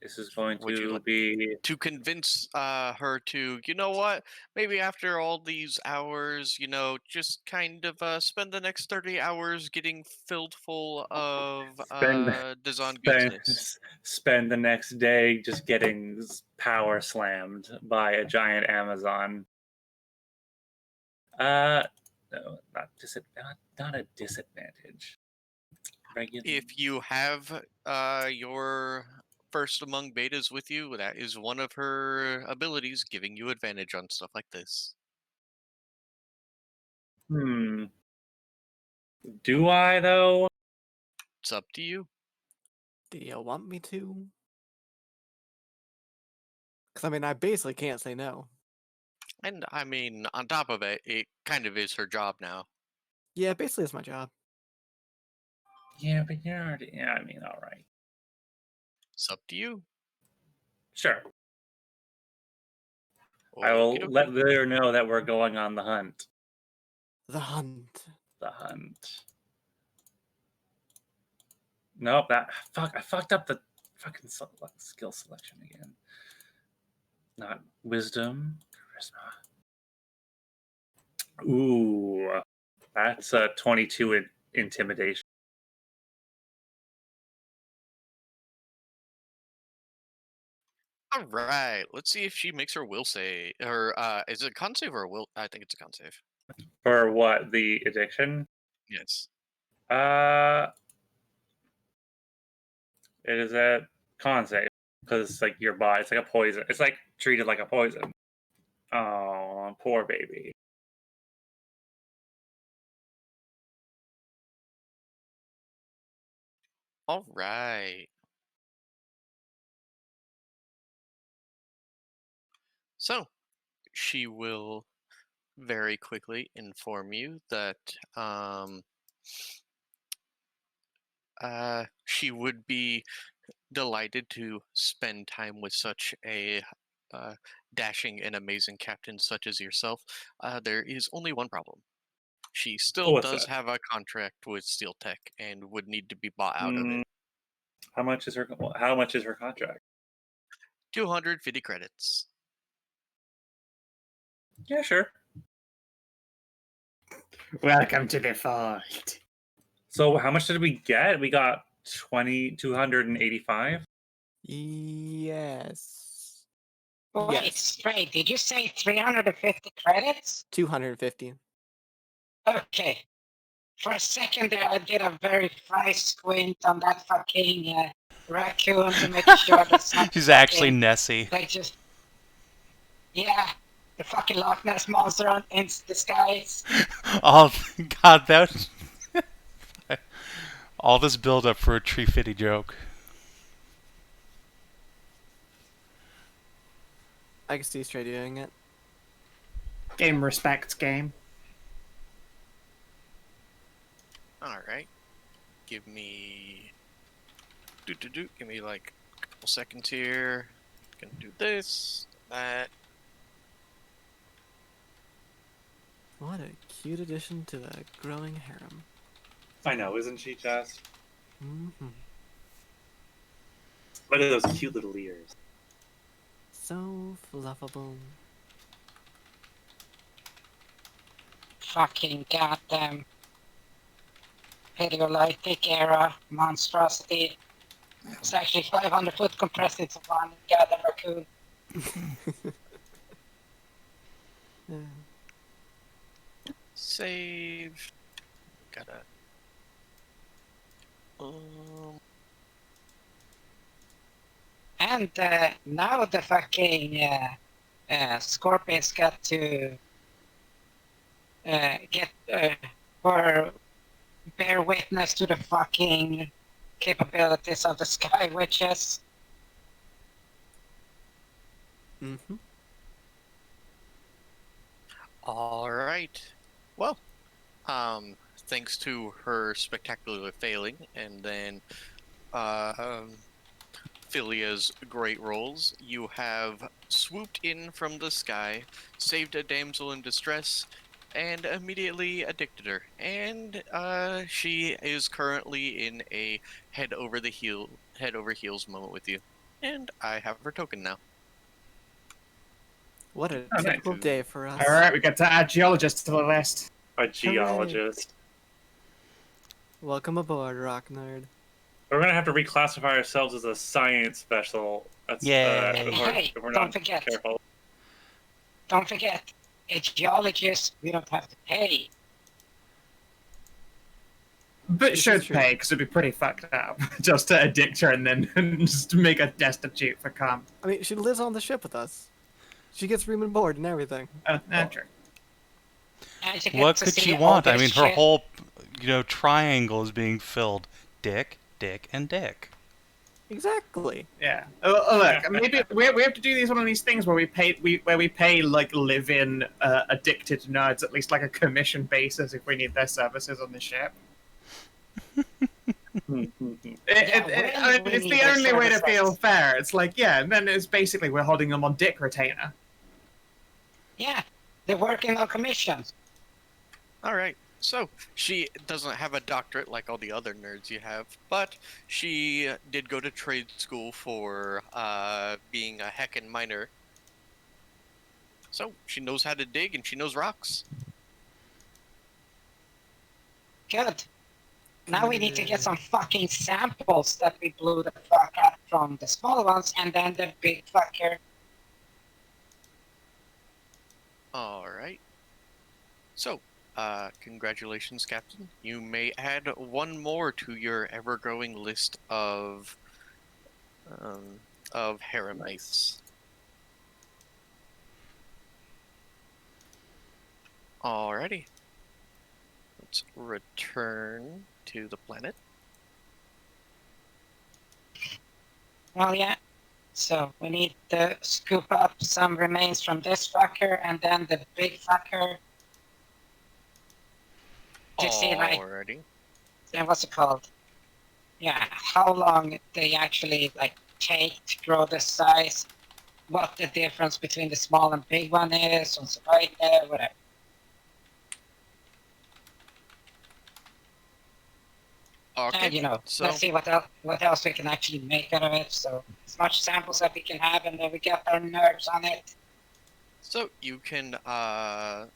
This is going Would you to like be. to convince her to, you know what, maybe after all these hours, just kind of spend the next 30 hours getting filled full of Spend Dzaan spend goodness? spend the next day just getting power slammed by a giant Amazon. No, not a disadvantage. Regular. If you have your first among betas with you, that is one of her abilities, giving you advantage on stuff like this. Do I though? It's up to you. Do you want me to? Because, I mean, I basically can't say no. And I mean, on top of it, it kind of is her job now. Yeah, basically it's my job. Yeah, but you're already. Yeah, I mean, all right. It's up to you. Sure. I will Okey-dokey. let Lyra know that we're going on the hunt. The hunt. The hunt. Nope. I fucked up the fucking skill selection again. Not wisdom, charisma. Ooh, that's a 22 in intimidation. All right, let's see if she makes her will save. Or is it a con save or a will? I think it's a con save. For what? The addiction? Yes. It is a con save because it's like your body. It's like a poison. It's like treated like a poison. Oh, poor baby. All right. So she will very quickly inform you that she would be delighted to spend time with such a dashing and amazing captain such as yourself. There is only one problem. She still What's does that? have a contract with Steel Tech and would need to be bought out of Mm, it. How much is her contract? 250 credits. Yeah, sure. Welcome to the fold. So how much did we get? We got 285. Yes. Wait, Yes. Stray, did you say 350 credits? 250. Okay. For a second there, I did a very fry squint on that fucking raccoon to make sure that's not She's actually fucking, Nessie. like just... Yeah, the fucking Loch Ness monster in disguise. Oh God, that. All this build up for a Tree Fitty joke. I can see Stray doing it. Game respects game. Alright. Give me... Give me like a couple seconds here. Gonna do this, that. What a cute addition to the growing harem. I know, isn't she, Jess? Mm-hmm. Look at those cute little ears. So fluffable. Fucking goddamn Paleolithic era monstrosity. It's actually 500 foot compressed into one goddamn raccoon. Yeah. Save. Gotta. And now the fucking Scorpions got to get or bear witness to the fucking capabilities of the Sky Witches. Mm-hmm. All right. Well, thanks to her spectacular failing, and then Philia's great rolls, you have swooped in from the sky, saved a damsel in distress, and immediately addicted her. And she is currently in a head over heels moment with you. And I have her token now. What a Okay. typical day for us. All right, we got to add geologists to the list. A geologist. Welcome aboard, Rock Nerd. We're gonna have to reclassify ourselves as a science vessel. That's, Yay. if we're not careful. Don't forget, a geologist we don't have to pay. But This should is true. pay, because it'd be pretty fucked up. Just to addict her and then just make her destitute for comp. I mean, she lives on the ship with us. She gets room and board and everything. True. And she What gets to could see she all want? I this mean, her shit. whole, triangle is being filled. Dick, dick, and dick. Exactly. Yeah. Look, maybe we have to do these one of these things where we pay like live-in addicted nerds at least like a commission basis if we need their services on the ship. I mean, it's the only way to feel fair. It's like, yeah, and then it's basically we're holding them on dick retainer. Yeah, they're working on commissions. All right. So, she doesn't have a doctorate like all the other nerds you have, but she did go to trade school for being a heckin' miner. So, she knows how to dig and she knows rocks. Good. Now we need to get some fucking samples that we blew the fuck up from the small ones and then the big fucker. Alright. So, congratulations, Captain. You may add one more to your ever-growing list of Heremites. Alrighty. Let's return to the planet. Well, yeah. So we need to scoop up some remains from this fucker and then the big fucker. To see, like, Alrighty. and what's it called? Yeah, how long they actually, like, take to grow the size, what the difference between the small and big one is, and so right there, whatever. Okay. And, you know, so let's see what else we can actually make out of it. So as much samples that we can have, and then we get our nerves on it. So you can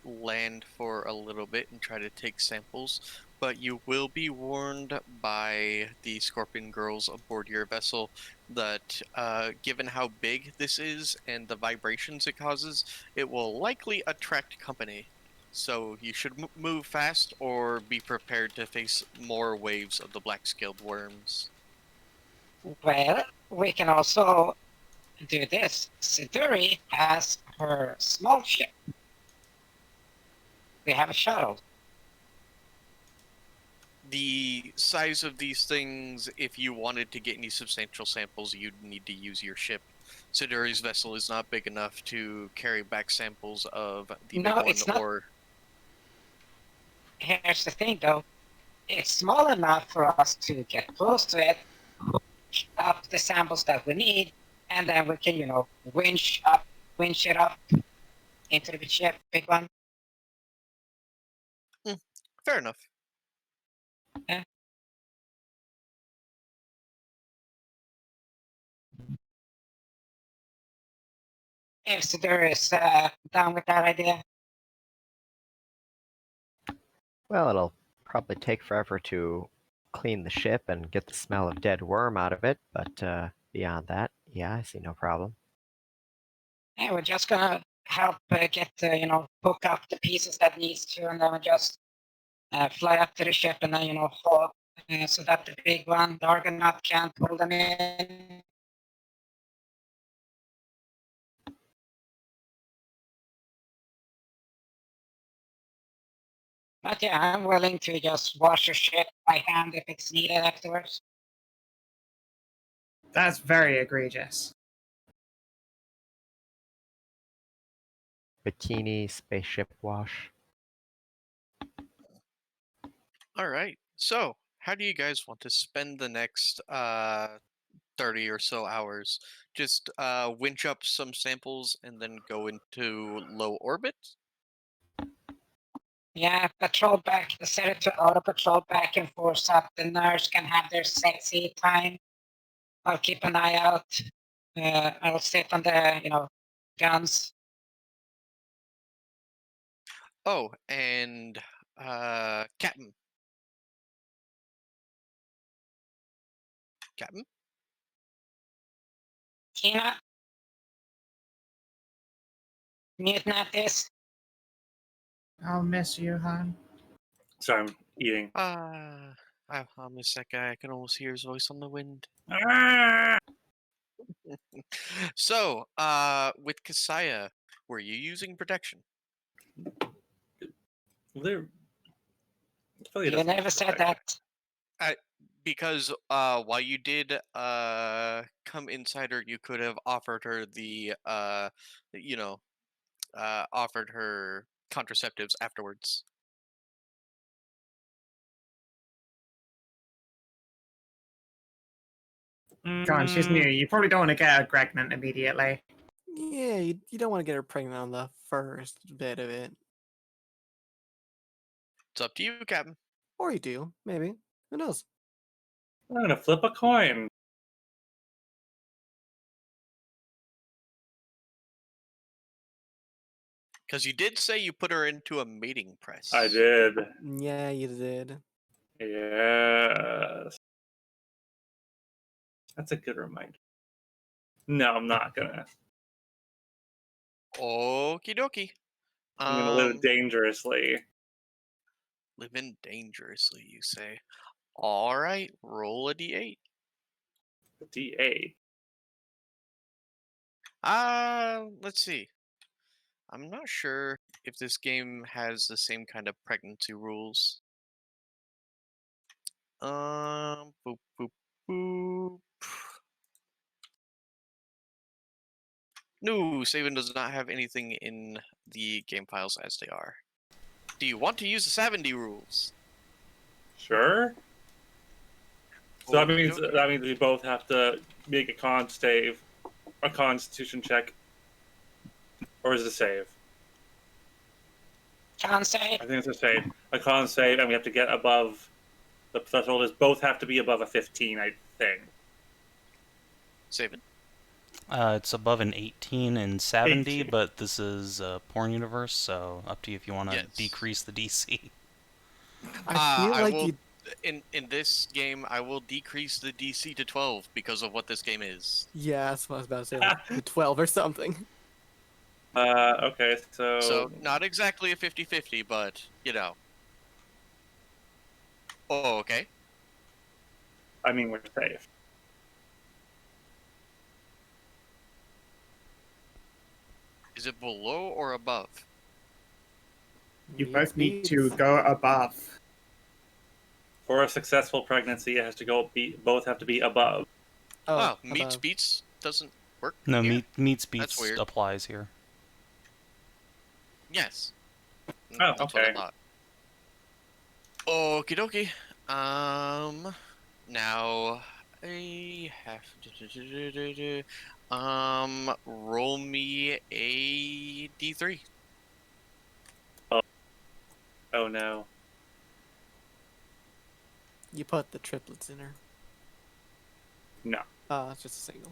land for a little bit and try to take samples, but you will be warned by the Scorpion Girls aboard your vessel that given how big this is and the vibrations it causes, it will likely attract company. So you should move fast or be prepared to face more waves of the black-scaled worms. Well, we can also do this. Siduri has her small ship. We have a shuttle. The size of these things, if you wanted to get any substantial samples, you'd need to use your ship. Siduri's vessel is not big enough to carry back samples of the No, big one, it's not. or Here's the thing, though. It's small enough for us to get close to it, hook up the samples that we need, and then we can, winch it up into the ship, big one. fair enough. Yeah. If Siduri is down with that idea. Well, it'll probably take forever to clean the ship and get the smell of dead worm out of it, but beyond that, yeah, I see no problem. Yeah, we're just gonna help get hook up the pieces that needs to, and then we just fly up to the ship and then haul so that the big one, the Argonaut, can't pull them in. But yeah, I'm willing to just wash the ship by hand if it's needed afterwards. That's very egregious. Bikini spaceship wash. All right. So, how do you guys want to spend the next 30 or so hours? Just winch up some samples and then go into low orbit? Yeah, patrol back, set it to auto patrol back and forth so the nurse can have their sexy time. I'll keep an eye out. I'll sit on the, guns. Oh, and Captain. Captain? Kina, Kinathis. I'll miss you, hon. Sorry, I'm eating. I'll miss that guy. I can almost hear his voice on the wind. Ah! So, with Kasaya, were you using protection? Philia You doesn't never have said protection. that. Because while you did come inside her, you could have offered her the offered her contraceptives afterwards. Come on, she's new. You probably don't want to get her pregnant immediately. Yeah, you don't want to get her pregnant on the first bit of it. It's up to you, Captain. Or you do, maybe. Who knows? I'm gonna flip a coin. Because you did say you put her into a mating press. I did. Yeah, you did. Yes. That's a good reminder. No, I'm not gonna. Okie dokie. I'm gonna live dangerously. Living dangerously, you say. All right, roll a d8. D8. Let's see. I'm not sure if this game has the same kind of pregnancy rules. Boop, boop, boop. No, Savin does not have anything in the game files as they are. Do you want to use the 70 rules? Sure. So that Okie means dokie. we both have to make a con save, a Constitution check, or is it a save? Can't say. I think it's a save. A con save, and we have to get above. The threshold is both have to be above a 15, I think. Savin. It's above an 18 and 70, 18. but this is a porn universe, so up to you if you want to Yes. decrease the DC. I feel like will, you. in this game, I will decrease the DC to 12 because of what this game is. Yeah, that's what I was about to say. Like the 12 or something. Okay, So not exactly a 50-50, but you know. Oh, okay. I mean, we're safe. Is it below or above? You Needs both need to beats. go above. For a successful pregnancy, it has to go. Both have to be above. Oh, meets above. beats doesn't work. No, here? meets That's beats weird. applies here. Yes. Oh, That's what I okay. thought. Okie dokie. Now I have roll me a d3. Oh no. You put the triplets in her. No. It's just a single.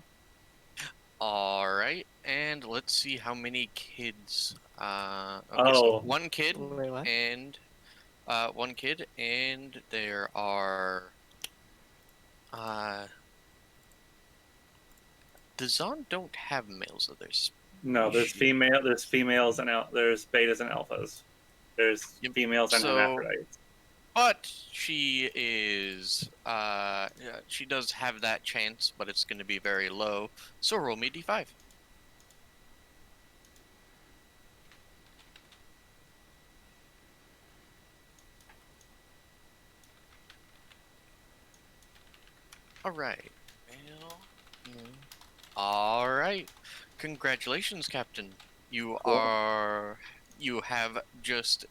All right, and let's see how many kids. Okay, Oh. so one kid Wait, what? and there are the Dzaan don't have males of their No, there's species. there's females and there's betas and alphas. There's Yep. females and So- hermaphrodites. But she is yeah, she does have that chance, but it's going to be very low. So roll me d5. All right. Well, all right. Congratulations, Captain. You Cool. you have just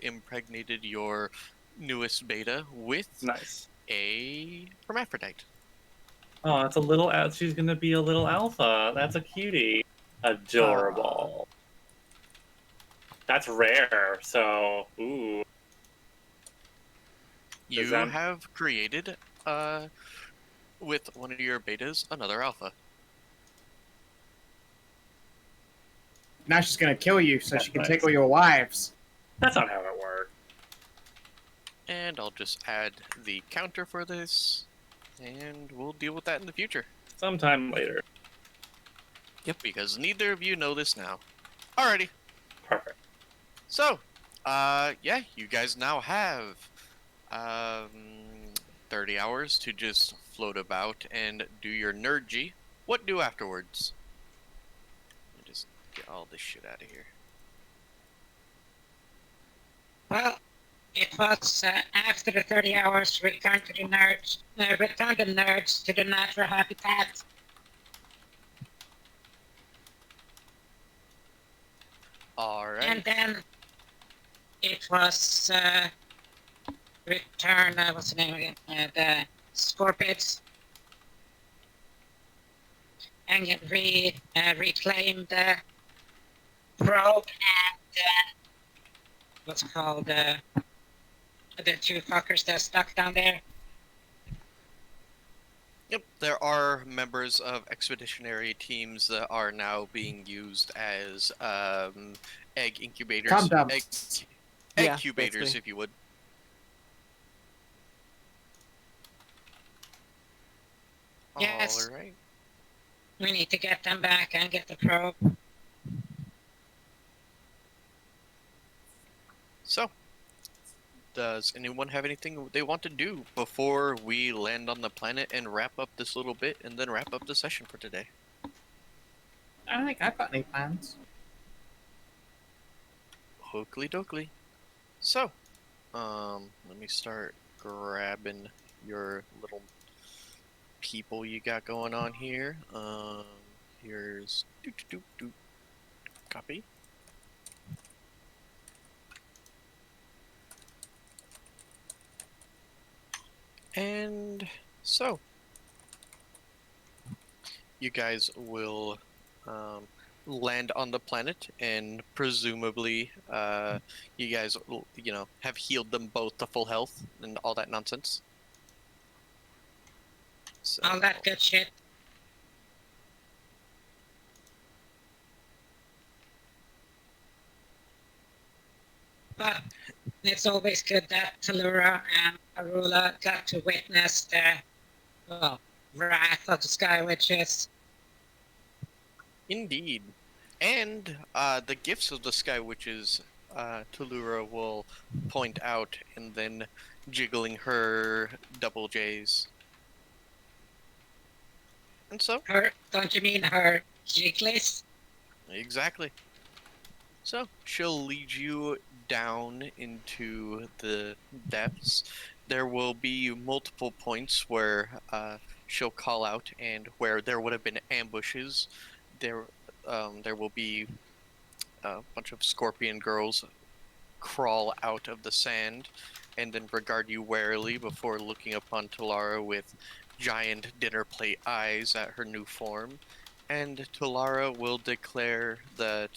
impregnated your newest beta with Nice. a hermaphrodite. Oh, it's a little. She's gonna be a little alpha. That's a cutie. Adorable. That's rare. So, ooh. You that- have created with one of your betas another alpha. Now she's gonna kill you so That's she can nice. take all your wives. That's not how it works. And I'll just add the counter for this, and we'll deal with that in the future. Sometime later. Yep, because neither of you know this now. Alrighty. Perfect. So, yeah, you guys now have 30 hours to just float about and do your nerdgy. What do afterwards? Let me just get all this shit out of here. Well, it was after the 30 hours, return to the nerds to the natural habitat. Alright. And then it was return, what's the name again? The Scorpids. And you reclaim the probe and what's it called, the two fuckers that are stuck down there. Yep, there are members of expeditionary teams that are now being used as egg incubators. Calm down. Egg Yeah, incubators, basically. if you would. Yes. Alright. We need to get them back and get the probe. So, does anyone have anything they want to do before we land on the planet and wrap up this little bit and then wrap up the session for today? I don't think I've got any plans. Hokely dokely. So, let me start grabbing your little people you got going on here. Here's copy. And so, you guys will land on the planet, and presumably, you guys, have healed them both to full health and all that nonsense. So, All that good shit. But it's always good that Talura and Arula got to witness the, well, wrath of the Sky Witches. Indeed. And the gifts of the Sky Witches, Talura will point out and then jiggling her double J's. And so, Don't you mean her Jigglis? exactly. So, she'll lead you down into the depths. There will be multiple points where she'll call out, and where there would have been ambushes, there will be a bunch of scorpion girls crawl out of the sand and then regard you warily before looking upon Talara with giant dinner plate eyes at her new form. And Talara will declare that,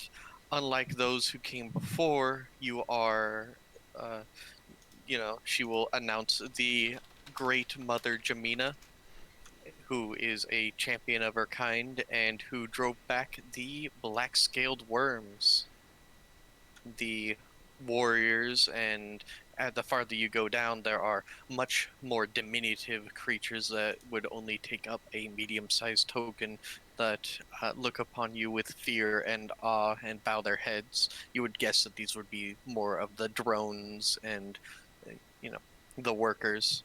unlike those who came before, you are, she will announce the Great Mother Jamina, who is a champion of her kind and who drove back the black-scaled worms, the warriors. And the farther you go down, there are much more diminutive creatures that would only take up a medium-sized token, that look upon you with fear and awe and bow their heads. You would guess that these would be more of the drones and, the workers.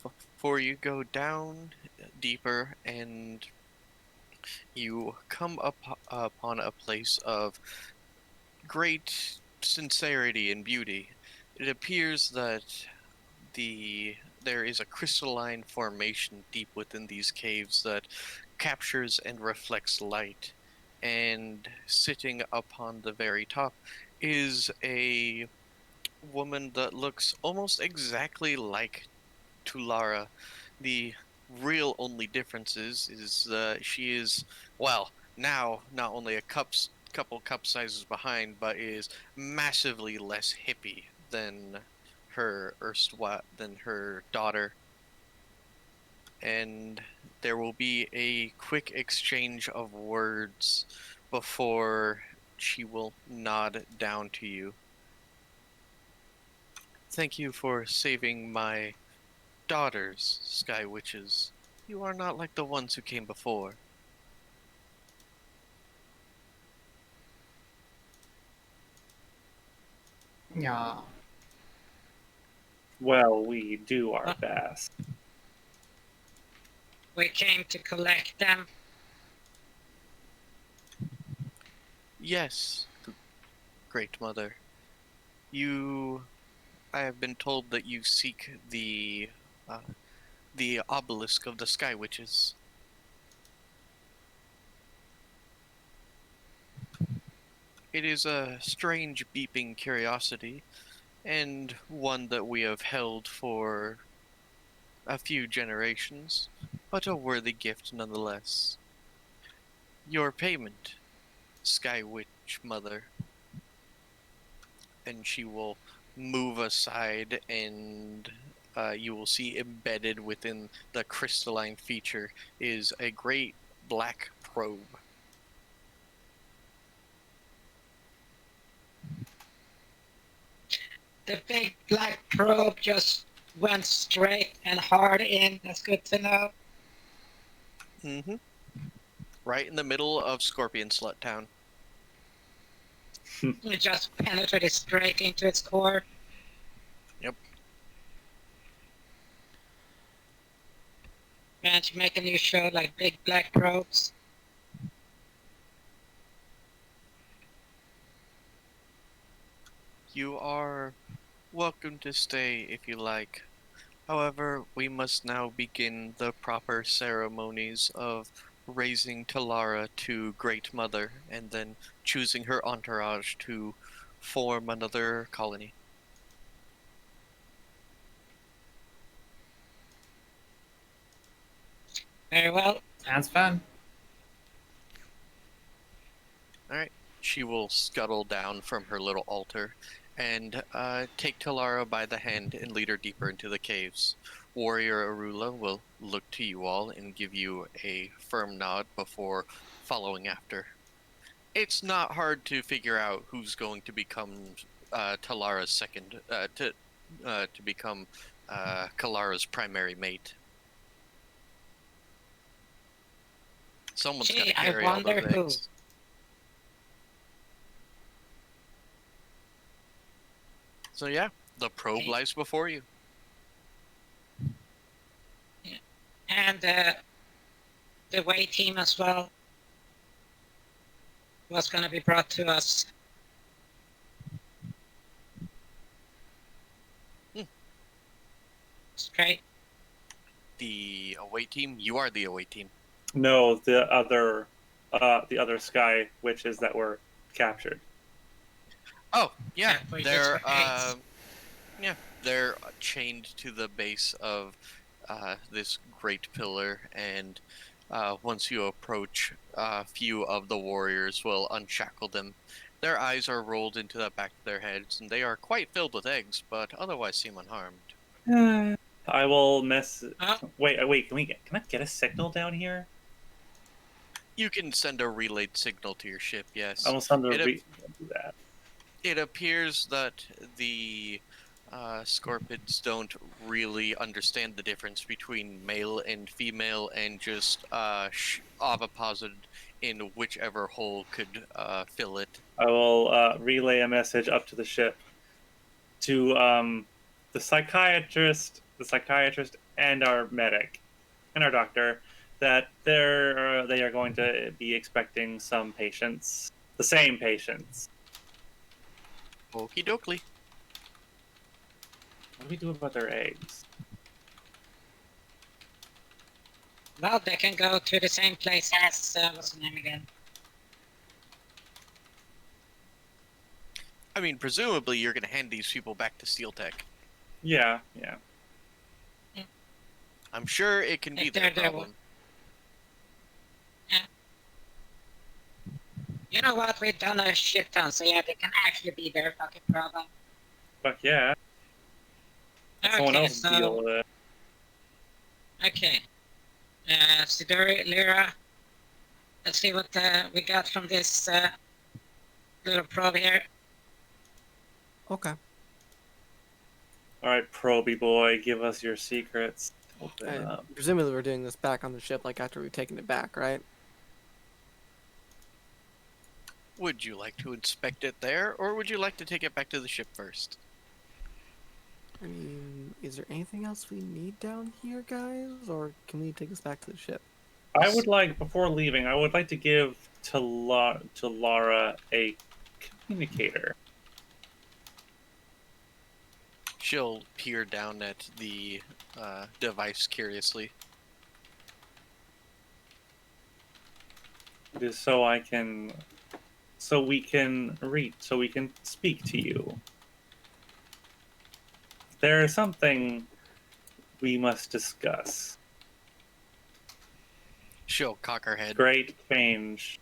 Before you go down deeper and you come upon a place of great sincerity and beauty. It appears that there is a crystalline formation deep within these caves that captures and reflects light. And sitting upon the very top is a woman that looks almost exactly like Tulara. The real only difference is she is, well, now not only couple cup sizes behind, but is massively less hippie than her daughter. And there will be a quick exchange of words before she will nod down to you. Thank you for saving my daughters, Sky Witches. You are not like the ones who came before. Yeah. Well, we do our best. We came to collect them. Yes, Great Mother. I have been told that you seek the obelisk of the Sky Witches. It is a strange beeping curiosity, and one that we have held for a few generations, but a worthy gift nonetheless. Your payment, Sky Witch Mother. And she will move aside, and you will see embedded within the crystalline feature is a great black probe. The big black probe just went straight and hard in. That's good to know. Mm-hmm. Right in the middle of Scorpion Slut Town. It just penetrated straight into its core. Yep. Man, to make a new show like Big Black Probes. You are welcome to stay if you like. However, we must now begin the proper ceremonies of raising Talara to Great Mother, and then choosing her entourage to form another colony. Very well. Sounds fun. Alright. She will scuttle down from her little altar and take Talara by the hand and lead her deeper into the caves. Warrior Arula will look to you all and give you a firm nod before following after. It's not hard to figure out who's going to become Talara's second to become Kalara's primary mate. Someone's got Gee, to I carry all wonder those who. eggs. So yeah, the probe Okay. lies before you. And the way team as well was going to be brought to us. Straight. The away team. You are the away team. No, the other sky witches that were captured. Oh yeah, Yeah, we they're just eggs. they're chained to the base of this great pillar, and once you approach, a few of the warriors will unshackle them. Their eyes are rolled into the back of their heads, and they are quite filled with eggs, but otherwise seem unharmed. I will mess. Oh, Wait. Can I get a signal down here? You can send a relayed signal to your ship. Yes. I will send a It do that. It appears that the Scorpids don't really understand the difference between male and female, and just oviposited in whichever hole could fill it. I will relay a message up to the ship to the psychiatrist, and our medic, and our doctor, that they are going to be expecting some patients, the same patients. Okie dokie. What do we do about their eggs? well, they can go to the same place as what's the name again? I mean, presumably you're going to hand these people back to Steel Tech. Yeah. I'm sure it can be If their they're there, problem. You know what? We've done a shit ton, so yeah, they can actually be their fucking problem. Fuck yeah. Someone Okay, else deal with it. Okay. Siduri, Lyra. Let's see what we got from this little probe here. Okay. All right, Proby boy, give us your secrets. Open up. Presumably we're doing this back on the ship, like after we've taken it back, right? Would you like to inspect it there, or would you like to take it back to the ship first? I mean, is there anything else we need down here, guys? Or can we take this back to the ship? I would like, before leaving, I would like to give to Lara a communicator. She'll peer down at the device curiously. It is so we can speak to you. There is something we must discuss. She'll cock her head. Great change.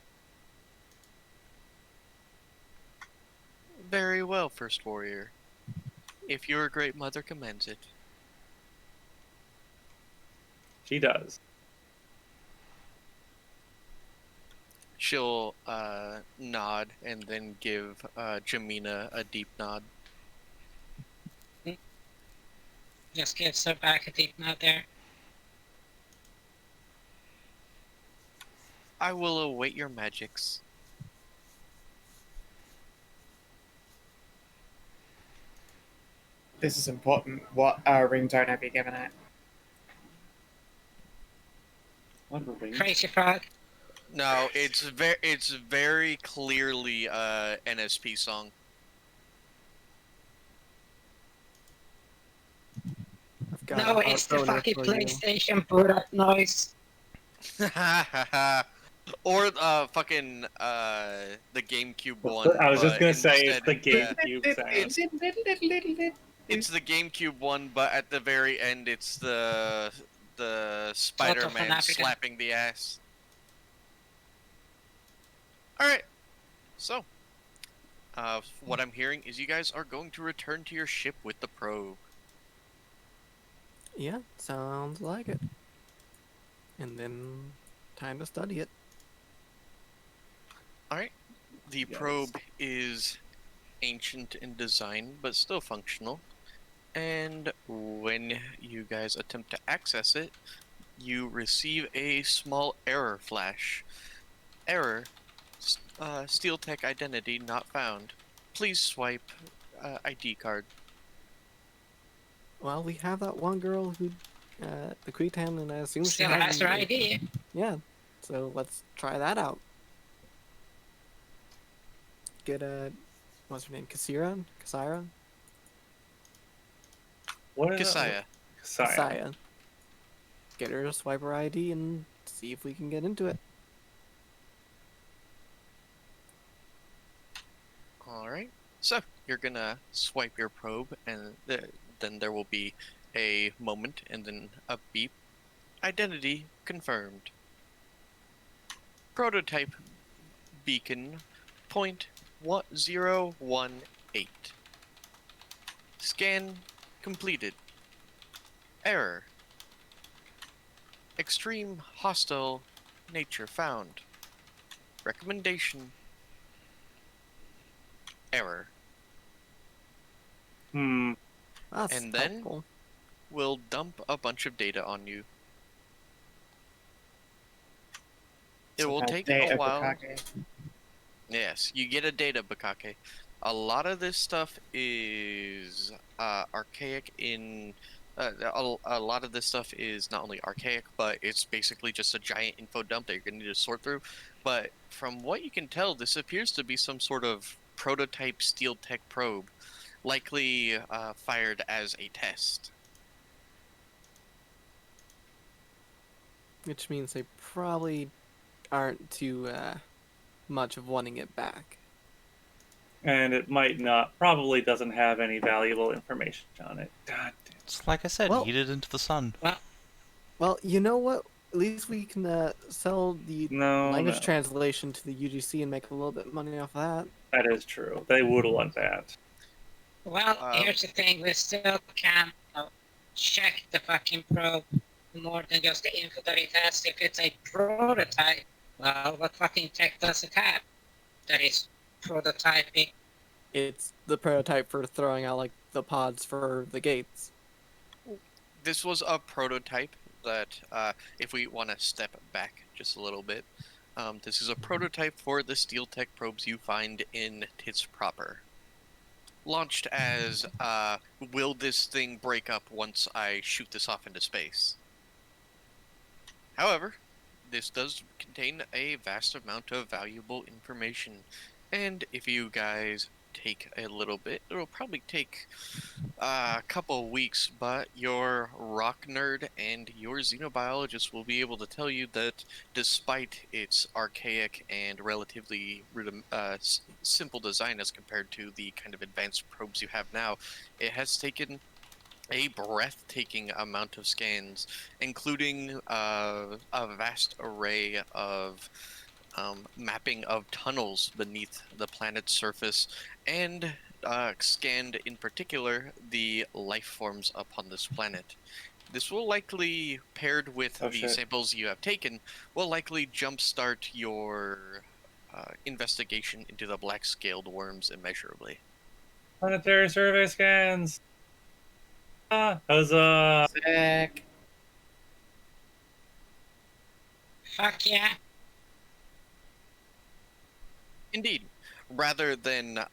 Very well, First Warrior. If your great mother commends it. She does. She'll nod and then give Jamina a deep nod. Just gives her back a deep nod there. I will await your magics. This is important. What ringtone have you given it? What a ring. Crazy frog. No, it's very clearly NSP song. I've got No, an it's the outro fucking for you. PlayStation boot up noise. Or fucking the GameCube one. I was just but gonna say it's instead- the GameCube sound. It's the GameCube one, but at the very end, it's the Spider-Man Africa. slapping the ass. All right. So, what I'm hearing is you guys are going to return to your ship with the probe. Yeah, sounds like it. And then time to study it. All right. The Yes. probe is ancient in design, but still functional. And when you guys attempt to access it, you receive a small error flash. Error. Steel tech identity not found. Please swipe ID card. Well, we have that one girl who, the Cretan, and I assume she Still has her a- ID. Yeah, so let's try that out. Get what's her name? Kasira? What is Kasaya. Kasaya. Get her to swipe her ID and see if we can get into it. Alright. So, you're gonna swipe your probe, and then there will be a moment, and then a beep. Identity confirmed. Prototype beacon point 018. Scan completed. Error. Extreme hostile nature found. Recommendation. Error. That's And then- helpful. Will dump a bunch of data on you. It will take a while. Yes, you get a data bakake. A lot of this stuff is archaic in. A lot of this stuff is not only archaic, but it's basically just a giant info dump that you're going to need to sort through. But from what you can tell, this appears to be some sort of prototype steel tech probe, likely fired as a test. Which means they probably aren't too much of wanting it back. And it might not, probably doesn't have any valuable information on it. God damn. It's like I said, Well- eat it into the sun. Well, you know what? At least we can sell the No, language no. translation to the UGC and make a little bit of money off that. That is true. They would want that. Well, Um, here's the thing, we still can't check the fucking probe more than just the info that it has. If it's a prototype, well, what fucking tech does it have that is prototyping? It's the prototype for throwing out like the pods for the gates. This was a prototype that, if we want to step back just a little bit, this is a prototype for the steel tech probes you find in Tits proper. Launched as, will this thing break up once I shoot this off into space? However, this does contain a vast amount of valuable information, and if you guys take a little bit, it'll probably take a couple weeks, but your rock nerd and your xenobiologist will be able to tell you that despite its archaic and relatively simple design as compared to the kind of advanced probes you have now, it has taken a breathtaking amount of scans, including a vast array of mapping of tunnels beneath the planet's surface, and scanned in particular the life forms upon this planet. This will likely, paired with Oh, the shit. samples you have taken, will likely jumpstart your investigation into the black-scaled worms immeasurably. Planetary survey scans! Huzzah! Sick. Fuck yeah. Indeed, rather than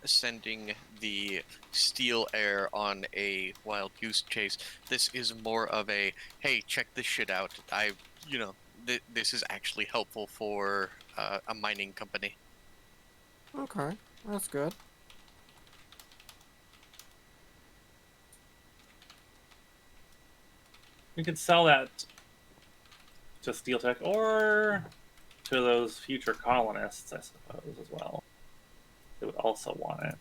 sending the steel air on a wild goose chase, this is more of a, hey, check this shit out. This is actually helpful for a mining company. Okay, that's good. We could sell that to Steel Tech or to those future colonists, I suppose, as well. They would also want it.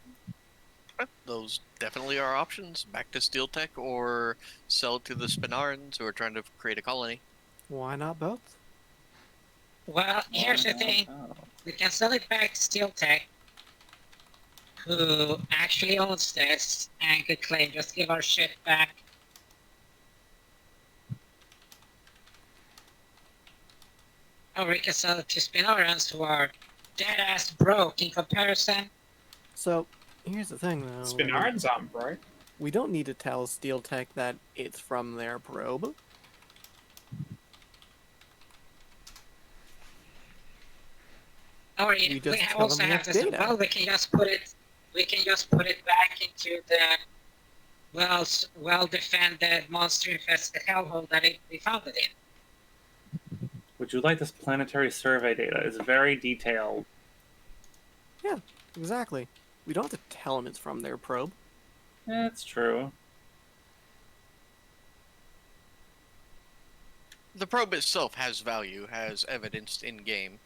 Those definitely are options. Back to Steel Tech or sell it to the Spinarans who are trying to create a colony. Why not both? Well, here's the thing. Oh. We can sell it back to Steel Tech, who actually owns this and could claim just give our shit back. Or we can sell it to Spinarans, who are dead ass broke in comparison. So here's the thing, though. Spinards aren't broke. We don't need to tell Steel Tech that it's from their probe. Or We just tell also them we have have this. data. Well, we can just put it back into the well defended monster infested hellhole that we found it in. Would you like this planetary survey data? It's very detailed. Yeah, exactly. We don't have to tell them it's from their probe. That's true. The probe itself has value, as evidenced in game.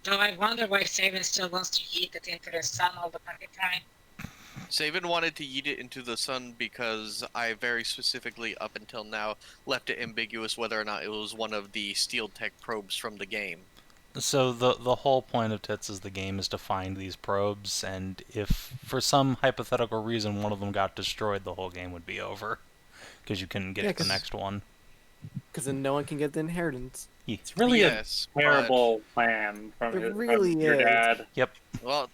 Though I wonder why Savin still wants to yeet it into the sun all the fucking time. Savin wanted to yeet it into the sun because I very specifically, up until now, left it ambiguous whether or not it was one of the Steel Tech probes from the game. So the whole point of Tits is the game is to find these probes, and if for some hypothetical reason one of them got destroyed, the whole game would be over. Because you couldn't get to the next one. Because then no one can get the inheritance. It's really Yes, a terrible plan from, It from really your is. dad. Yep. Well,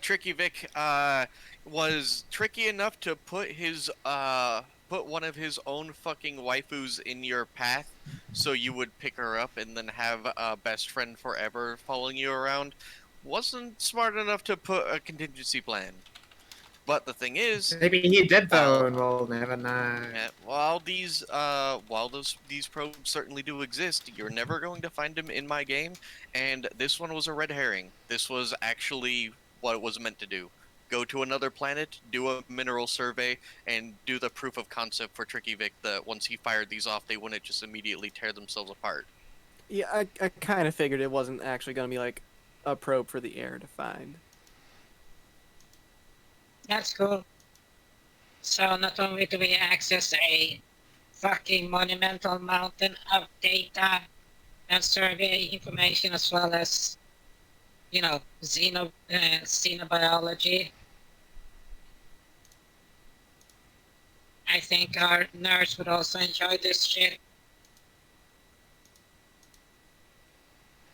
Tricky Vic was tricky enough to put his put one of his own fucking waifus in your path, so you would pick her up and then have a best friend forever following you around. Wasn't smart enough to put a contingency plan. But the thing is, Maybe he did though, and we'll never know. while these probes certainly do exist, you're never going to find them in my game. And this one was a red herring. This was actually what it was meant to do: go to another planet, do a mineral survey, and do the proof of concept for Tricky Vic that once he fired these off, they wouldn't just immediately tear themselves apart. Yeah, I kind of figured it wasn't actually going to be like a probe for the air to find. That's cool. So not only do we access a fucking monumental mountain of data and survey information, as well as, you know, xenobiology. I think our nerds would also enjoy this shit.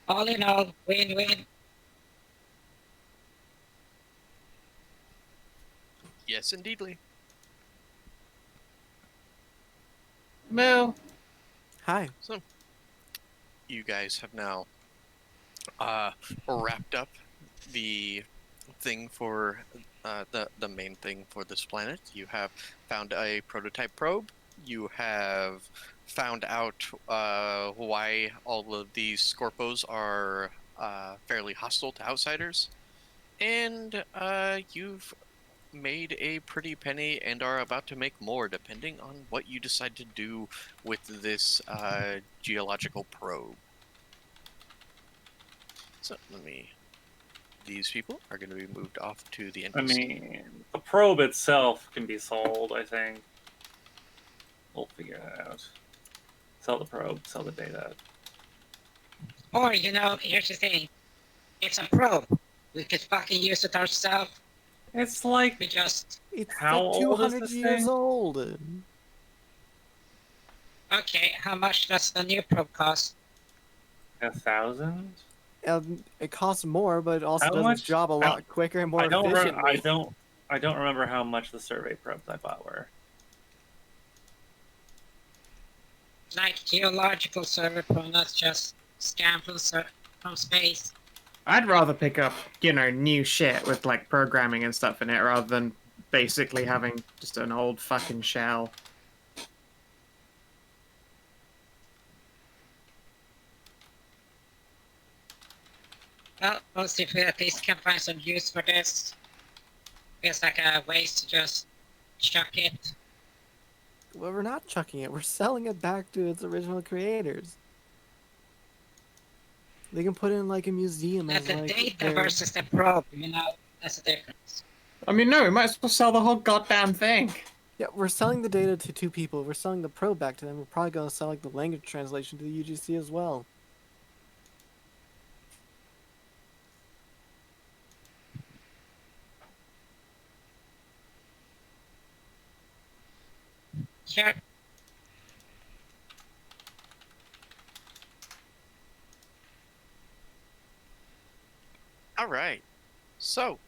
All in all, win-win. Yes, indeedly. Moo. Hi. So, you guys have now wrapped up the thing for the main thing for this planet. You have found a prototype probe. You have found out why all of these Scorpos are fairly hostile to outsiders, and you've made a pretty penny and are about to make more, depending on what you decide to do with this geological probe. So these people are going to be moved off to the I NPC. mean, the probe itself can be sold, I think. We'll figure that out. Sell the probe, sell the data. Or, you know, here's the thing. It's a probe. We could fucking use it ourselves. It's like, We just... It's How like old is 200 this years thing? old. Okay, how much does the new probe cost? 1,000? It costs more, but it also How does much? its job a lot quicker and more I don't efficiently. remember how much the survey probes I bought were. Like geological server probe, not just scam from space. I'd rather pick up, you know, new shit with like programming and stuff in it rather than basically having just an old fucking shell. Well, we'll see if we at least can find some use for this. It's like a waste to just chuck it. Well, we're not chucking it. We're selling it back to its original creators. They can put it in like a museum That's as the like data their... versus the probe, you know? That's the difference. I mean, no, we might as well sell the whole goddamn thing. Yeah, we're selling the data to two people. We're selling the probe back to them. We're probably gonna sell like the language translation to the UGC as well. Sure. right. So,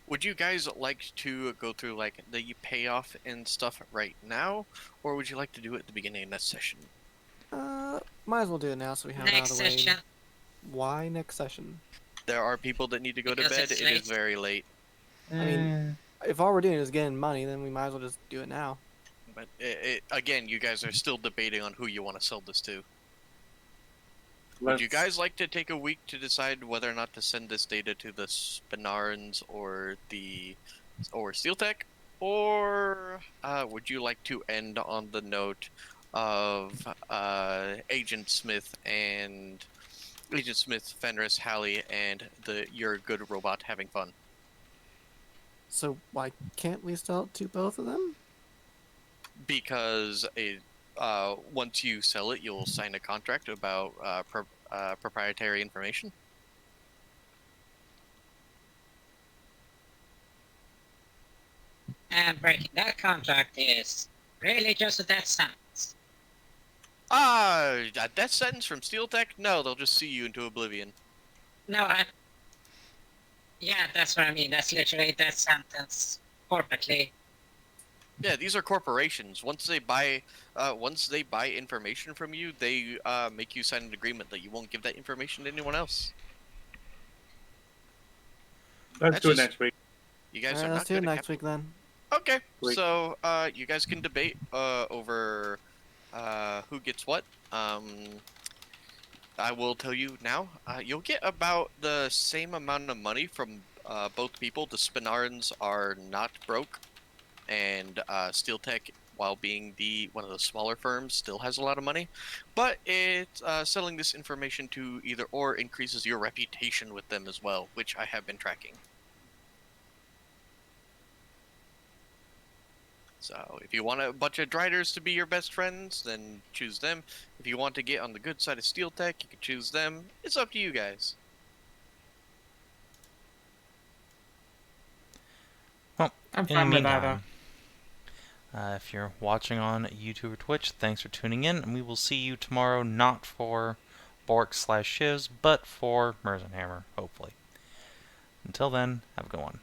would you guys like to go through like the payoff and stuff right now, or would you like to do it at the beginning of next session? Might as well do it now so we have it out Next of the way. session. Why next session? There are people that need to go to Because bed. it's It is late. very late. I mean, if all we're doing is getting money, then we might as well just do it now. But again, you guys are still debating on who you want to sell this to. Would you Let's- guys like to take a week to decide whether or not to send this data to the Spinarans or Steel Tech, or would you like to end on the note of Agent Smith, Fenris, Hallie, and your good robot having fun? So why can't we sell it to both of them? Because once you sell it, you'll sign a contract about proprietary information. And breaking that contract is really just a death sentence. A death sentence from Steel Tech? No, they'll just sue you into oblivion. No, yeah, that's what I mean. That's literally a death sentence corporately. Yeah, these are corporations. Once they buy information from you, they make you sign an agreement that you won't give that information to anyone else. Let's That's do it just- next week. You guys Alright, are let's not do it good at next week then. Okay, Week. so you guys can debate over who gets what. I will tell you now. You'll get about the same amount of money from both people. The Spinarans are not broke, and Steel Tech, while being one of the smaller firms, still has a lot of money. But selling this information to either or increases your reputation with them as well, which I have been tracking. So if you want a bunch of Driders to be your best friends, then choose them. If you want to get on the good side of Steel Tech, you can choose them. It's up to you guys. I'm In the fine with either. meantime, if you're watching on YouTube or Twitch, thanks for tuning in, and we will see you tomorrow, not for Bork/Shivs, but for Merzenhammer, hopefully. Until then, have a good one.